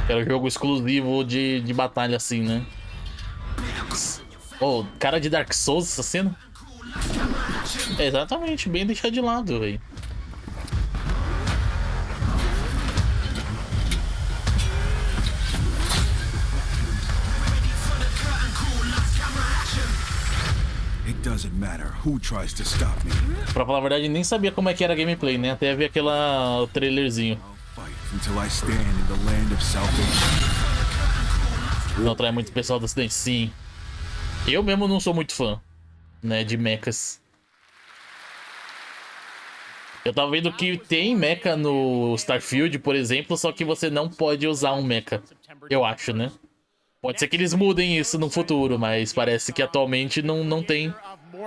Era um jogo exclusivo de batalha assim, né? Oh, cara de Dark Souls essa cena? É exatamente, bem deixar de lado, velho. Pra falar a verdade, nem sabia como é que era a gameplay, né? Até ver o trailerzinho. Não atrai muito pessoal do ocidente, sim. Eu mesmo não sou muito fã, né, de mechas. Eu tava vendo que tem mecha no Starfield, por exemplo, só que você não pode usar um mecha. Eu acho, né? Pode ser que eles mudem isso no futuro, mas parece que atualmente não tem.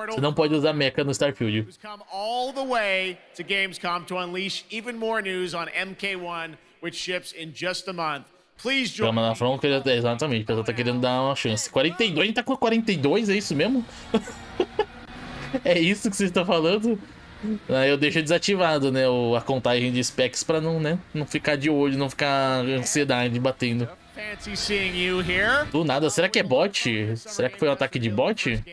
Você não pode usar mecha no Starfield. All the way to Gamescom to unleash even more news on MK1, which ships in just a month. Please join. Chama na front, exatamente, o pessoal tá querendo dar uma chance. 42, a gente tá com 42, é isso mesmo? É isso que vocês estão falando? Aí eu deixo desativado, né, a contagem de specs pra não, né, não ficar de olho, não ficar ansiedade batendo. Do nada, será que é bot? Será que foi um ataque de bot?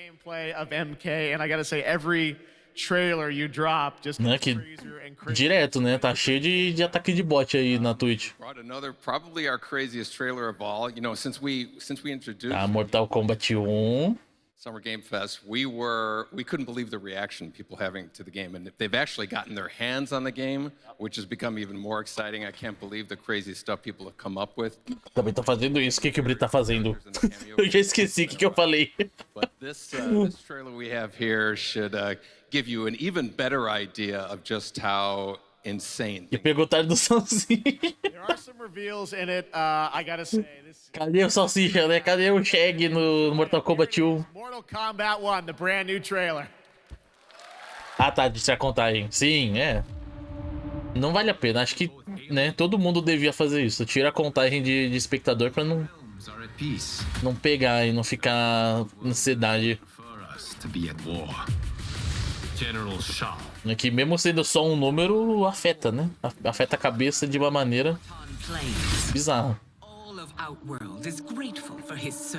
Né, que direto, né? Tá cheio de ataque de bot aí na Twitch. Ah, Mortal Kombat 1. Summer Game Fest, we couldn't believe the reaction people having to the game, and they've actually gotten their hands on the game, which has become even more exciting. I can't believe the crazy stuff people have come up with. Também tô fazendo isso. O que o Brito tá fazendo? Eu já esqueci o que eu falei. But this trailer we have here should give you an even better idea of just how insane. E perguntaram do Salsicha. There are some reveals in it. I gotta say, Cadê o Salsicha, né? Cadê o Shag no Mortal Kombat 1? Mortal Kombat 1, the brand new trailer. Ah, tá, de contagem. Sim, é. Não vale a pena. Acho que, né, todo mundo devia fazer isso. Tira a contagem de espectador pra não pegar e não ficar na ansiedade. É que mesmo sendo só um número, afeta, né? Afeta a cabeça de uma maneira bizarra.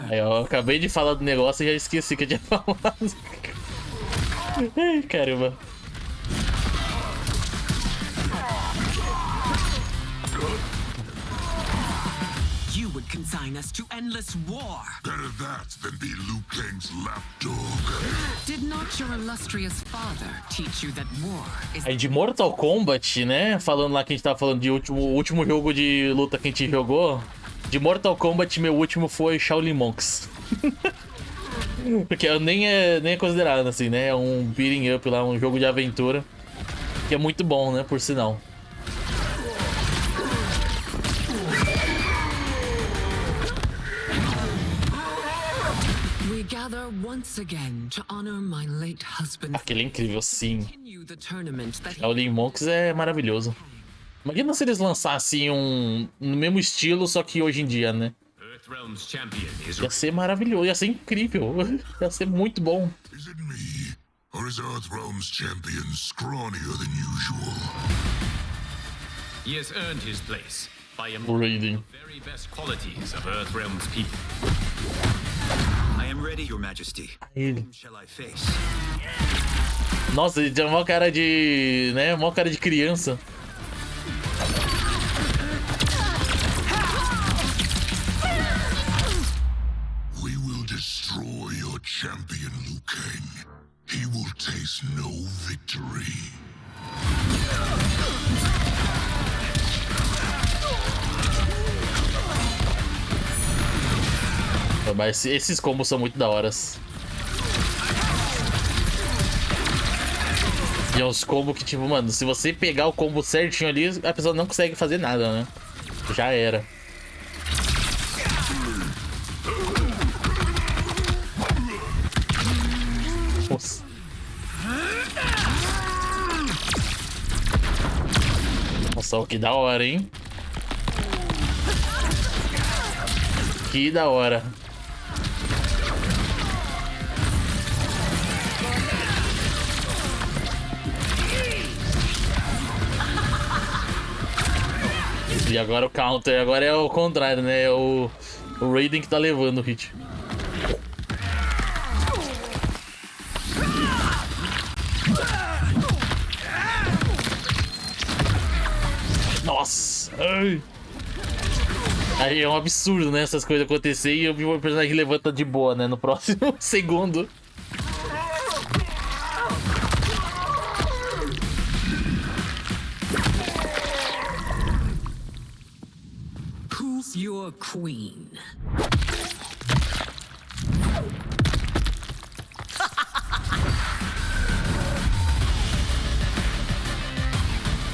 Aí, eu acabei de falar do negócio e já esqueci que eu tinha falado. Ai, caramba. You would consign us to endless war. Better that than be Liu Kang's lapdog. Did not your illustrious father teach you that war is... Aí de Mortal Kombat, né? Falando lá que a gente tava falando de último jogo de luta que a gente jogou. De Mortal Kombat, meu último foi Shaolin Monks. Porque nem é considerado assim, né? É um beating up lá, um jogo de aventura. Que é muito bom, né? Por sinal. Aquele é incrível, sim. Shaolin Monks é maravilhoso. Imagina se eles lançassem no mesmo estilo, só que hoje em dia, né? Ia ser maravilhoso, ia ser incrível. Ia ser muito bom. Or is Earthrealm's champion scrawnier than usual? He has earned his place by embodying the very best qualities of Earthrealm's people. I am ready, Your Majesty. Whom shall I face? Nossa, ele tem uma cara de, né, uma cara de criança. We will destroy your champion, Liu Kang. He will taste no victory. Mas esses combos são muito da hora. E é uns combos que, tipo, mano, se você pegar o combo certinho ali, a pessoa não consegue fazer nada, né? Já era. Nossa. Nossa, que da hora, hein? Que da hora. E agora o counter, agora é o contrário, né? É o Raiden que tá levando o hit. Nossa! Ai. Aí é um absurdo, né? Essas coisas acontecer e eu vi o personagem que levanta de boa, né? No próximo segundo. Who's your queen?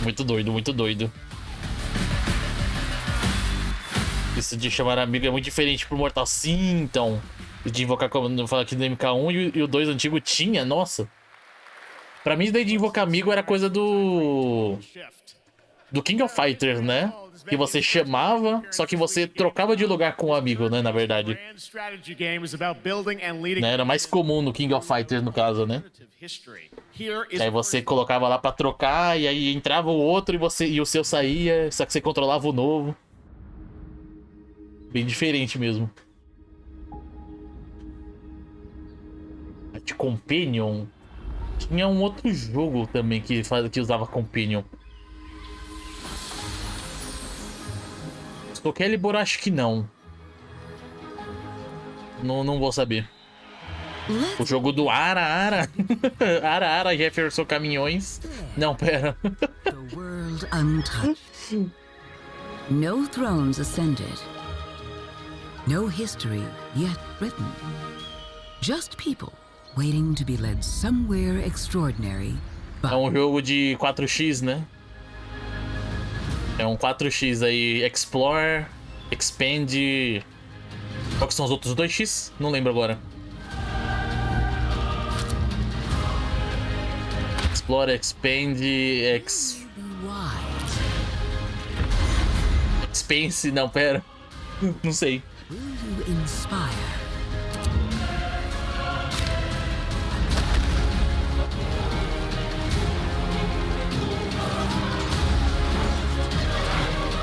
Muito doido, muito doido. Isso de chamar amigo é muito diferente pro Mortal. Sim, então. De invocar, como eu falo aqui do MK1 e o 2 antigo tinha, nossa. Pra mim, isso daí de invocar amigo era coisa do King of Fighters, né? Que você chamava, só que você trocava de lugar com o amigo, né? Na verdade. Né? Era mais comum no King of Fighters, no caso, né? E aí você colocava lá pra trocar, e aí entrava o outro e o seu saía, só que você controlava o novo. Bem diferente mesmo. De Companion. Tinha um outro jogo também que usava Companion. Soul Calibur acho que não. Não vou saber. O jogo do Ara. Ara, Jefferson Caminhões. Não, pera. The world untouched. No thrones ascended. No history yet written. Just people waiting to be led somewhere extraordinary. É um jogo de 4x, né? É um 4x aí. Explore, Expand. Qual que são os outros 2x? Não lembro agora. Explore, Expand, Expense, não, pera. Não sei. Will you inspire?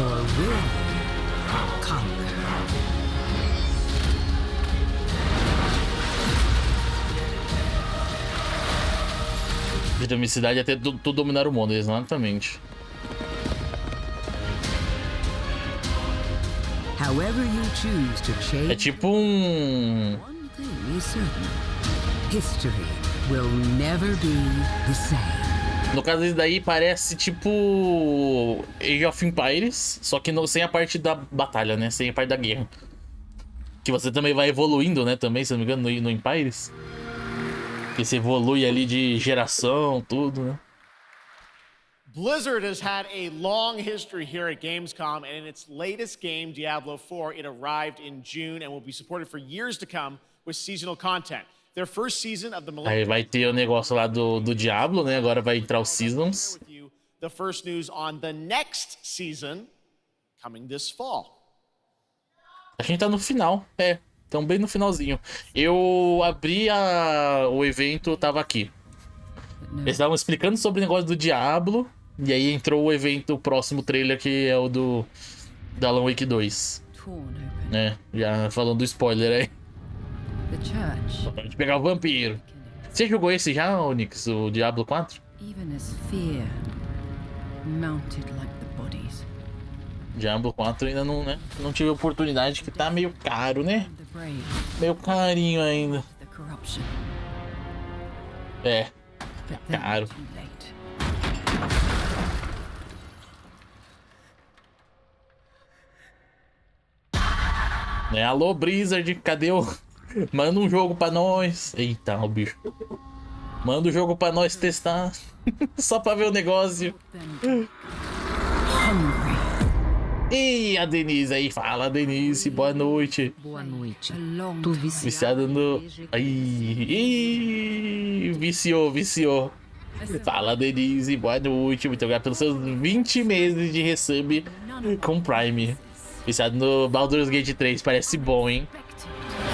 Or will you conquer? Dinamicidade até tu dominar o mundo, exatamente. However you choose to change, É tipo um... one thing is certain. History will never be the same. No caso, isso daí parece tipo Age of Empires, só que sem a parte da batalha, né? Sem a parte da guerra. Que você também vai evoluindo, né? Também, se não me engano, no Empires. Que você evolui ali de geração, tudo, né? Blizzard has had a long history here at Gamescom, and in its latest game, Diablo 4, it arrived in June and will be supported for years to come with seasonal content. Their first season of the Aí vai ter o negócio lá do Diablo, né? Agora vai entrar os Seasons. The first news on the next season coming this fall. A gente tá no final, então bem no finalzinho. Eu abri o evento, tava aqui. Eles estavam explicando sobre o negócio do Diablo, e aí entrou o evento, o próximo trailer, que é o da Alan Wake 2. Né? Já falando do spoiler aí. Pra gente pegar o vampiro. Você jogou esse já, Onyx, o Diablo 4? Even as fear mounted like the bodies. Diablo 4 ainda não, né? Não tive oportunidade, que tá meio caro, né? Meio carinho ainda. É, caro. Alô, Blizzard, cadê o... Manda um jogo pra nós. Eita, o bicho. Manda um jogo pra nós testar. Só pra ver o negócio. E a Denise aí, fala, Denise, boa noite. Boa noite. Tô viciada no... Aí, viciou. Fala, Denise, boa noite. Muito obrigado pelos seus 20 meses de resub com Prime. Viciado no Baldur's Gate 3, parece bom, hein?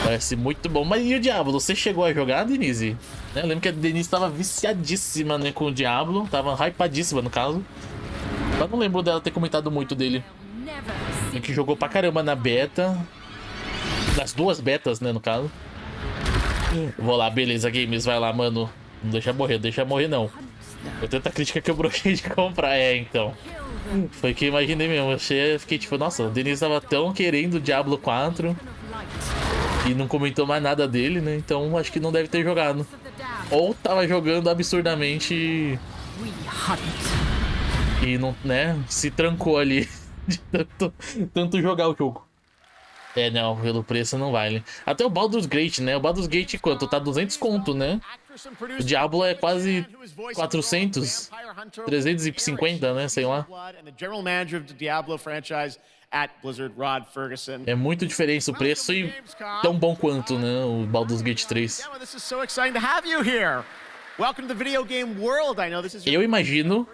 Parece muito bom. Mas e o Diablo? Você chegou a jogar, Denise? Eu lembro que a Denise tava viciadíssima, né, com o Diablo. Tava hypadíssima, no caso. Mas não lembro dela ter comentado muito dele. A que jogou pra caramba na beta. Nas duas betas, né, no caso. Vou lá, beleza, Games, vai lá, mano. Não deixa morrer não. Foi tanta crítica que eu brochei de comprar, então. Foi que eu imaginei mesmo. Fiquei tipo, nossa, o Denise tava tão querendo o Diablo 4 e não comentou mais nada dele, né? Então acho que não deve ter jogado. Ou tava jogando absurdamente e não, né? Se trancou ali de tanto jogar o jogo. Não, pelo preço não vale. Até o Baldur's Gate, né? O Baldur's Gate quanto? Tá 200 conto, né? O Diablo é quase 400, 350, né? Sei lá. É muito diferente o preço e tão bom quanto, né? O Baldur's Gate 3. Eu imagino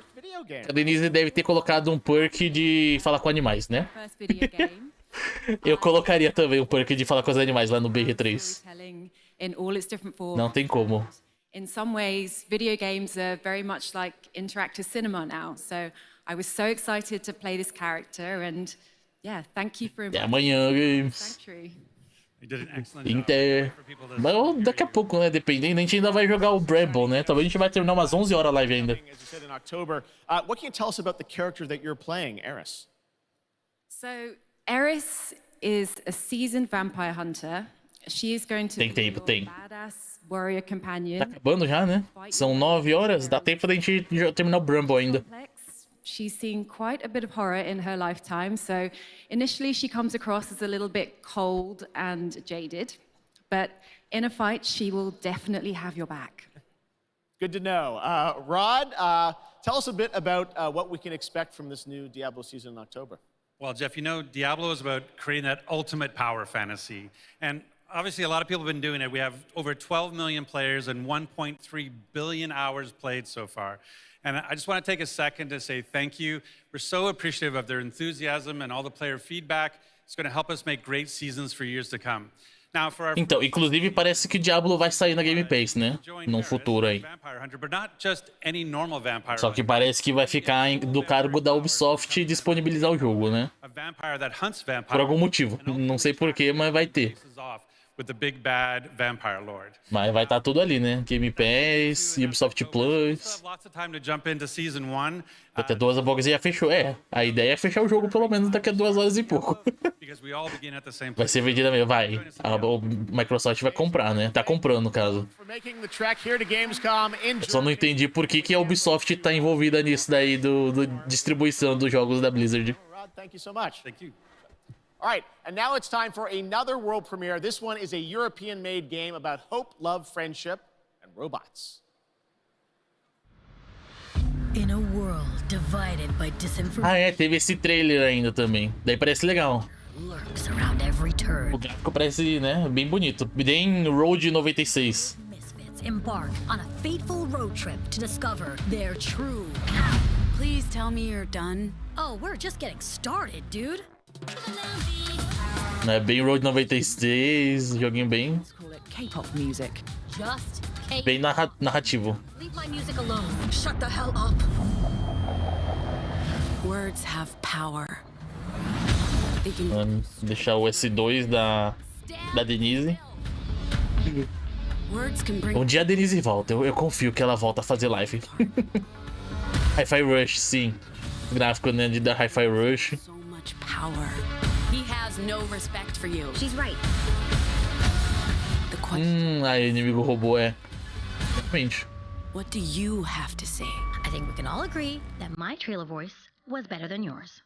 que a Denise deve ter colocado um perk de falar com animais, né? Eu colocaria também um perk de falar com os animais lá no BG3. Não tem como. In some ways, video games are very much like interactive cinema now. So I was so excited to play this character, and yeah, thank you for Até amanhã, Games. Mas daqui a pouco, né? Dependendo, a gente ainda vai jogar o Bramble, né? Talvez a gente vai terminar umas 11 horas a live ainda. What can you tell us about the character that you're playing, Eris? So Eris is a seasoned vampire hunter. She is going to be your badass warrior companion. Tá acabando já, né? São 9 horas, dá tempo da gente terminar o Bramble ainda. She's seen quite a bit of horror in her lifetime, so initially she comes across as a little bit cold and jaded, but in a fight she will definitely have your back. Good to know. Rod, tell us a bit about what we can expect from this new Diablo season in October. Well, Jeff, you know, Diablo is about creating that ultimate power fantasy. And obviously, a lot of people have been doing it. We have over 12 million players and 1.3 billion hours played so far. And I just want to take a second to say thank you. We're so appreciative of their enthusiasm and all the player feedback. It's going to help us make great seasons for years to come. Now, for our Então, inclusive parece que Diablo vai sair na Game Pass, né? Num futuro aí. Vampire Hunter, but not just any normal vampire. Só que parece que vai ficar do cargo da Ubisoft disponibilizar o jogo, né? A vampire that hunts vampires. Por algum motivo. Não sei porquê, mas vai ter. With the big bad vampire lord. Mas vai estar tudo ali, né? Game Pass, Ubisoft Plus. Lots of time to jump into season 1. Até 2 horas já fechou. É, a ideia é fechar o jogo pelo menos daqui a 2 horas e pouco. Vai ser vendida mesmo, vai. A Microsoft vai comprar, né? Tá comprando, no caso. Eu só não entendi por que a Ubisoft tá envolvida nisso daí do distribuição dos jogos da Blizzard. Thank you so much. Thank you. All right, and now it's time for another world premiere. This one is a European-made game about hope, love, friendship, and robots. In a world divided by disinformation. Ah, é, teve esse trailer ainda também. Daí parece legal. Lurks around every turn. O gráfico parece, né, bem bonito. Bem Road 96. Misfits embark on a fateful road trip to discover their true. Please tell me you're done. Oh, we're just getting started, dude. É bem Road 96, joguinho bem. K-pop music. Just Bem narrativo. leave my music alone. Shut the hell up. Words have power. Deixar o S2 da Denise. Words can bring... Um dia a Denise volta, eu confio que ela volta a fazer live. Hi-Fi Rush, sim. Gráfico, né, da Hi-Fi Rush. So much power. He has no respect for you. She's right. The question... Aí inimigo robô é. Realmente. What do you have to say? I think we can all agree that my trailer voice was better than yours.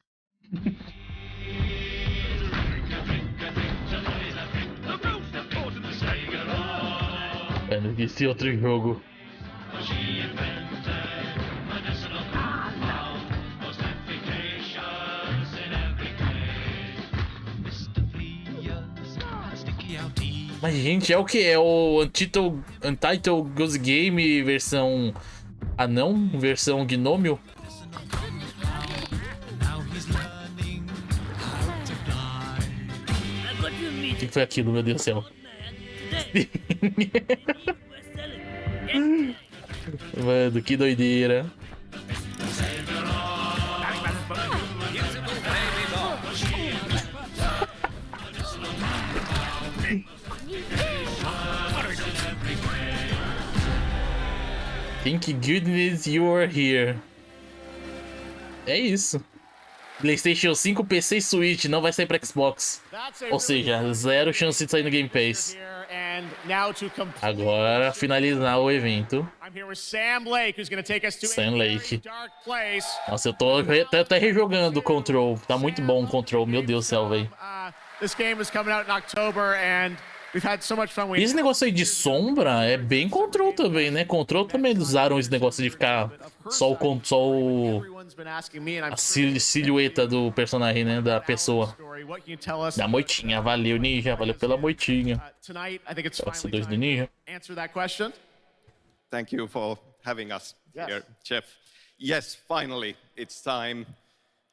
Mano, esse outro jogo. Mas, gente, é o que? É o Untitled Ghost Game versão anão? Versão gnômio? O que foi aquilo, meu Deus do céu? Mano, que doideira. Thank goodness you are here. É isso. PlayStation 5, PC e Switch não vai sair para Xbox. Ou seja, zero chance de sair no Game Pass. Agora, finalizar o evento. Sam Lake. Nossa, eu tô até rejogando o Control. Tá muito bom o Control, meu Deus do céu, velho. Esse negócio aí de sombra é bem Control também, né? Control também eles usaram esse negócio de ficar só a silhueta do personagem, né? Da pessoa. Da moitinha. Valeu, Ninja. Valeu pela moitinha. Nossa, dois do Ninja. Thank you for having us here, Jeff. Yes, finally, it's time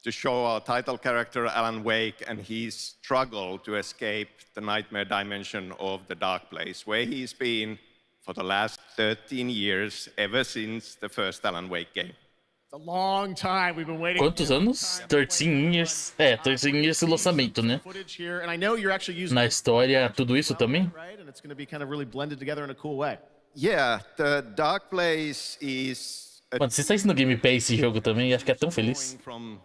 to show our title character, Alan Wake, and his struggle to escape the nightmare dimension of the dark place, where he's been for the last 13 years, ever since the first Alan Wake game. It's a long time we've been waiting. Quantos anos? 13 years. É, 13 years o lançamento, né? Na história, tudo isso também? And it's going to be kind of really blended together in a cool way. Yeah, the dark place is... Mano, se saísse no Game Pass esse jogo também, ia ficar tão feliz. From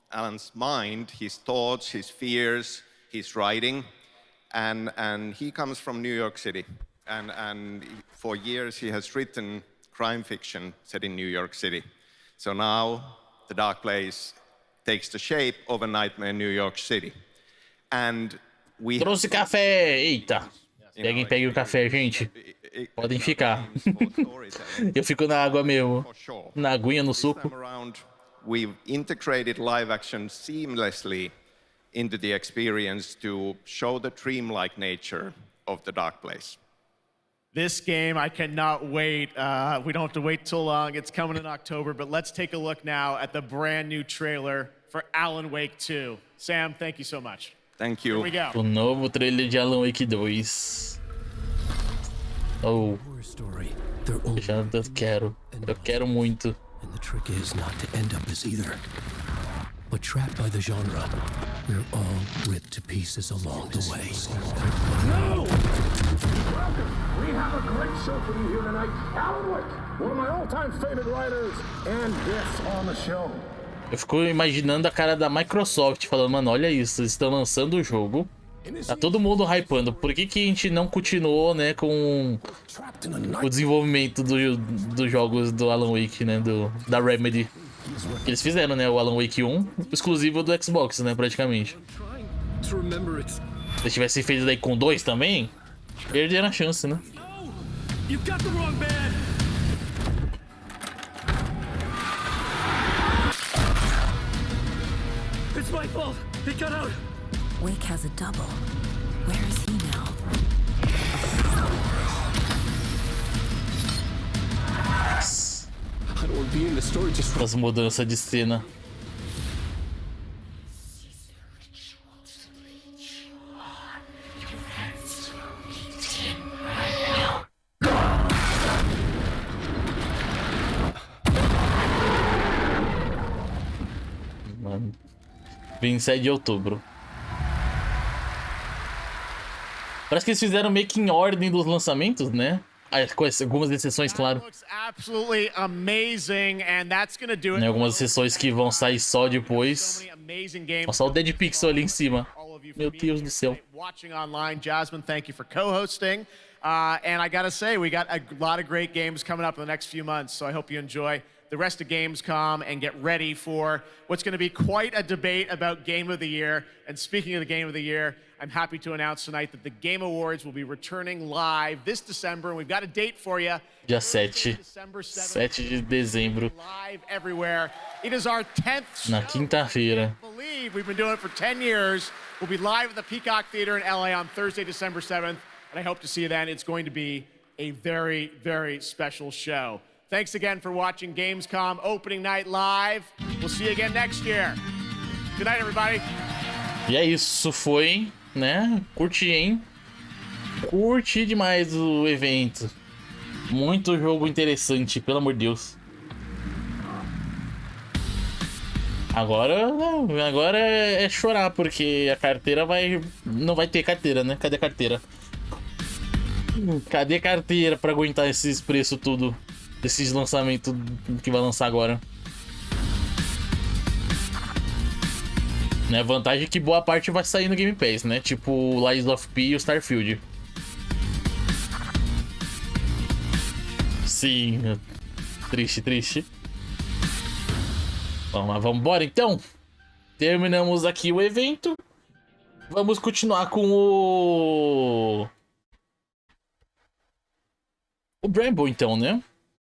Alan's mind, his thoughts, his fears, his writing, and he comes from New York City. and for years he has written crime fiction set in New York City. So now the Dark Place takes the shape of a nightmare in New York City. And we Trouxe café! Eita! Peguem o café, gente. Podem ficar. Eu fico na água mesmo. Na aguinha, no suco. We've integrated live action seamlessly into the experience to show the dreamlike nature of the Dark Place. This game, I cannot wait. We don't have to wait too long. It's coming in October, but let's take a look now at the brand new trailer for Alan Wake 2. Sam, thank you so much. Thank you. Here we go. O novo trailer de Alan Wake 2. Oh. Eu quero. Eu quero muito. And the trick is not to end up as either. But trapped by the genre, we're all ripped to pieces along the way. No! Welcome! We have a great show for you here tonight. Alan Wake, one of my all-time favorite writers, and guests on the show. Eu fico imaginando a cara da Microsoft falando, mano, olha isso, eles estão lançando o jogo. Tá todo mundo hypando. Por que que a gente não continuou, né, com o desenvolvimento dos jogos do Alan Wake, né, da Remedy? Eles fizeram, né, o Alan Wake 1, exclusivo do Xbox, né, praticamente. Se eles tivessem feito daí com 2 também, perderam a chance, né? It's my fault. He got out. Wake has a double. Where is he now? I don't want to be in the story just As mudanças de cena. Mano. 27 de outubro. Parece que eles fizeram meio que em ordem dos lançamentos, né? Com algumas exceções, claro. Absolutely amazing, and that's gonna do it. Algumas exceções que vão sair só depois. Nossa, olha o Dead Pixel ali em cima. Meu Deus do céu. Watching online, Jasmine, thank you for co-hosting. And I gotta say, we got a lot of great games coming up in the next few months, so I hope you enjoy the rest of Gamescom and get ready for what's going to be quite a debate about Game of the Year. And speaking of the Game of the Year, I'm happy to announce tonight that the Game Awards will be returning live this December, and we've got a date for you. Dia 7. 7 de dezembro. Live everywhere. It is our 10th Na quinta-feira. We've been doing it for 10 years. We'll be live at the Peacock Theater in LA on Thursday, December 7th, and I hope to see you then. It's going to be a very, very special show. Thanks again for watching Gamescom Opening Night Live. We'll see you again next year. Good night, everybody. E é isso, foi, né? Curti, hein? Curti demais o evento. Muito jogo interessante, pelo amor de Deus. Agora é chorar, porque a carteira não vai ter carteira, né? Cadê a carteira? Cadê a carteira pra aguentar esses preços tudo? Esses lançamentos que vai lançar agora. Né? Vantagem é que boa parte vai sair no Game Pass, né? Tipo Lies of P e o Starfield. Sim. Triste, triste. Vamos lá, vamos embora então. Terminamos aqui o evento. Vamos continuar com o Bramble então, né?